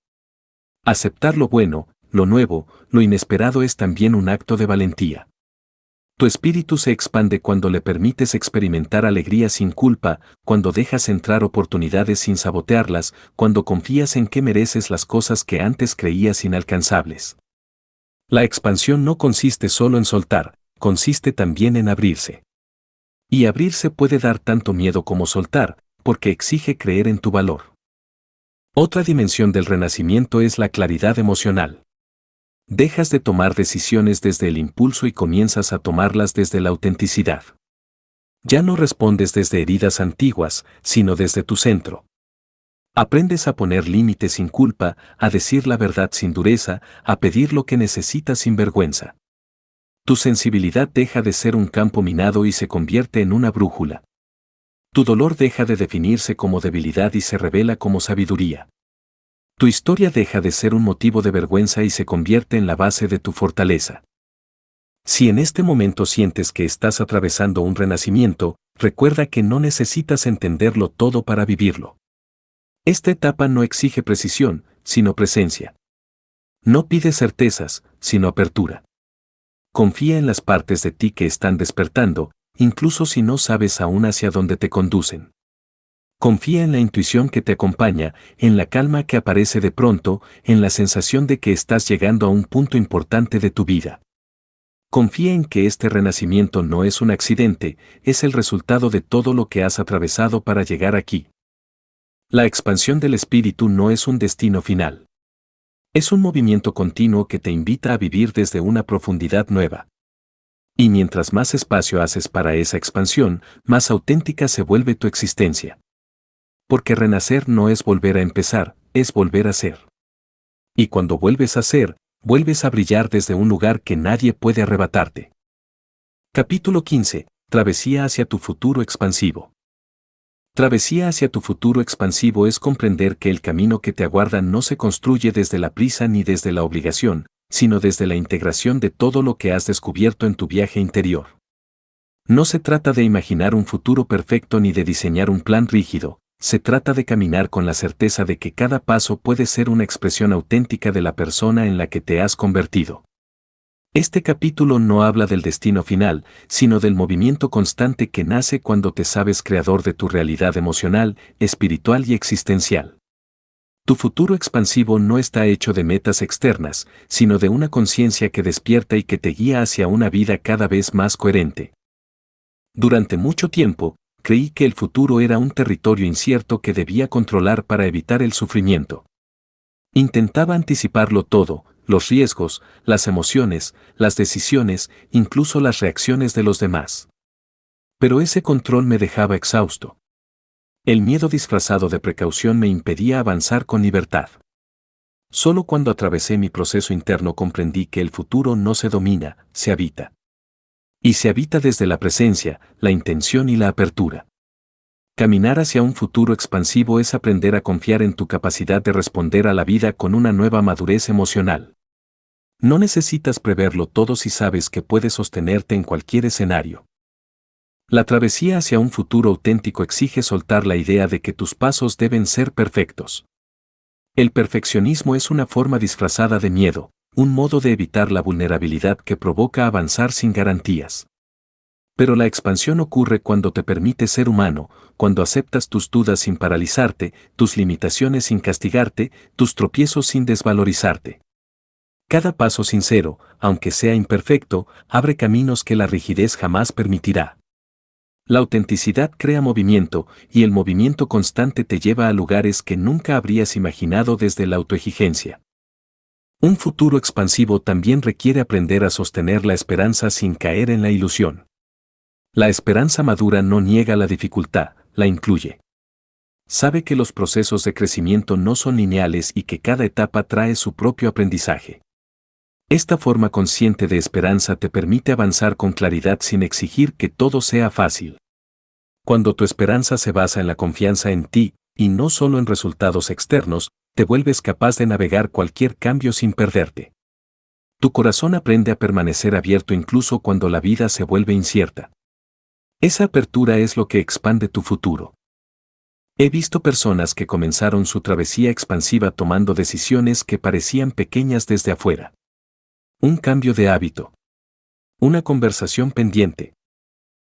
Aceptar lo bueno, lo nuevo, lo inesperado es también un acto de valentía. Tu espíritu se expande cuando le permites experimentar alegría sin culpa, cuando dejas entrar oportunidades sin sabotearlas, cuando confías en que mereces las cosas que antes creías inalcanzables. La expansión no consiste solo en soltar, consiste también en abrirse. Y abrirse puede dar tanto miedo como soltar, porque exige creer en tu valor. Otra dimensión del renacimiento es la claridad emocional. Dejas de tomar decisiones desde el impulso y comienzas a tomarlas desde la autenticidad. Ya no respondes desde heridas antiguas, sino desde tu centro. Aprendes a poner límites sin culpa, a decir la verdad sin dureza, a pedir lo que necesitas sin vergüenza. Tu sensibilidad deja de ser un campo minado y se convierte en una brújula. Tu dolor deja de definirse como debilidad y se revela como sabiduría. Tu historia deja de ser un motivo de vergüenza y se convierte en la base de tu fortaleza. Si en este momento sientes que estás atravesando un renacimiento, recuerda que no necesitas entenderlo todo para vivirlo. Esta etapa no exige precisión, sino presencia. No pide certezas, sino apertura. Confía en las partes de ti que están despertando, incluso si no sabes aún hacia dónde te conducen. Confía en la intuición que te acompaña, en la calma que aparece de pronto, en la sensación de que estás llegando a un punto importante de tu vida. Confía en que este renacimiento no es un accidente, es el resultado de todo lo que has atravesado para llegar aquí. La expansión del espíritu no es un destino final. Es un movimiento continuo que te invita a vivir desde una profundidad nueva. Y mientras más espacio haces para esa expansión, más auténtica se vuelve tu existencia. Porque renacer no es volver a empezar, es volver a ser. Y cuando vuelves a ser, vuelves a brillar desde un lugar que nadie puede arrebatarte. Capítulo 15. Travesía hacia tu futuro expansivo. Travesía hacia tu futuro expansivo es comprender que el camino que te aguarda no se construye desde la prisa ni desde la obligación, sino desde la integración de todo lo que has descubierto en tu viaje interior. No se trata de imaginar un futuro perfecto ni de diseñar un plan rígido. Se trata de caminar con la certeza de que cada paso puede ser una expresión auténtica de la persona en la que te has convertido. Este capítulo no habla del destino final, sino del movimiento constante que nace cuando te sabes creador de tu realidad emocional, espiritual y existencial. Tu futuro expansivo no está hecho de metas externas, sino de una conciencia que despierta y que te guía hacia una vida cada vez más coherente. Durante mucho tiempo, creí que el futuro era un territorio incierto que debía controlar para evitar el sufrimiento. Intentaba anticiparlo todo, los riesgos, las emociones, las decisiones, incluso las reacciones de los demás. Pero ese control me dejaba exhausto. El miedo disfrazado de precaución me impedía avanzar con libertad. Solo cuando atravesé mi proceso interno comprendí que el futuro no se domina, se habita. Y se habita desde la presencia, la intención y la apertura. Caminar hacia un futuro expansivo es aprender a confiar en tu capacidad de responder a la vida con una nueva madurez emocional. No necesitas preverlo todo si sabes que puedes sostenerte en cualquier escenario. La travesía hacia un futuro auténtico exige soltar la idea de que tus pasos deben ser perfectos. El perfeccionismo es una forma disfrazada de miedo, un modo de evitar la vulnerabilidad que provoca avanzar sin garantías. Pero la expansión ocurre cuando te permites ser humano, cuando aceptas tus dudas sin paralizarte, tus limitaciones sin castigarte, tus tropiezos sin desvalorizarte. Cada paso sincero, aunque sea imperfecto, abre caminos que la rigidez jamás permitirá. La autenticidad crea movimiento, y el movimiento constante te lleva a lugares que nunca habrías imaginado desde la autoexigencia. Un futuro expansivo también requiere aprender a sostener la esperanza sin caer en la ilusión. La esperanza madura no niega la dificultad, la incluye. Sabe que los procesos de crecimiento no son lineales y que cada etapa trae su propio aprendizaje. Esta forma consciente de esperanza te permite avanzar con claridad sin exigir que todo sea fácil. Cuando tu esperanza se basa en la confianza en ti, y no solo en resultados externos, te vuelves capaz de navegar cualquier cambio sin perderte. Tu corazón aprende a permanecer abierto incluso cuando la vida se vuelve incierta. Esa apertura es lo que expande tu futuro. He visto personas que comenzaron su travesía expansiva tomando decisiones que parecían pequeñas desde afuera. Un cambio de hábito. Una conversación pendiente.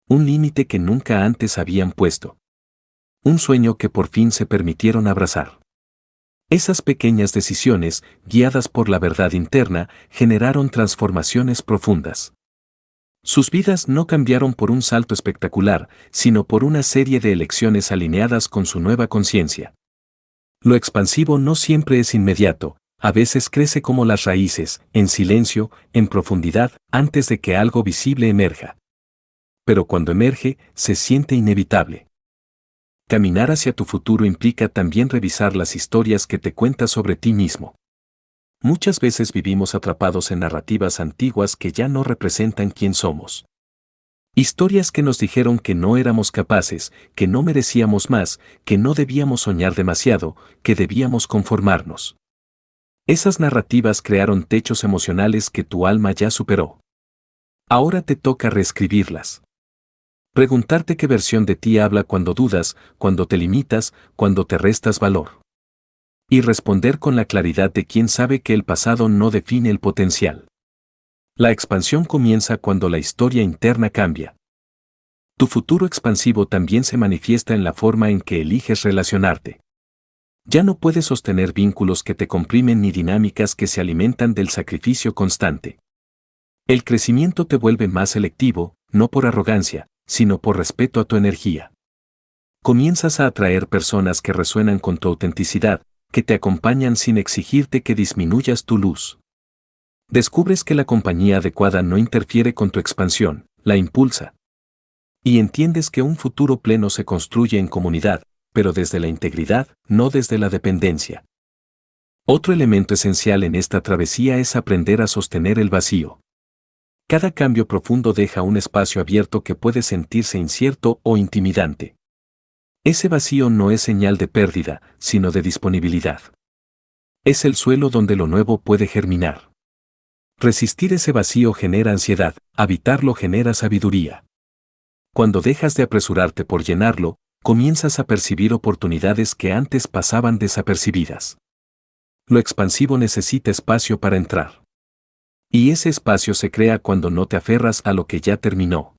Un límite que nunca antes habían puesto. Un sueño que por fin se permitieron abrazar. Esas pequeñas decisiones, guiadas por la verdad interna, generaron transformaciones profundas. Sus vidas no cambiaron por un salto espectacular, sino por una serie de elecciones alineadas con su nueva conciencia. Lo expansivo no siempre es inmediato, a veces crece como las raíces, en silencio, en profundidad, antes de que algo visible emerja. Pero cuando emerge, se siente inevitable. Caminar hacia tu futuro implica también revisar las historias que te cuentas sobre ti mismo. Muchas veces vivimos atrapados en narrativas antiguas que ya no representan quién somos. Historias que nos dijeron que no éramos capaces, que no merecíamos más, que no debíamos soñar demasiado, que debíamos conformarnos. Esas narrativas crearon techos emocionales que tu alma ya superó. Ahora te toca reescribirlas. Preguntarte qué versión de ti habla cuando dudas, cuando te limitas, cuando te restas valor. Y responder con la claridad de quien sabe que el pasado no define el potencial. La expansión comienza cuando la historia interna cambia. Tu futuro expansivo también se manifiesta en la forma en que eliges relacionarte. Ya no puedes sostener vínculos que te comprimen ni dinámicas que se alimentan del sacrificio constante. El crecimiento te vuelve más selectivo, no por arrogancia, sino por respeto a tu energía. Comienzas a atraer personas que resuenan con tu autenticidad, que te acompañan sin exigirte que disminuyas tu luz. Descubres que la compañía adecuada no interfiere con tu expansión, la impulsa. Y entiendes que un futuro pleno se construye en comunidad, pero desde la integridad, no desde la dependencia. Otro elemento esencial en esta travesía es aprender a sostener el vacío. Cada cambio profundo deja un espacio abierto que puede sentirse incierto o intimidante. Ese vacío no es señal de pérdida, sino de disponibilidad. Es el suelo donde lo nuevo puede germinar. Resistir ese vacío genera ansiedad, habitarlo genera sabiduría. Cuando dejas de apresurarte por llenarlo, comienzas a percibir oportunidades que antes pasaban desapercibidas. Lo expansivo necesita espacio para entrar. Y ese espacio se crea cuando no te aferras a lo que ya terminó.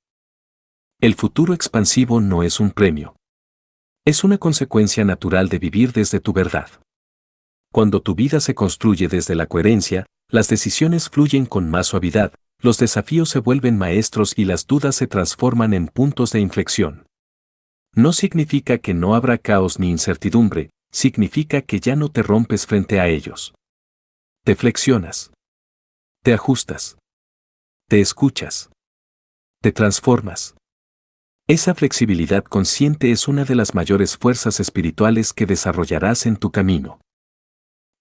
El futuro expansivo no es un premio. Es una consecuencia natural de vivir desde tu verdad. Cuando tu vida se construye desde la coherencia, las decisiones fluyen con más suavidad, los desafíos se vuelven maestros y las dudas se transforman en puntos de inflexión. No significa que no habrá caos ni incertidumbre, significa que ya no te rompes frente a ellos. Te flexionas. Te ajustas. Te escuchas. Te transformas. Esa flexibilidad consciente es una de las mayores fuerzas espirituales que desarrollarás en tu camino.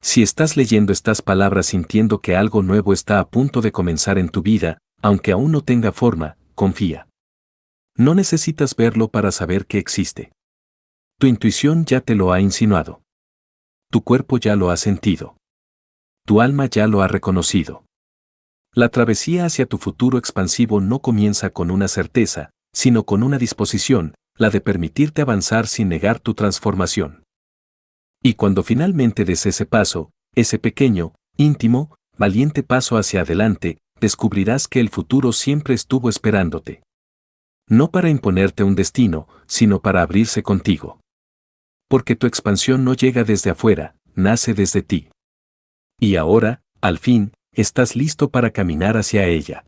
Si estás leyendo estas palabras sintiendo que algo nuevo está a punto de comenzar en tu vida, aunque aún no tenga forma, confía. No necesitas verlo para saber que existe. Tu intuición ya te lo ha insinuado. Tu cuerpo ya lo ha sentido. Tu alma ya lo ha reconocido. La travesía hacia tu futuro expansivo no comienza con una certeza, sino con una disposición, la de permitirte avanzar sin negar tu transformación. Y cuando finalmente des ese paso, ese pequeño, íntimo, valiente paso hacia adelante, descubrirás que el futuro siempre estuvo esperándote. No para imponerte un destino, sino para abrirse contigo. Porque tu expansión no llega desde afuera, nace desde ti. Y ahora, al fin, estás listo para caminar hacia ella.